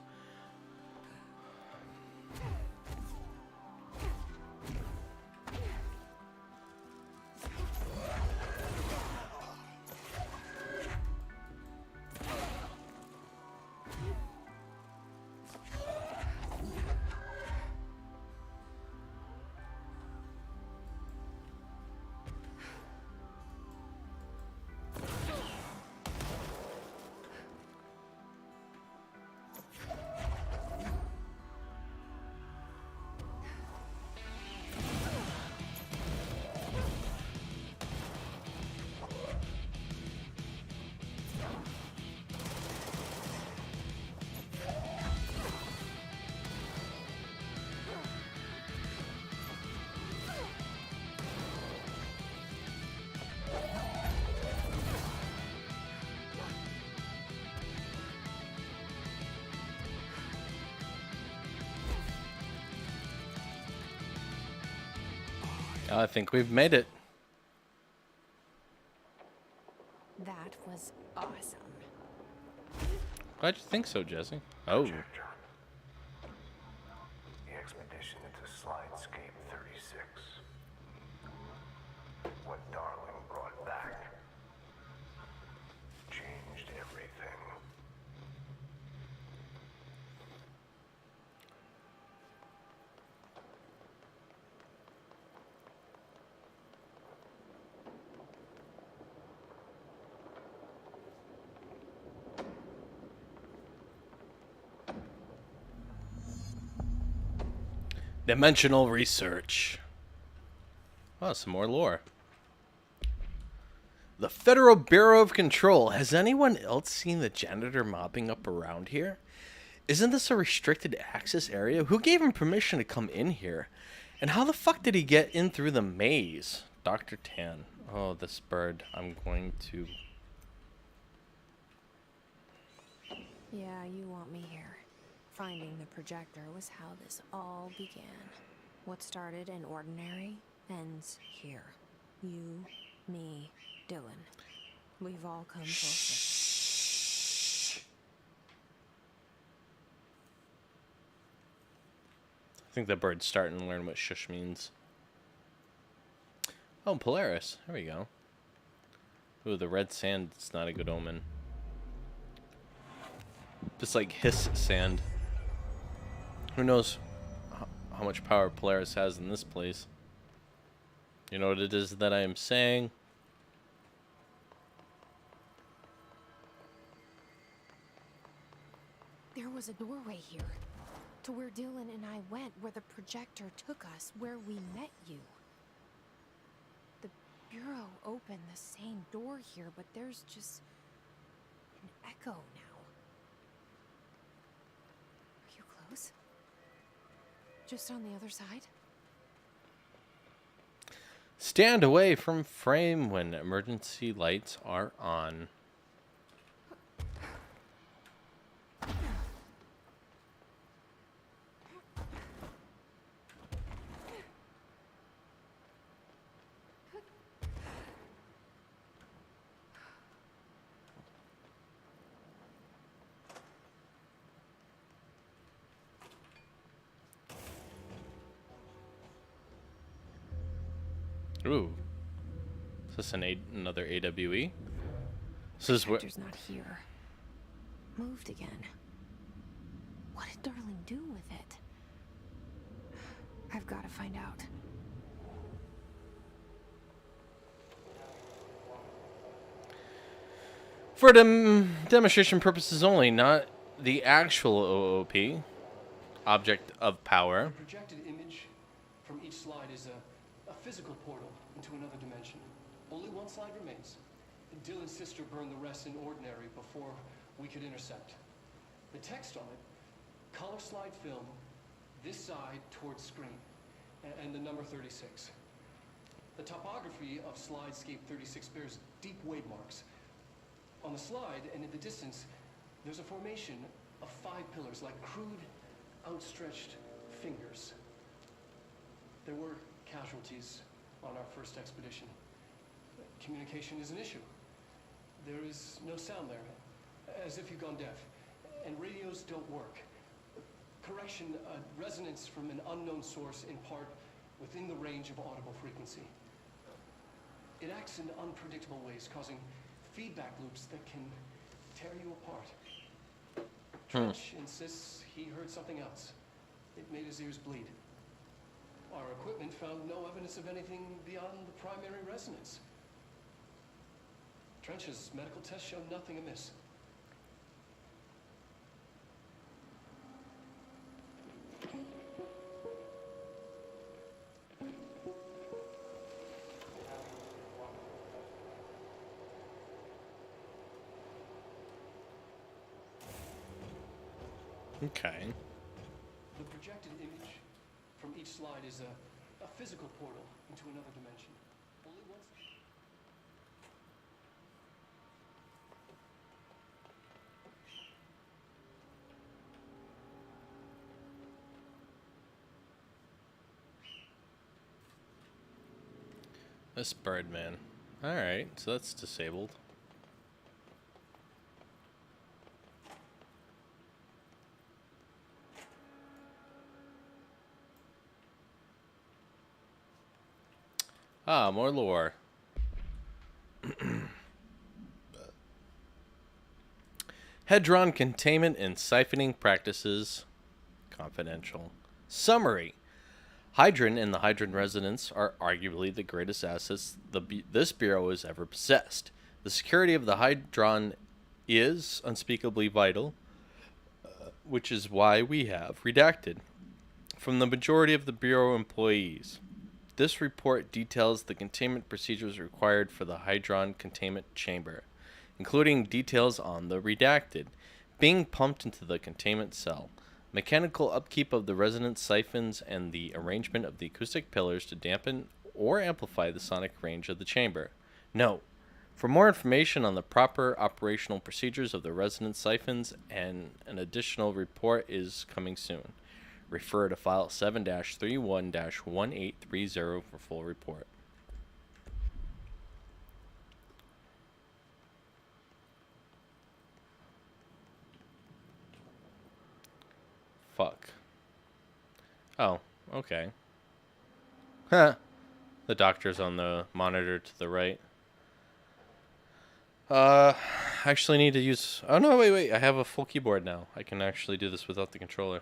Speaker 1: I think we've made it.
Speaker 4: That was awesome.
Speaker 1: Glad you think so, Jesse. Oh.
Speaker 11: Projector. The expedition into Slidescape 36. What Darling brought back changed everything.
Speaker 1: Dimensional research. Oh, some more lore. The Federal Bureau of Control. Has anyone else seen the janitor mopping up around here? Isn't this a restricted access area? Who gave him permission to come in here? And how the fuck did he get in through the maze? Dr. Tan. Oh, this bird. I'm going to...
Speaker 4: Yeah, you want me here. Finding the projector was how this all began. What started in ordinary ends here. You, me, Dylan. We've all come closer.
Speaker 1: I think the bird's starting to learn what shush means. Oh, Polaris. There we go. Ooh, the red sand is not a good omen. Just like hiss sand. Who knows how much power Polaris has in this place? You know what it is that I am saying?
Speaker 4: There was a doorway here. To where Dylan and I went, where the projector took us, where we met you. The Bureau opened the same door here, but there's just an echo now. Are you close? Just on the other side?
Speaker 1: Stand away from frame when emergency lights are on. Ooh. Is this another AWE? This is where...
Speaker 4: Projector's not here. Moved again. What did Darling do with it? I've got to find out.
Speaker 1: For demonstration purposes only, not the actual OOP. Object of power.
Speaker 12: The projected image from each slide is a physical portal into another dimension. Only one slide remains. Dylan's sister burned the rest in ordinary before we could intercept. The text on it, color slide film, this side towards screen, and the number 36. The topography of Slidescape 36 bears deep wave marks. On the slide and in the distance, there's a formation of 5 pillars like crude, outstretched fingers. There were casualties on our first expedition. Communication is an issue. There is no sound there, as if you've gone deaf, and radios don't work. Correction, resonance from an unknown source in part within the range of audible frequency. It acts in unpredictable ways, causing feedback loops that can tear you apart. Trench insists he heard something else. It made his ears bleed. Our equipment found no evidence of anything beyond the primary resonance. Trench's medical tests show nothing amiss.
Speaker 1: Okay.
Speaker 12: The projected image from each slide is a physical portal into another dimension. Only once.
Speaker 1: This Birdman. Alright, so that's disabled. Ah, more lore. Hedron containment and siphoning practices. Confidential. Summary. Hydron and the Hydron residents are arguably the greatest assets this Bureau has ever possessed. The security of the Hydron is unspeakably vital, which is why we have redacted from the majority of the Bureau employees. This report details the containment procedures required for the Hydron containment chamber, including details on the redacted being pumped into the containment cell, mechanical upkeep of the resonance siphons, and the arrangement of the acoustic pillars to dampen or amplify the sonic range of the chamber. Note: for more information on the proper operational procedures of the resonance siphons, and an additional report is coming soon. Refer to file 7-31-1830 for full report. Fuck. Oh, okay. Huh. The doctor's on the monitor to the right. Actually need to use... Oh, no, wait. I have a full keyboard now. I can actually do this without the controller.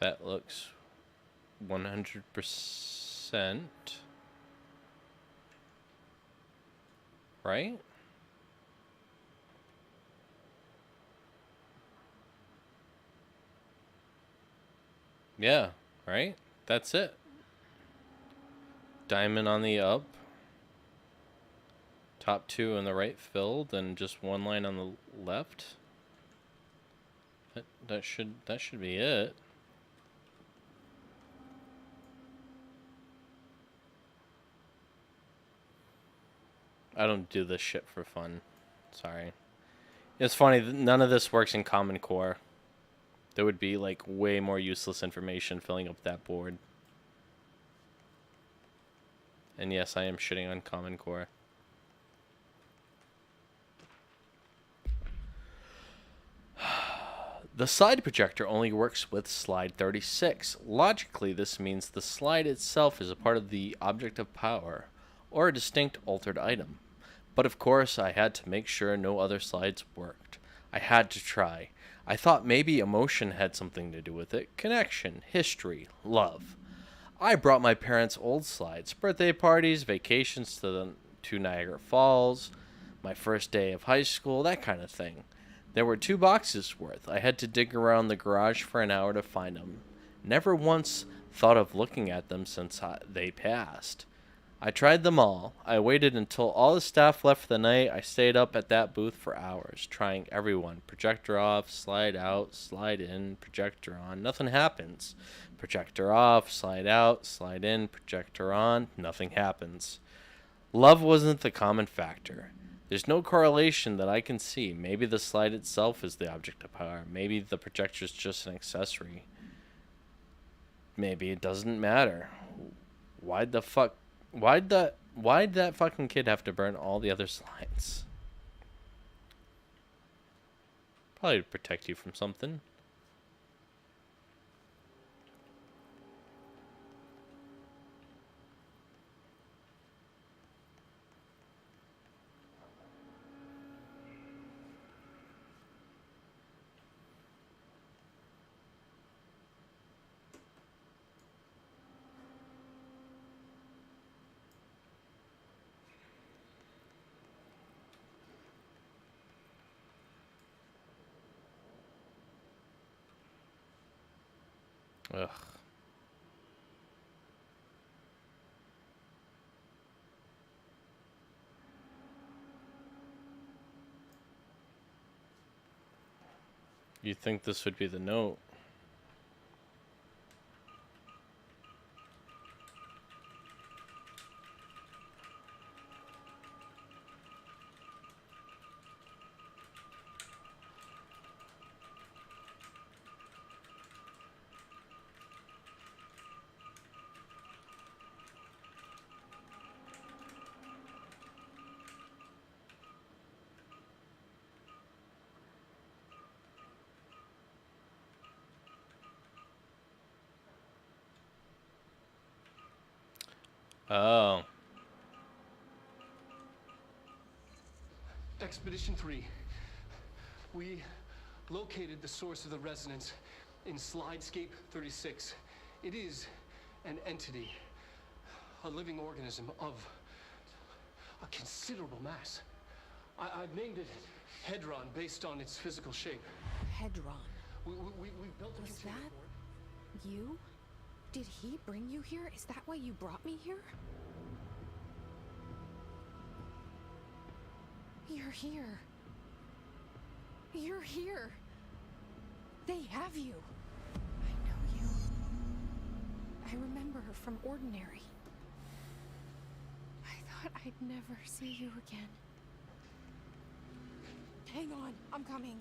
Speaker 1: That looks 100%. Right? Yeah, right? That's it. Diamond on the up. Top two on the right filled, and just one line on the left. That should be it. I don't do this shit for fun. Sorry. It's funny, none of this works in Common Core. There would be, like, way more useless information filling up that board. And yes, I am shitting on Common Core. The slide projector only works with slide 36. Logically, this means the slide itself is a part of the object of power, or a distinct altered item. But of course, I had to make sure no other slides worked. I had to try. I thought maybe emotion had something to do with it. Connection, history, love. I brought my parents' old slides, birthday parties, vacations to Niagara Falls, my first day of high school, that kind of thing. There were 2 boxes worth. I had to dig around the garage for an hour to find them. Never once thought of looking at them since they passed. I tried them all. I waited until all the staff left for the night. I stayed up at that booth for hours, trying everyone. Projector off, slide out, slide in, projector on. Nothing happens. Projector off, slide out, slide in, projector on. Nothing happens. Love wasn't the common factor. There's no correlation that I can see. Maybe the slide itself is the object of power. Maybe the projector's just an accessory. Maybe it doesn't matter. Why'd that fucking kid have to burn all the other slides? Probably to protect you from something. Ugh. You'd think this would be the note. Oh.
Speaker 12: Expedition 3. We located the source of the resonance in Slidescape 36. It is an entity, a living organism of a considerable mass. I've named it Hedron based on its physical shape.
Speaker 4: Hedron.
Speaker 12: We built a
Speaker 4: Was
Speaker 12: container
Speaker 4: that
Speaker 12: for it.
Speaker 4: you? Did he bring you here? Is that why you brought me here? You're here. You're here. They have you. I know you. I remember her from Ordinary. I thought I'd never see you again. Hang on, I'm coming.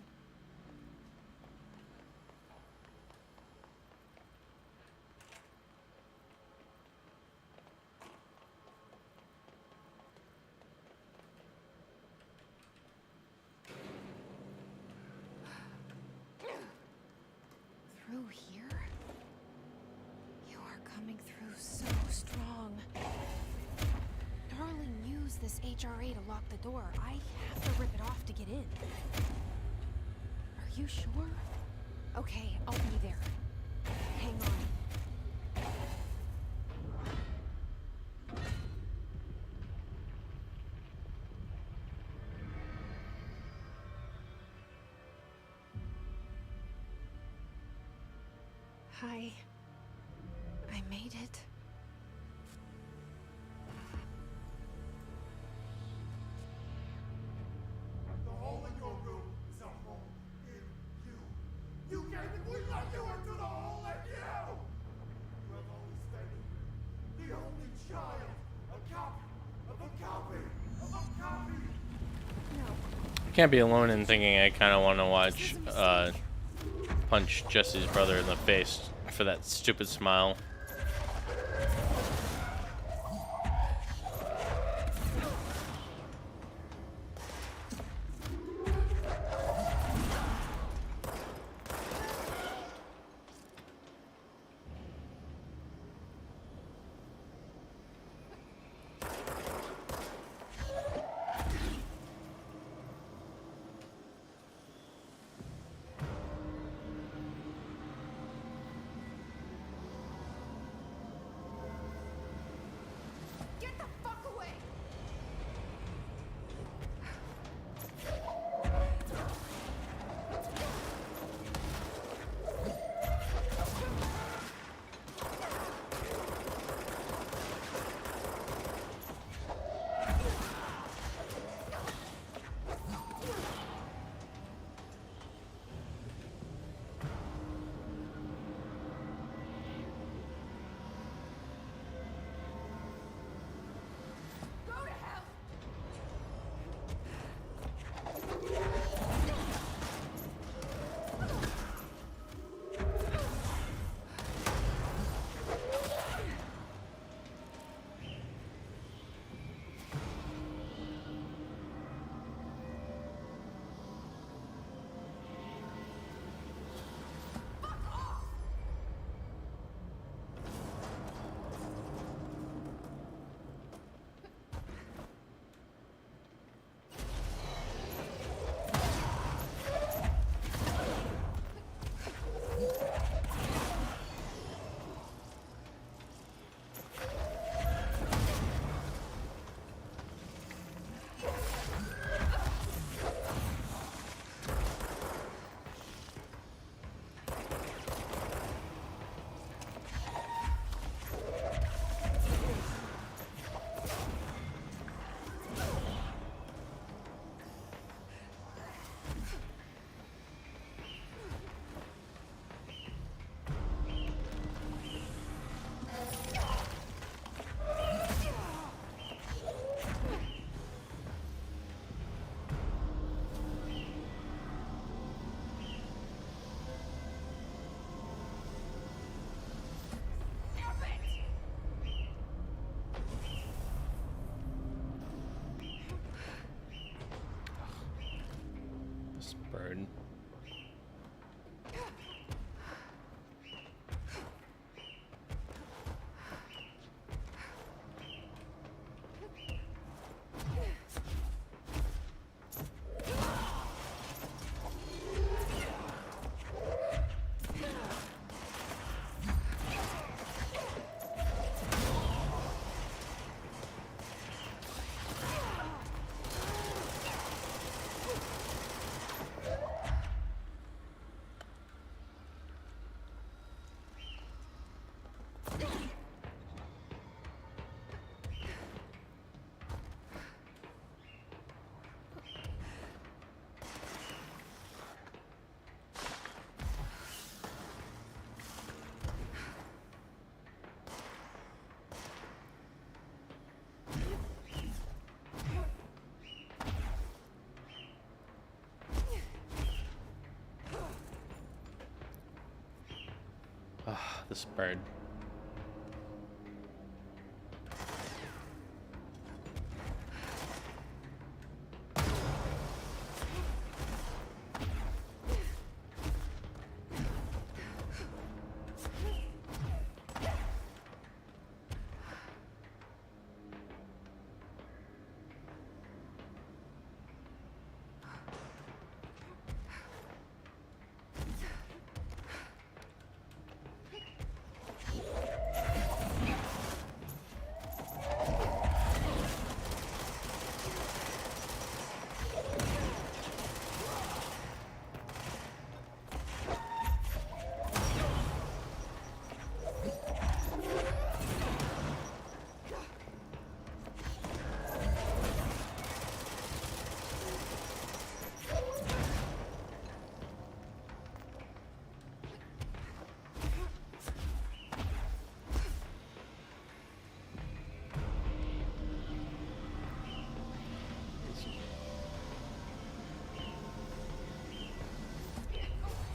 Speaker 4: Through here? You are coming through so strong. Darling used this HRA to lock the door. I have to rip it off to get in. Are you sure? Okay, I'll be there. Hang on. Hi. I made it.
Speaker 3: The hole in your room is a hole in you. You gave it, we let you into the hole in you! You have always been the only child, a copy of a copy of a copy!
Speaker 1: I can't be alone in thinking I kind of want to watch punch Jesse's brother in the face for that stupid smile. this bird.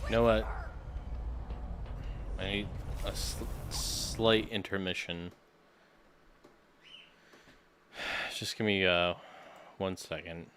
Speaker 1: You know what? I need a slight intermission. Just give me 1 second.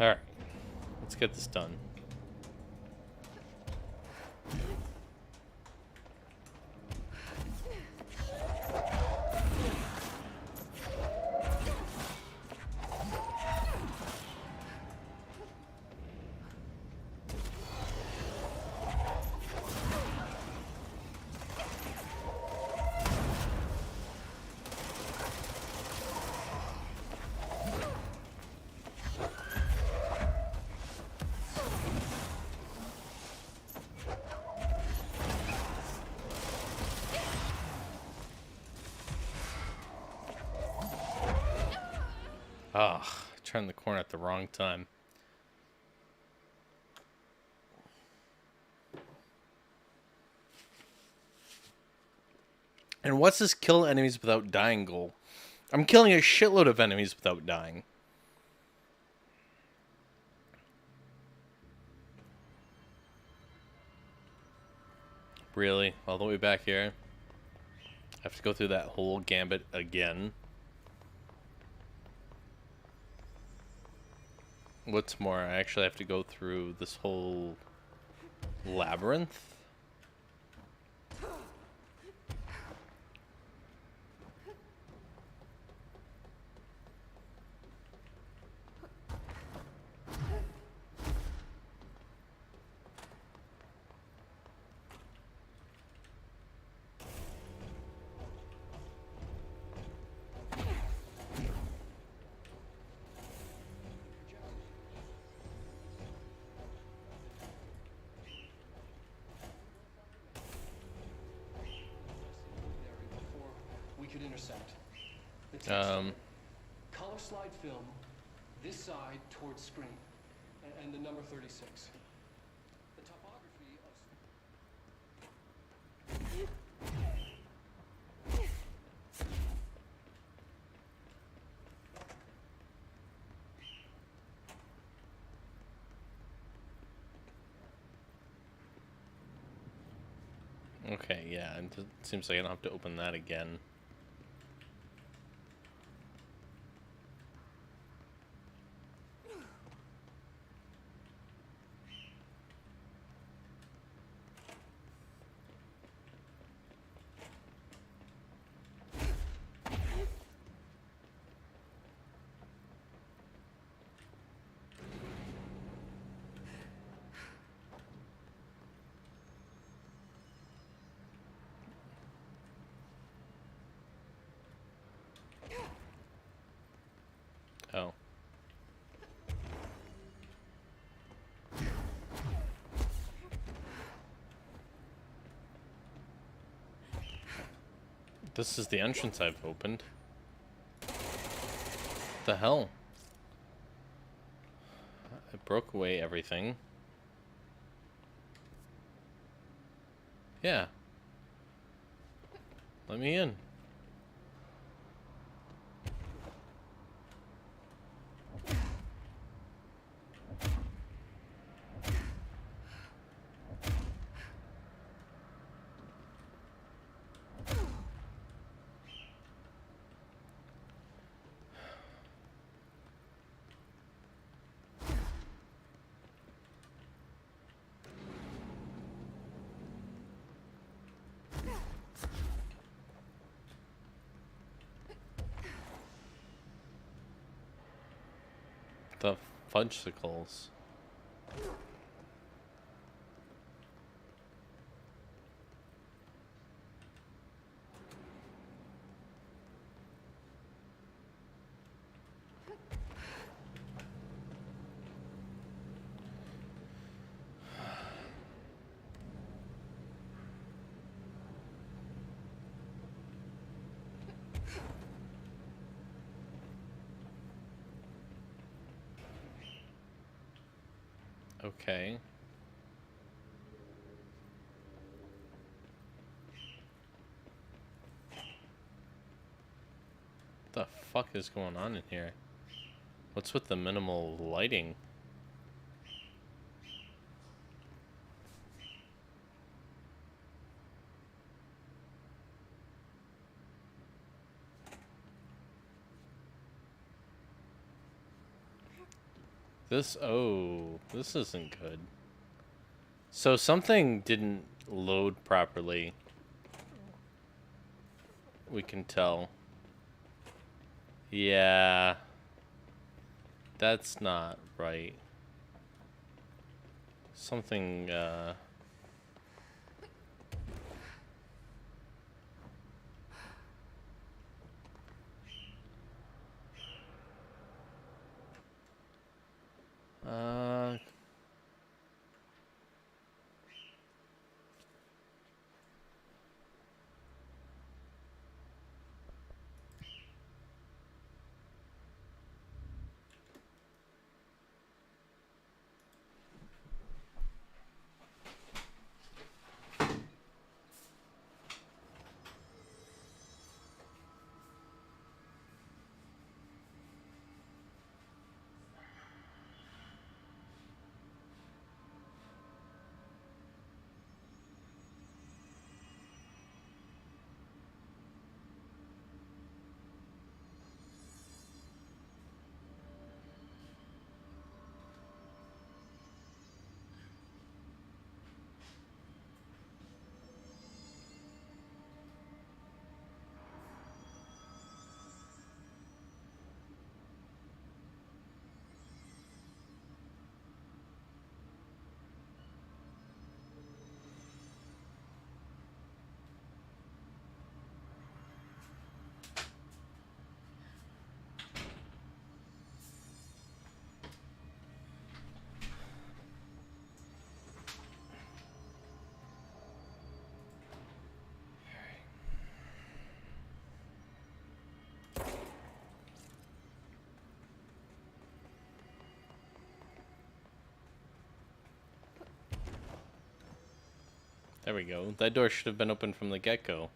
Speaker 1: Alright. Let's get this done. Ah, turned the corner at the wrong time. And what's this kill enemies without dying goal? I'm killing a shitload of enemies without dying. Really? All the way back here? I have to go through that whole gambit again. What's more, I actually have to go through this whole labyrinth?
Speaker 12: We could intercept. The text color slide film, this side towards screen, and the number 36. The topography of
Speaker 1: Okay, yeah, it seems like I don't have to open that again. Oh. This is the entrance I've opened. What the hell? I broke away everything. Yeah. Let me in. The fudgesicles. Okay. What the fuck is going on in here? What's with the minimal lighting? This isn't good. So something didn't load properly. We can tell. Yeah. That's not right. Something, uh, there we go. That door should have been open from the get-go.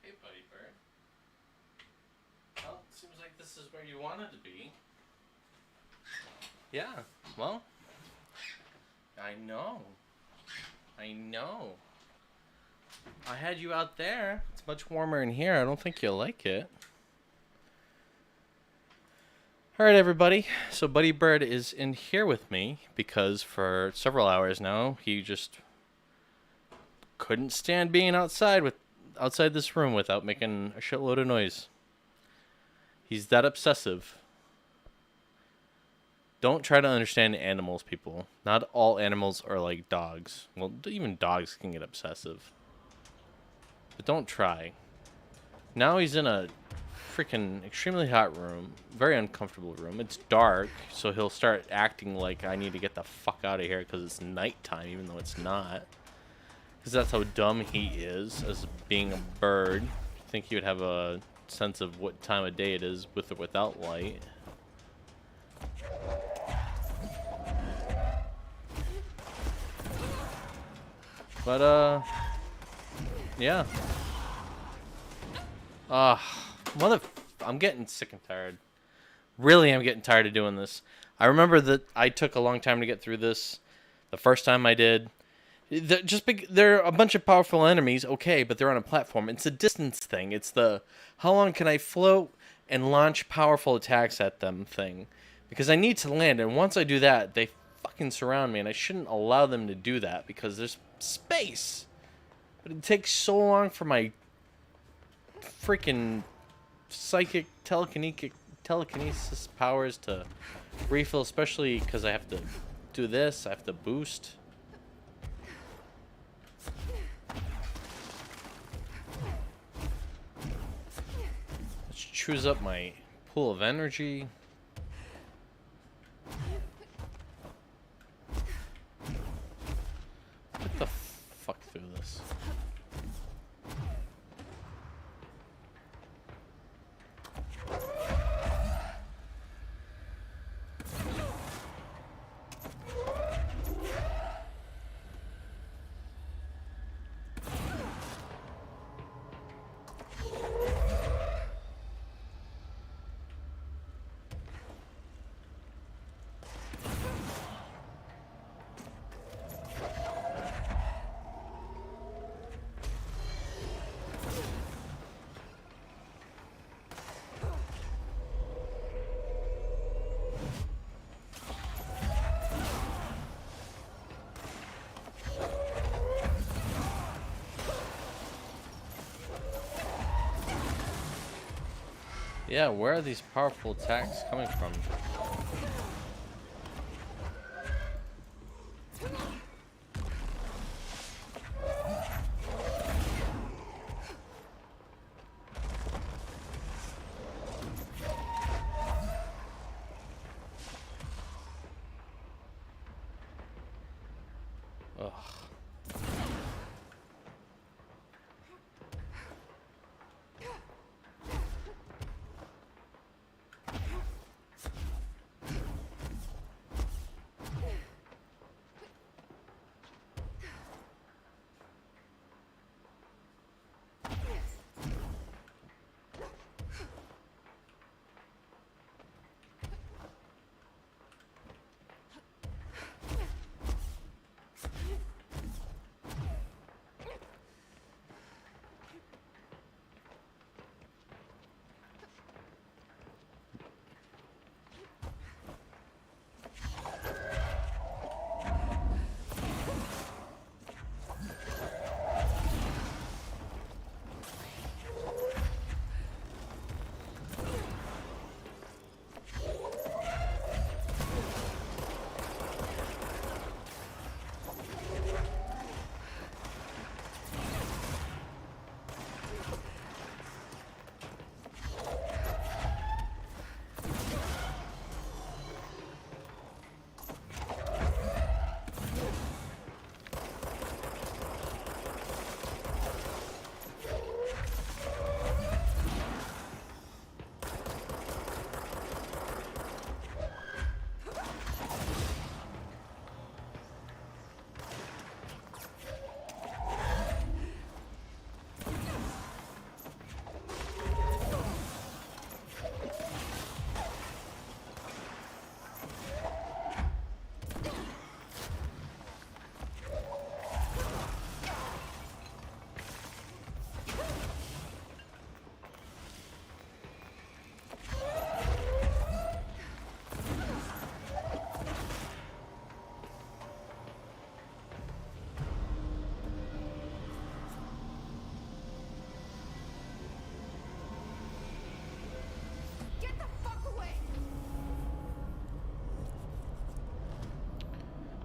Speaker 1: Hey, Buddy Bird. Well, seems like this is where you wanted to be. Yeah, well, I know. I know. I had you out there. It's much warmer in here. I don't think you'll like it. Alright, everybody. So Buddy Bird is in here with me because for several hours now, he just couldn't stand being outside this room without making a shitload of noise. He's that obsessive. Don't try to understand animals, people. Not all animals are like dogs. Well, even dogs can get obsessive. But don't try. Now he's in a freaking extremely hot room. Very uncomfortable room. It's dark, so he'll start acting like I need to get the fuck out of here because it's nighttime, even though it's not. Because that's how dumb he is as being a bird. I think he would have a sense of what time of day it is with or without light. But, yeah. I'm getting sick and tired. Really, I'm getting tired of doing this. I remember that I took a long time to get through this. The first time I did. They're a bunch of powerful enemies, okay, but they're on a platform. It's a distance thing. It's the how long can I float and launch powerful attacks at them thing. Because I need to land, and once I do that, they fucking surround me, and I shouldn't allow them to do that because there's space. But it takes so long for my freaking psychic telekinesis powers to refill, especially because I have to do this. I have to boost. Let's choose up my pool of energy. Get the fuck through this. Yeah, where are these powerful attacks coming from? Ugh.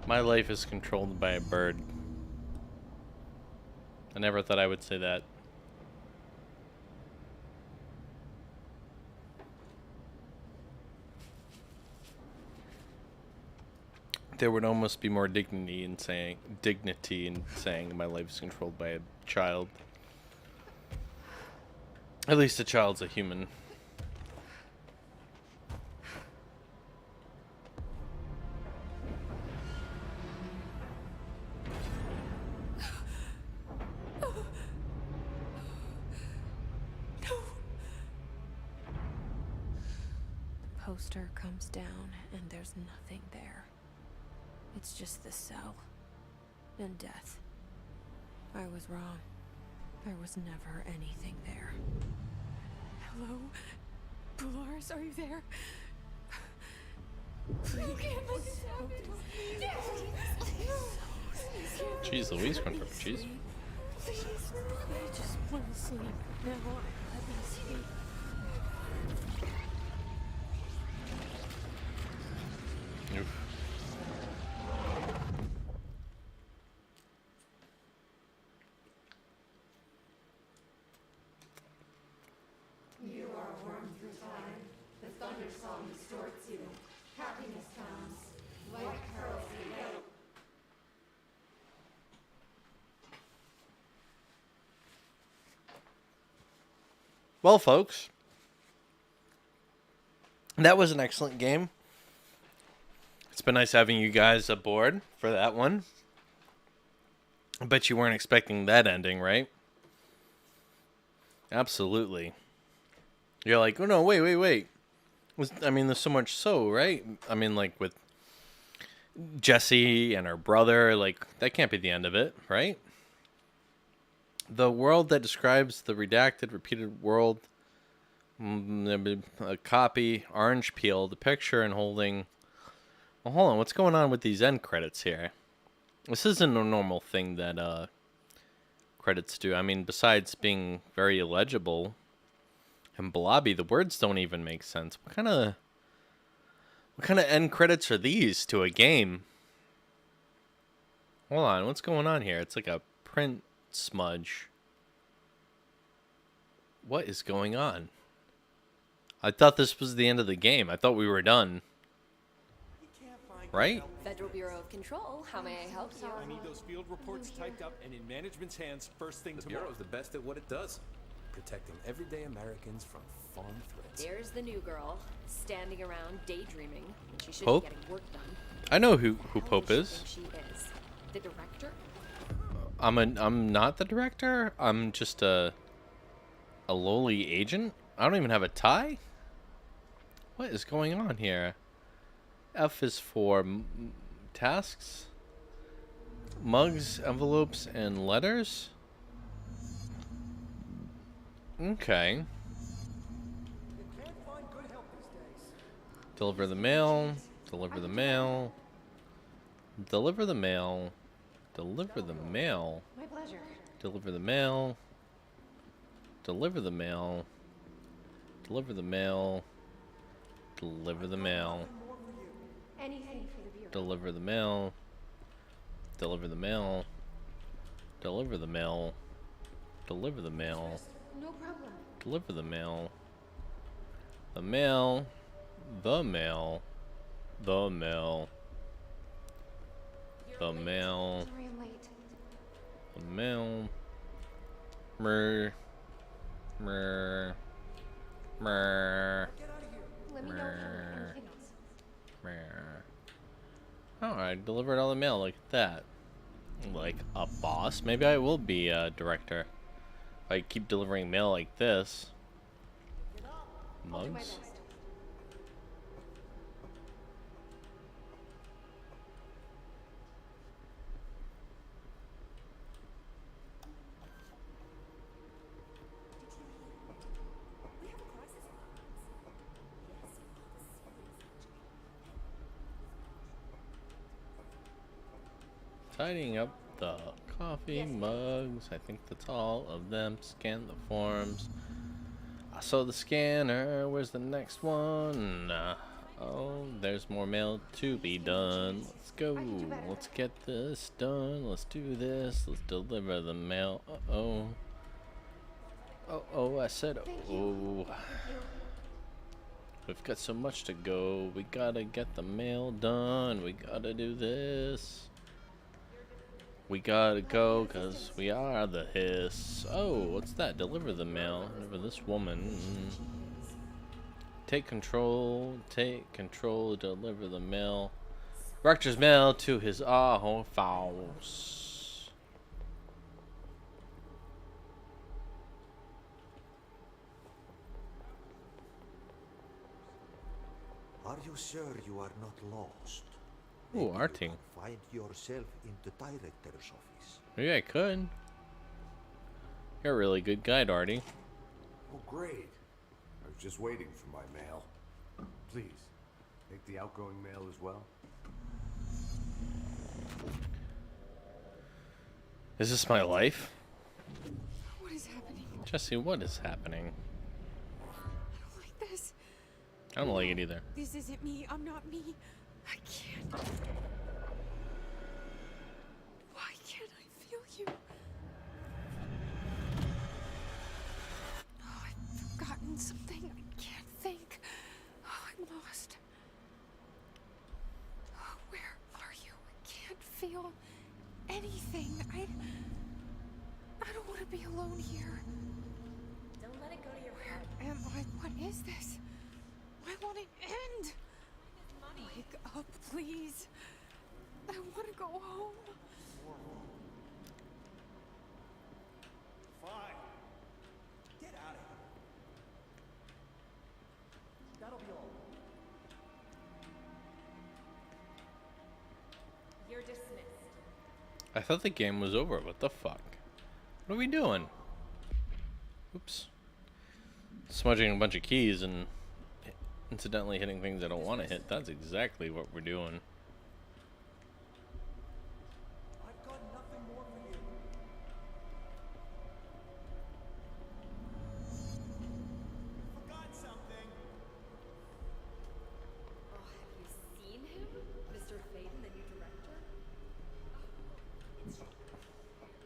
Speaker 1: My life is controlled by a bird. I never thought I would say that. There would almost be more dignity in saying my life is controlled by a child. At least a child's a human.
Speaker 4: Poster comes down and there's nothing there. It's just the cell and death. I was wrong. There was never anything there. Hello? Polaris, are you there? Please.
Speaker 1: Jeez Louise, Confirm. Jeez.
Speaker 4: Please. I just want to sleep. Now, let me sleep.
Speaker 1: Oof.
Speaker 2: You are worn through time. The thunder song distorts you. Happiness comes. Light curls you out.
Speaker 1: Well, folks, that was an excellent game. It's been nice having you guys aboard for that one. I bet you weren't expecting that ending, right? Absolutely. You're like, oh no, wait. I mean, there's so much so, right? I mean, like with Jessie and her brother, like, that can't be the end of it, right? The world that describes the redacted, repeated world, a copy, orange peel, the picture, and holding... Well, hold on, what's going on with these end credits here? This isn't a normal thing that credits do. I mean, besides being very illegible and blobby, the words don't even make sense. What kind of end credits are these to a game? Hold on, what's going on here? It's like a print smudge. What is going on? I thought this was the end of the game. I thought we were done. Right?
Speaker 9: Federal Bureau of Control, how may I help you?
Speaker 13: I need those field reports typed up and in management's hands first thing
Speaker 7: The
Speaker 13: tomorrow.
Speaker 7: Bureau's the best at what it does. Protecting everyday Americans from foreign threats.
Speaker 9: There's the new girl, standing around daydreaming when she should
Speaker 1: Pope?
Speaker 9: be getting work done.
Speaker 1: I know who
Speaker 9: How
Speaker 1: Pope
Speaker 9: does
Speaker 1: is.
Speaker 9: she think she is? The director?
Speaker 1: I'm not the director. I'm just a lowly agent. I don't even have a tie. What is going on here? F is for tasks, mugs, envelopes, and letters. Okay. Deliver the mail. Deliver the mail. Deliver the mail. Deliver the mail.
Speaker 2: My pleasure.
Speaker 1: Deliver the mail. Deliver the mail. Deliver the mail. Deliver the mail.
Speaker 2: Anything for the Bureau.
Speaker 1: Deliver the mail. Deliver the mail. Deliver the mail. Deliver the mail.
Speaker 2: No problem.
Speaker 1: Deliver the mail. The mail. The mail. The mail. The mail.
Speaker 2: Sorry I'm late.
Speaker 1: The mail. Mer. Mer. Mer.
Speaker 2: Let me know if you need anything else.
Speaker 1: Oh, I delivered all the mail like that. Like a boss? Maybe I will be a director. If I keep delivering mail like this.
Speaker 2: I'll do my
Speaker 1: Mugs?
Speaker 2: best.
Speaker 1: Tidying up the coffee mugs. I think that's all of them. Scan the forms. I saw the scanner. Where's the next one? Oh, there's more mail to be done. Let's go. Let's get this done. Let's do this. Let's deliver the mail. Uh-oh. Oh, I said oh. We've got so much to go. We gotta get the mail done. We gotta do this. We gotta go because we are the Hiss. Oh, what's that? Deliver the mail. Deliver this woman. Take control. Take control. Deliver the mail. Rector's mail to his house.
Speaker 10: Are you sure you are not lost?
Speaker 1: Ooh, Artie.
Speaker 10: Find yourself in the director's office.
Speaker 1: Maybe I could. You're a really good guide, Artie.
Speaker 14: Oh, great. I was just waiting for my mail. Please, take the outgoing mail as well.
Speaker 1: Is this my life?
Speaker 2: What is happening?
Speaker 1: Jesse, what is happening?
Speaker 2: I don't like this.
Speaker 1: I don't like it either.
Speaker 2: This isn't me. I'm not me. I can't. Why can't I feel you? Oh, I've forgotten something. I can't think. Oh, I'm lost. Oh, where are you? I can't feel anything. I don't want to be alone here.
Speaker 9: Don't let it go to your head.
Speaker 2: Where am I? What is this? Why won't it end? Wake up, please. I want to go home.
Speaker 5: Fine. Get out of here. That'll be all.
Speaker 9: You're dismissed.
Speaker 1: I thought the game was over. What the fuck? What are we doing? Oops. Smudging a bunch of keys and incidentally hitting things I don't want to hit. That's exactly what we're doing.
Speaker 5: I've got nothing more for you. Forgot something.
Speaker 9: Oh, have you seen him? Mr. Faden, the new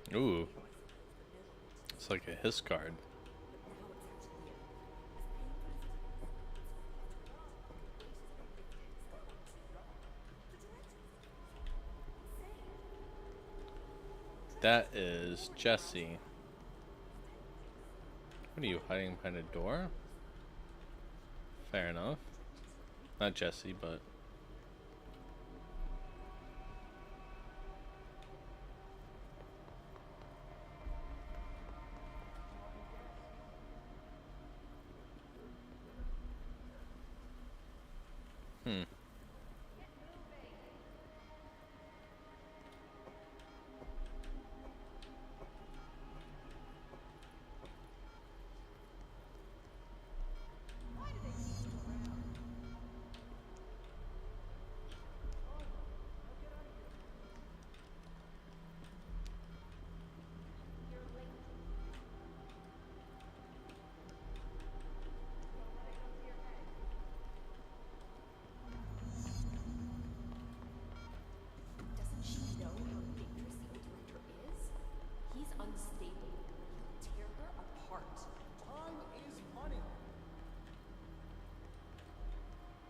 Speaker 9: director?
Speaker 1: Ooh. It's like a Hiss card. That is Jesse. What are you hiding behind a door? Fair enough. Not Jesse, but
Speaker 9: Doesn't she know how dangerous the old director is? He's unstable. He'll tear her apart.
Speaker 5: Time is money.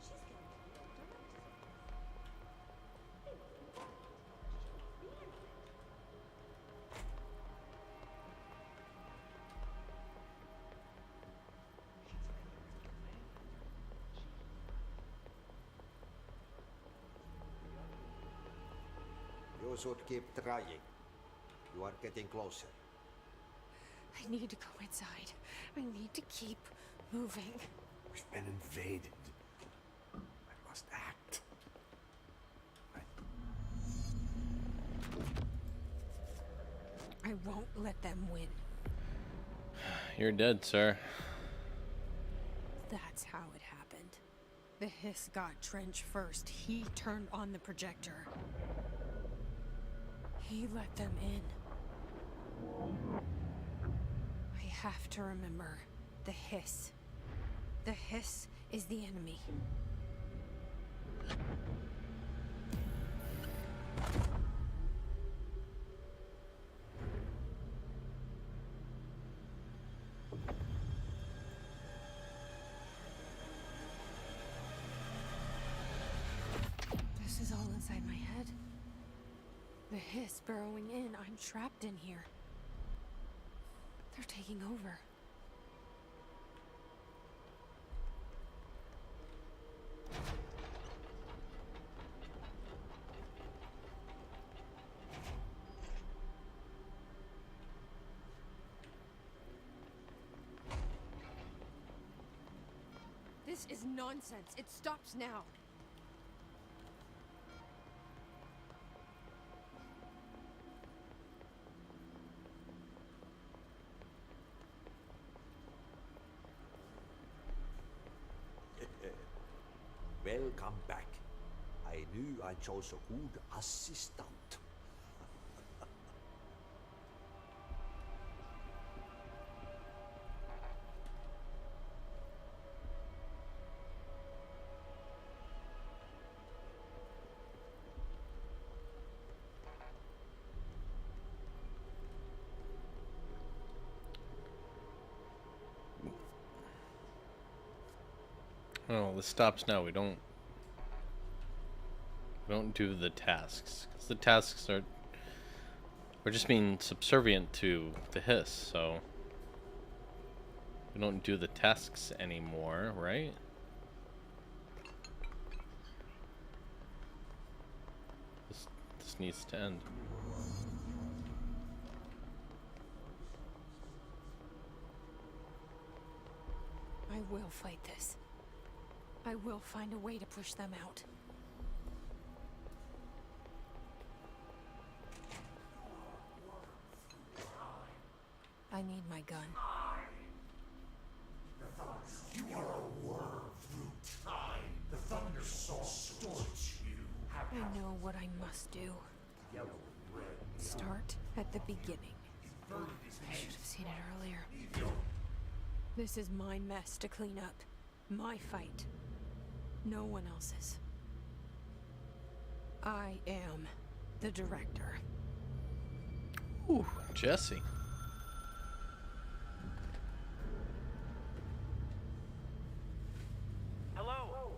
Speaker 9: She's gonna kill the old director.
Speaker 10: You should keep trying. You are getting closer.
Speaker 2: I need to go inside. I need to keep moving.
Speaker 14: We've been invaded. I must act.
Speaker 2: I won't let them win.
Speaker 1: you're dead, sir.
Speaker 2: That's how it happened. The Hiss got Trench first. He turned on the projector. He let them in. I have to remember the Hiss. The Hiss is the enemy.
Speaker 4: This is all inside my head. The hiss burrowing in. I'm trapped in here. They're taking over. This is nonsense. It stops now.
Speaker 10: Welcome back. I knew I chose a good assistant.
Speaker 1: Oh, this stops now. We don't do the tasks, because the tasks are we're just being subservient to the hiss, so we don't do the tasks anymore, right? This needs to end.
Speaker 4: I will fight this. I will find a way to push them out. I need my gun.
Speaker 3: You are a worm through time. The Thunder Soul distorts you.
Speaker 4: I know what I must do. Start at the beginning. I should have seen it earlier. This is my mess to clean up. My fight. No one else's. I am the director.
Speaker 1: Ooh, Jesse.
Speaker 15: Hello,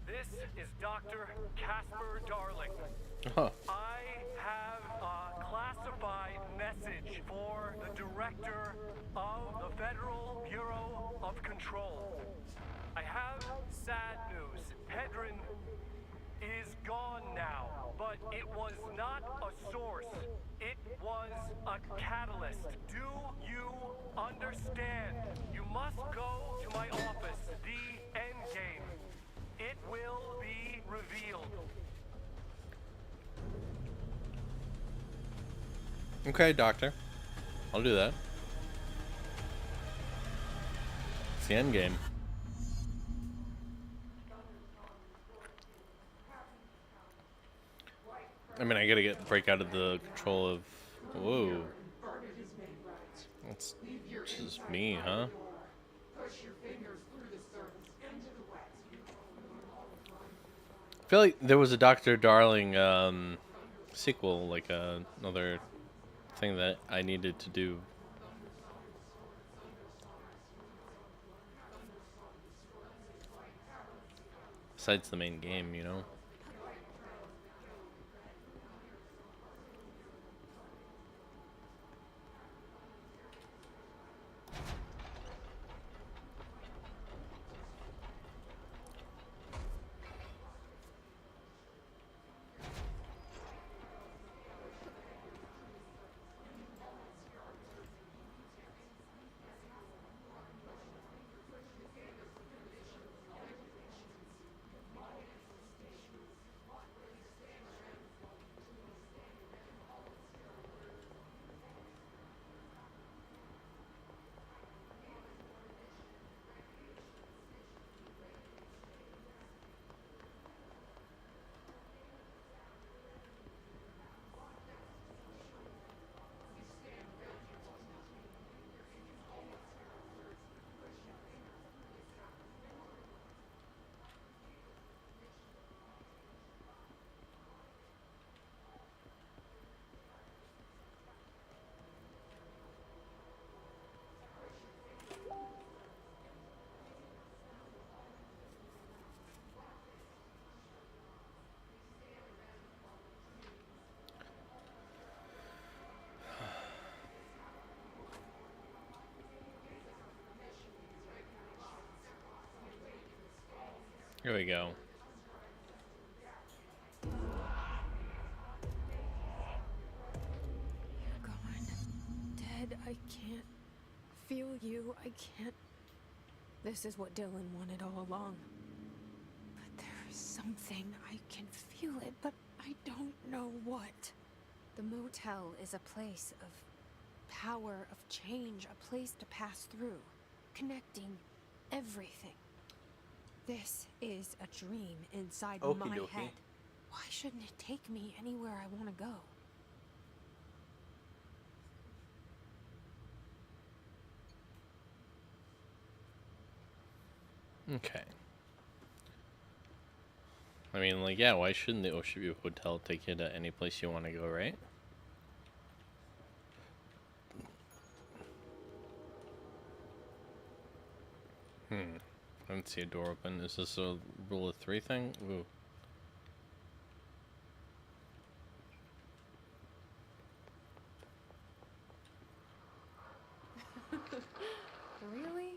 Speaker 15: this is Dr. Casper Darling.
Speaker 1: Huh.
Speaker 15: I have a classified message for the director of the Federal Bureau of Control. I have sad news. Hedron is gone now, but it was not a source. It was a catalyst. Do you understand? You must go to my office, the Endgame. It will be revealed.
Speaker 1: Okay, Doctor. I'll do that. It's the end game. I mean, I gotta break out of the control of. Whoa. That's just me, huh? I feel like there was a Dr. Darling sequel, like another thing that I needed to do. Besides the main game, you know? Here we go.
Speaker 4: You're gone. Dead. I can't feel you. I can't. This is what Dylan wanted all along. But there is something. I can feel it, but I don't know what. The motel is a place of power, of change, a place to pass through, connecting everything. This is a dream inside
Speaker 1: Okie
Speaker 4: my
Speaker 1: dokie.
Speaker 4: head. Why shouldn't it take me anywhere I want to go?
Speaker 1: Okay. I mean, like, yeah, why shouldn't the Ocean View Hotel take you to any place you want to go, right? I don't see a door open. Is this a rule of 3 thing? Ooh.
Speaker 4: Really?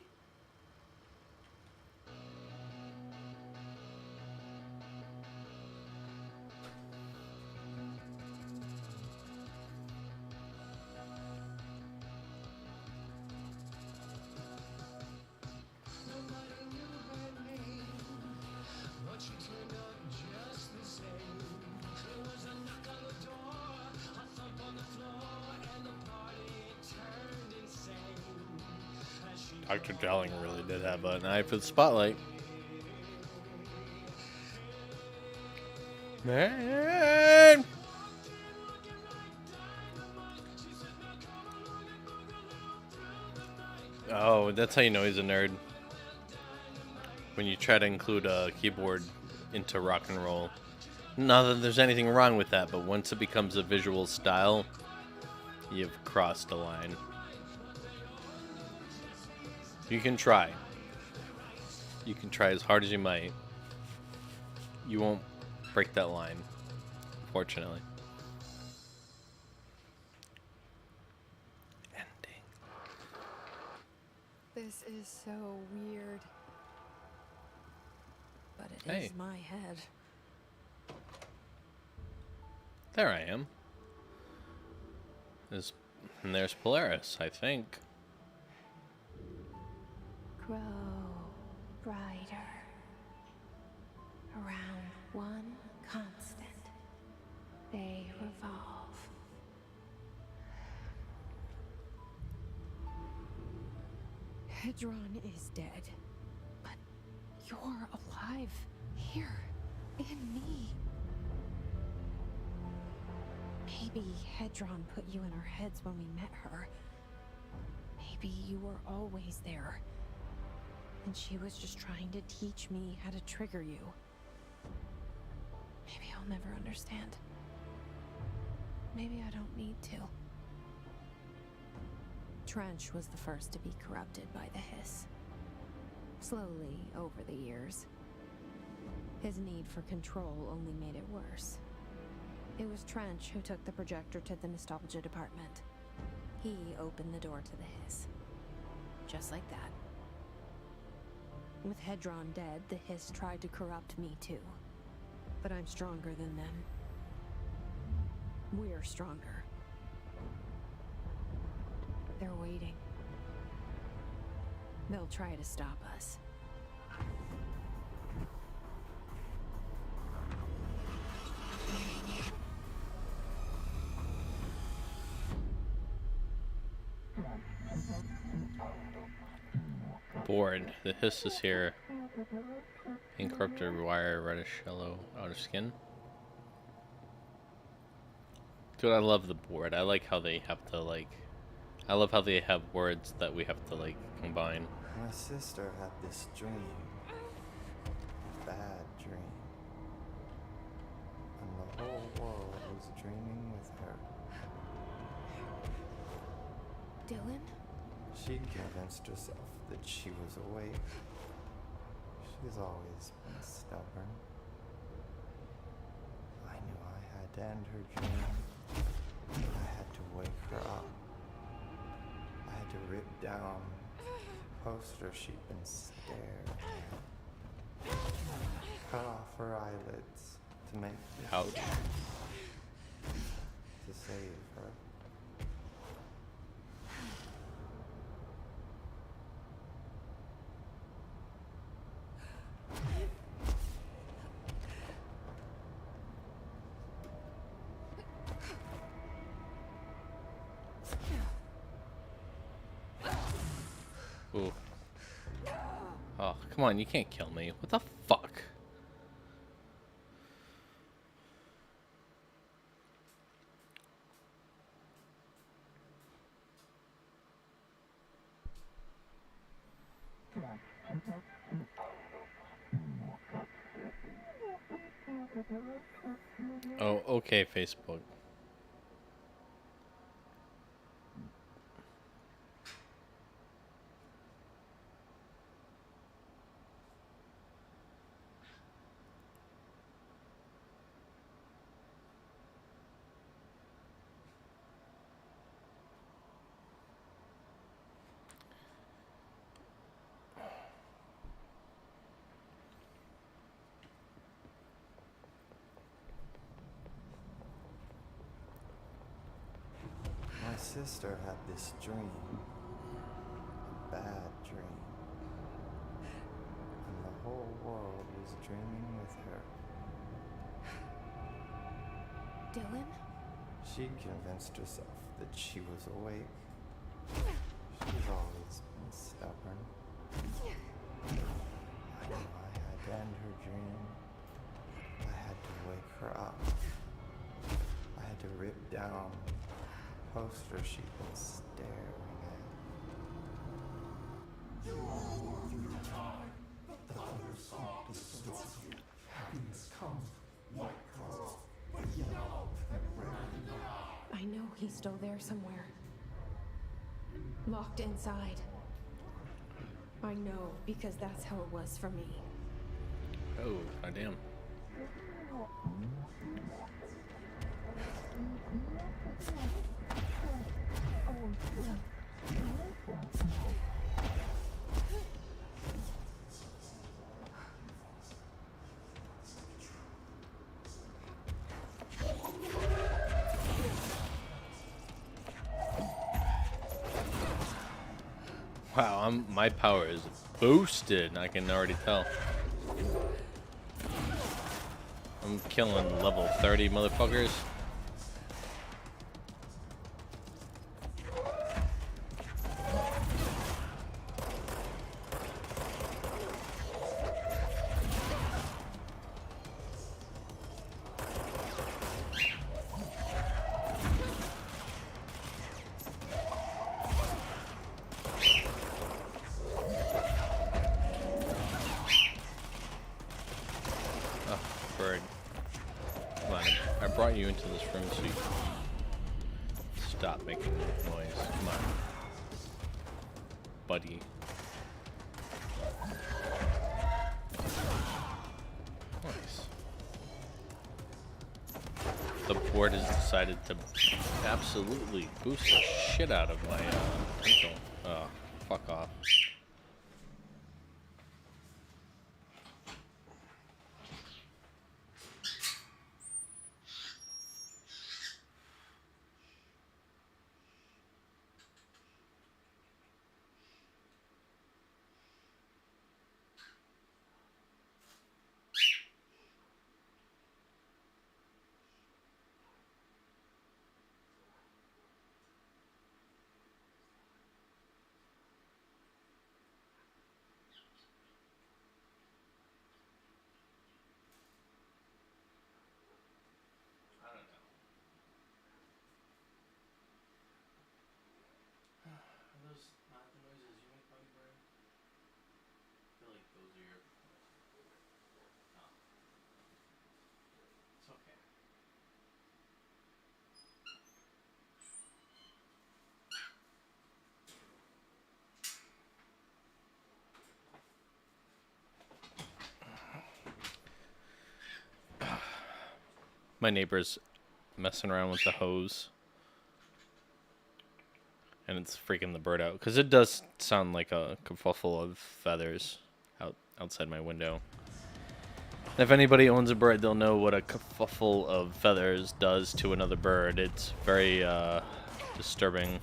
Speaker 1: Dr. Dowling really did have an eye for the spotlight. Man! Oh, that's how you know he's a nerd. When you try to include a keyboard into rock and roll. Not that there's anything wrong with that, but once it becomes a visual style, you've crossed a line. You can try. You can try as hard as you might. You won't break that line, fortunately. Ending.
Speaker 4: This is so weird. But it
Speaker 1: Hey.
Speaker 4: is my head.
Speaker 1: There I am. And there's Polaris, I think.
Speaker 4: Grow brighter. Around one constant, they revolve. Hedron is dead, but you're alive here in me. Maybe Hedron put you in our heads when we met her. Maybe you were always there. And she was just trying to teach me how to trigger you. Maybe I'll never understand. Maybe I don't need to. Trench was the first to be corrupted by the hiss. Slowly, over the years. His need for control only made it worse. It was Trench who took the projector to the nostalgia department. He opened the door to the hiss. Just like that. With Hedron dead, the hiss tried to corrupt me too. But I'm stronger than them. We're stronger. They're waiting. They'll try to stop us.
Speaker 1: Bored. The hiss is here. Incorrupted wire, reddish yellow, outer skin. Dude, I love the board. I like how they have to, like... I love how they have words that we have to, like, combine.
Speaker 16: My sister had this dream. Bad dream. And the whole world was dreaming with her.
Speaker 4: Dylan?
Speaker 16: She convinced herself that she was awake. She's always been stubborn. I knew I had to end her dream. I had to wake her up. I had to rip down the poster she'd been staring at. Cut off her eyelids to make this
Speaker 1: Ouch.
Speaker 16: to save her.
Speaker 1: Ooh. Oh, come on, you can't kill me. What the fuck? Oh, okay, Facebook.
Speaker 16: My sister had this dream, a bad dream, and the whole world was dreaming with her.
Speaker 4: Dylan?
Speaker 16: She convinced herself that she was awake. She's always been stubborn. I knew I had to end her dream. I had to wake her up. I had to rip down the poster she'd been staring at.
Speaker 3: You are going through the time. The other side is so happiness comes, white comes, but yellow and red not.
Speaker 4: I know he's still there somewhere. Locked inside. I know, because that's how it was for me.
Speaker 1: Oh, goddamn. Wow, my power is boosted. I can already tell. I'm killing level 30 motherfuckers. Brought you into this room so you stop making noise. Come on, buddy. Nice. The board has decided to absolutely boost the shit out of my potential. Oh, fuck off. My neighbor's messing around with the hose. And it's freaking the bird out. Because it does sound like a kerfuffle of feathers outside my window. If anybody owns a bird, they'll know what a kerfuffle of feathers does to another bird. It's very disturbing.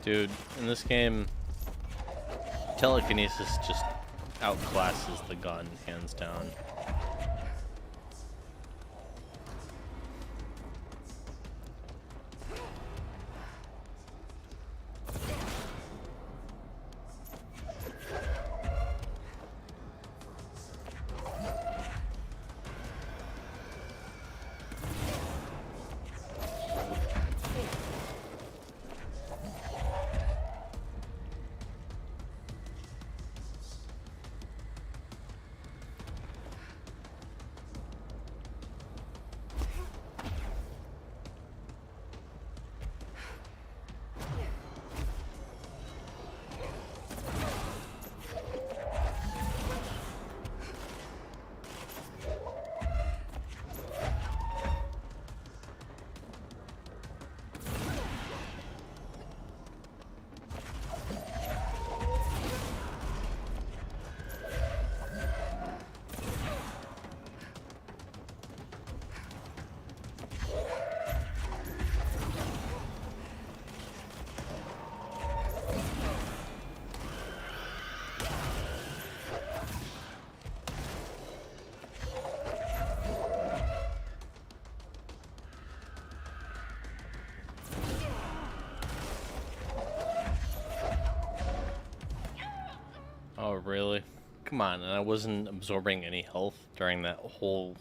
Speaker 1: Dude, in this game, telekinesis just outclasses the gun, hands down. Oh, really? Come on, and I wasn't absorbing any health during that whole...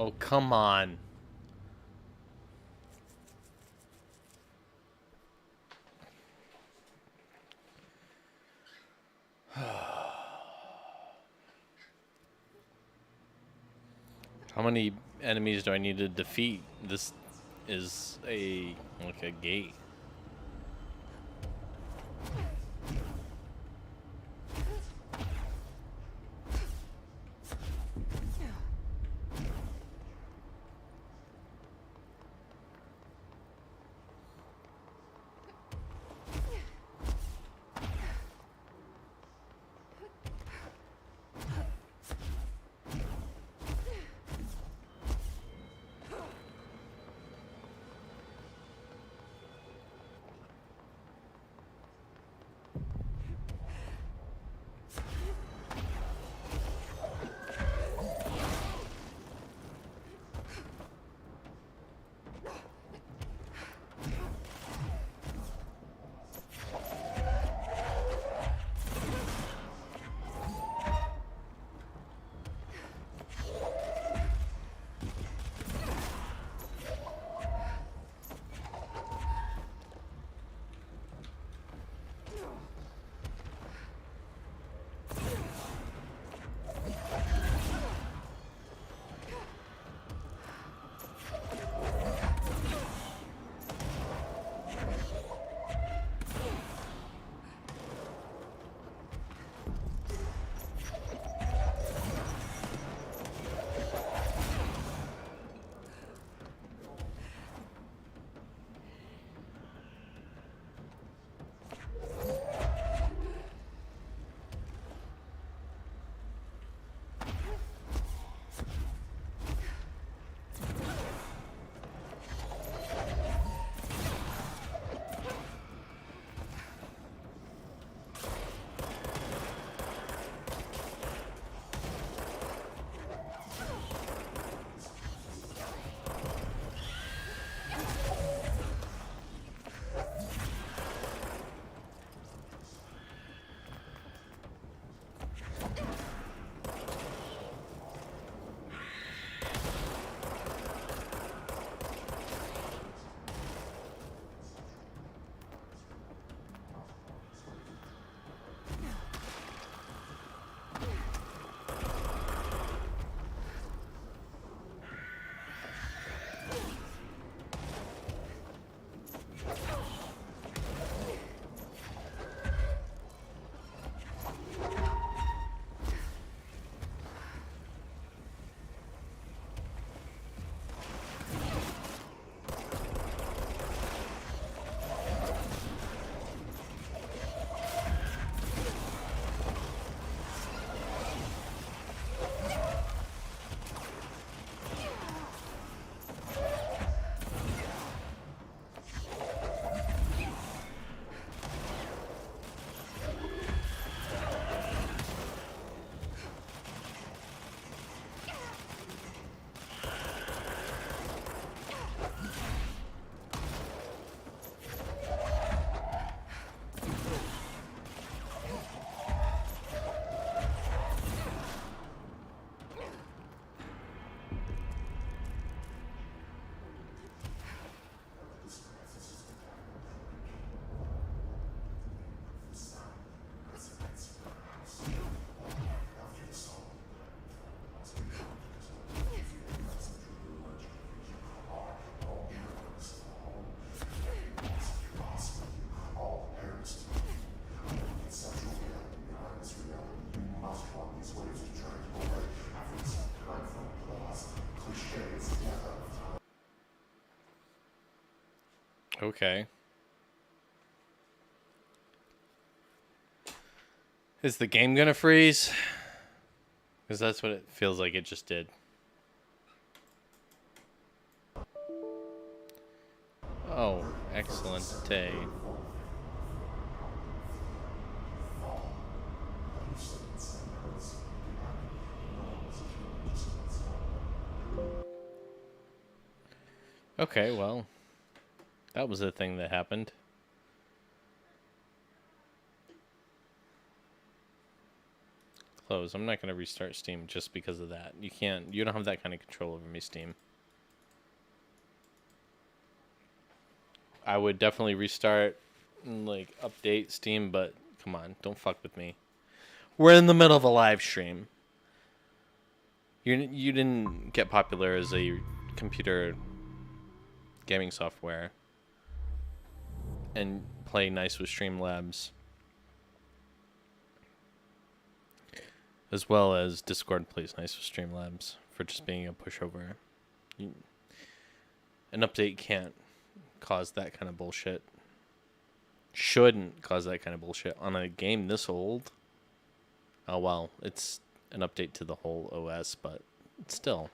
Speaker 1: Oh, come on. How many enemies do I need to defeat? This is like a gate. Okay. Is the game gonna freeze? Because that's what it feels like it just did. Oh, excellent day. Okay, well, that was a thing that happened. close. I'm not going to restart Steam just because of that. You don't have that kind of control over me, Steam. I would definitely restart and like update Steam, but come on, don't fuck with me. We're in the middle of a live stream. You didn't get popular as a computer gaming software and play nice with Streamlabs, as well as Discord plays nice with Streamlabs for just being a pushover. An update can't cause that kind of bullshit. Shouldn't cause that kind of bullshit on a game this old. Oh well, it's an update to the whole OS, but still.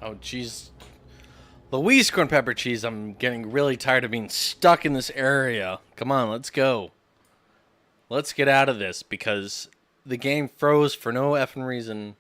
Speaker 1: Oh, jeez. Louise corn pepper cheese, I'm getting really tired of being stuck in this area. Come on, let's go. Let's get out of this because the game froze for no effing reason.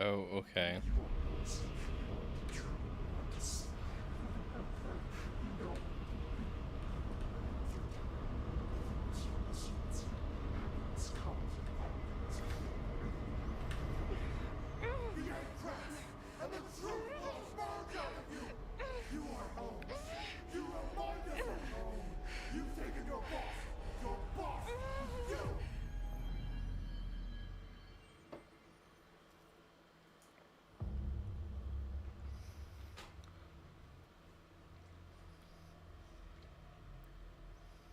Speaker 1: Oh, okay.
Speaker 3: And the truth will emerge out of you! You are home! You remind us of home! You've taken your boss! You!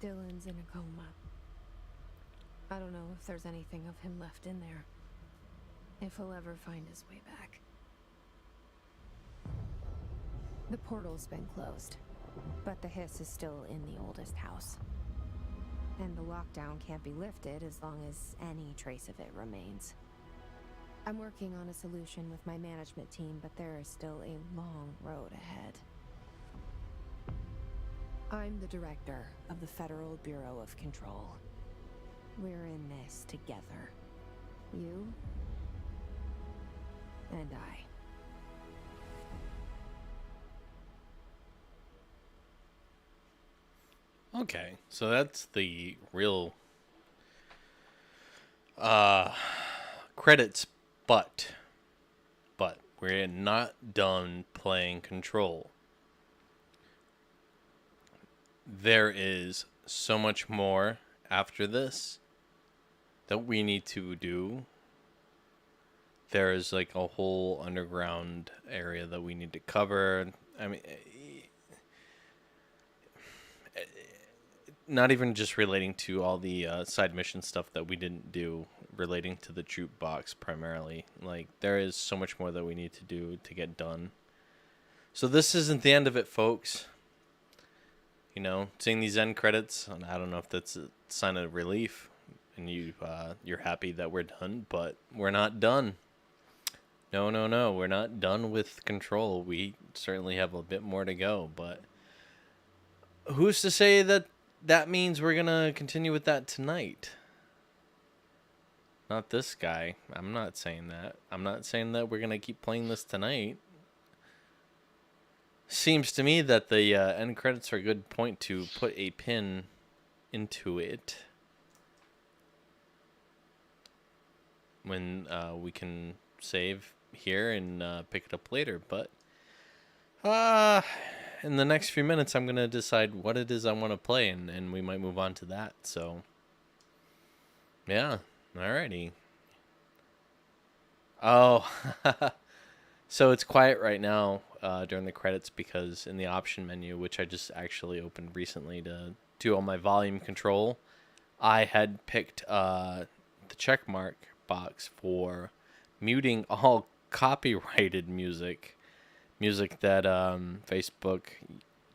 Speaker 4: Dylan's in a coma. I don't know if there's anything of him left in there. If he'll ever find his way back. The portal's been closed, but the hiss is still in the oldest house. And the lockdown can't be lifted as long as any trace of it remains. I'm working on a solution with my management team, but there is still a long road ahead. I'm the director of the Federal Bureau of Control. We're in this together. You and I.
Speaker 1: Okay, so that's the real credits, but we're not done playing Control. There is so much more after this that we need to do. There is like a whole underground area that we need to cover. I mean, not even just relating to all the side mission stuff that we didn't do, relating to the jukebox primarily. Like, there is so much more that we need to do to get done. So this isn't the end of it, folks. You know, seeing these end credits, and I don't know if that's a sign of relief, and you're happy that we're done, but we're not done. No, we're not done with Control. We certainly have a bit more to go, but who's to say that that means we're gonna continue with that tonight? Not this guy. I'm not saying that. I'm not saying that we're gonna keep playing this tonight. Seems to me that the end credits are a good point to put a pin into it. When we can save here and pick it up later. But in the next few minutes, I'm going to decide what it is I want to play, and we might move on to that. So, yeah. Alrighty. Oh, so it's quiet right now during the credits because in the option menu, which I just actually opened recently to do all my volume control, I had picked the check mark box for muting all copyrighted music that Facebook,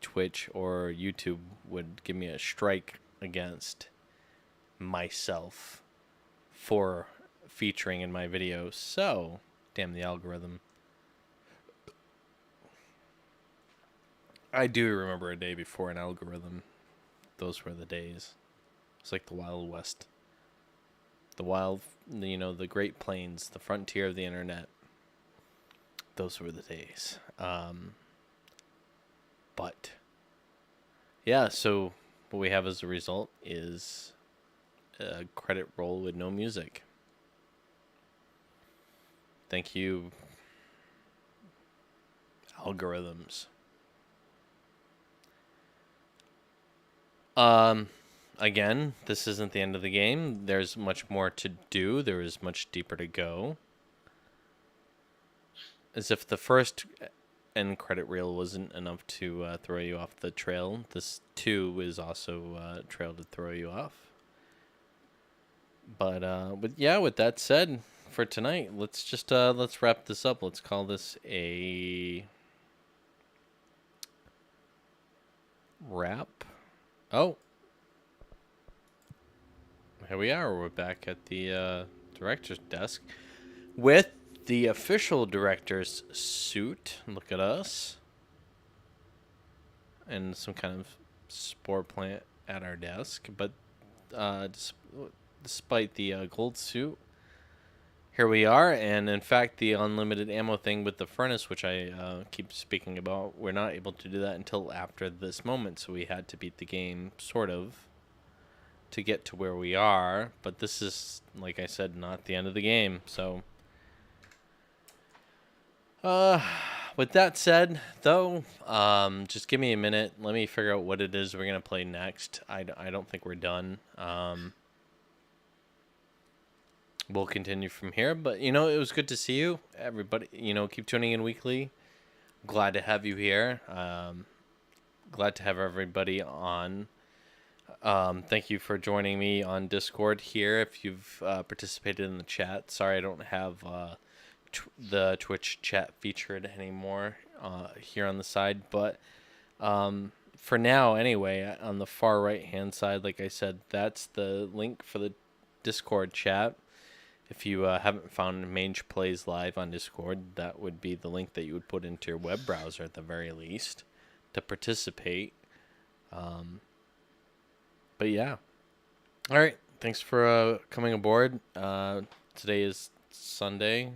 Speaker 1: Twitch, or YouTube would give me a strike against myself for featuring in my videos. So, damn the algorithm. I do remember a day before an algorithm. Those were the days. It's like the Wild West. The Great Plains, the frontier of the internet. Those were the days. But, yeah, so what we have as a result is a credit roll with no music. Thank you, algorithms. Again, this isn't the end of the game. There's much more to do. There is much deeper to go. As if the first end credit reel wasn't enough to throw you off the trail, this too is also a trail to throw you off. But yeah, with that said, for tonight, let's wrap this up. Let's call this a wrap. Oh, here we are. We're back at the director's desk with the official director's suit. Look at us. And some kind of spore plant at our desk. But despite the gold suit, here we are. And in fact, the unlimited ammo thing with the furnace, which I keep speaking about, we're not able to do that until after this moment. So we had to beat the game, sort of, to get to where we are. But this is, like I said, not the end of the game. So, with that said, though, just give me a minute. Let me figure out what it is we're going to play next. I don't think we're done. We'll continue from here. But, you know, it was good to see you. Everybody, you know, keep tuning in weekly. Glad to have you here. Glad to have everybody on. Thank you for joining me on Discord here. If you've participated in the chat. Sorry I don't have the Twitch chat featured anymore here on the side. But for now, anyway, on the far right-hand side, like I said, that's the link for the Discord chat. If you haven't found Mange Plays Live on Discord, that would be the link that you would put into your web browser at the very least to participate. But yeah. All right. Thanks for coming aboard. Today is Sunday.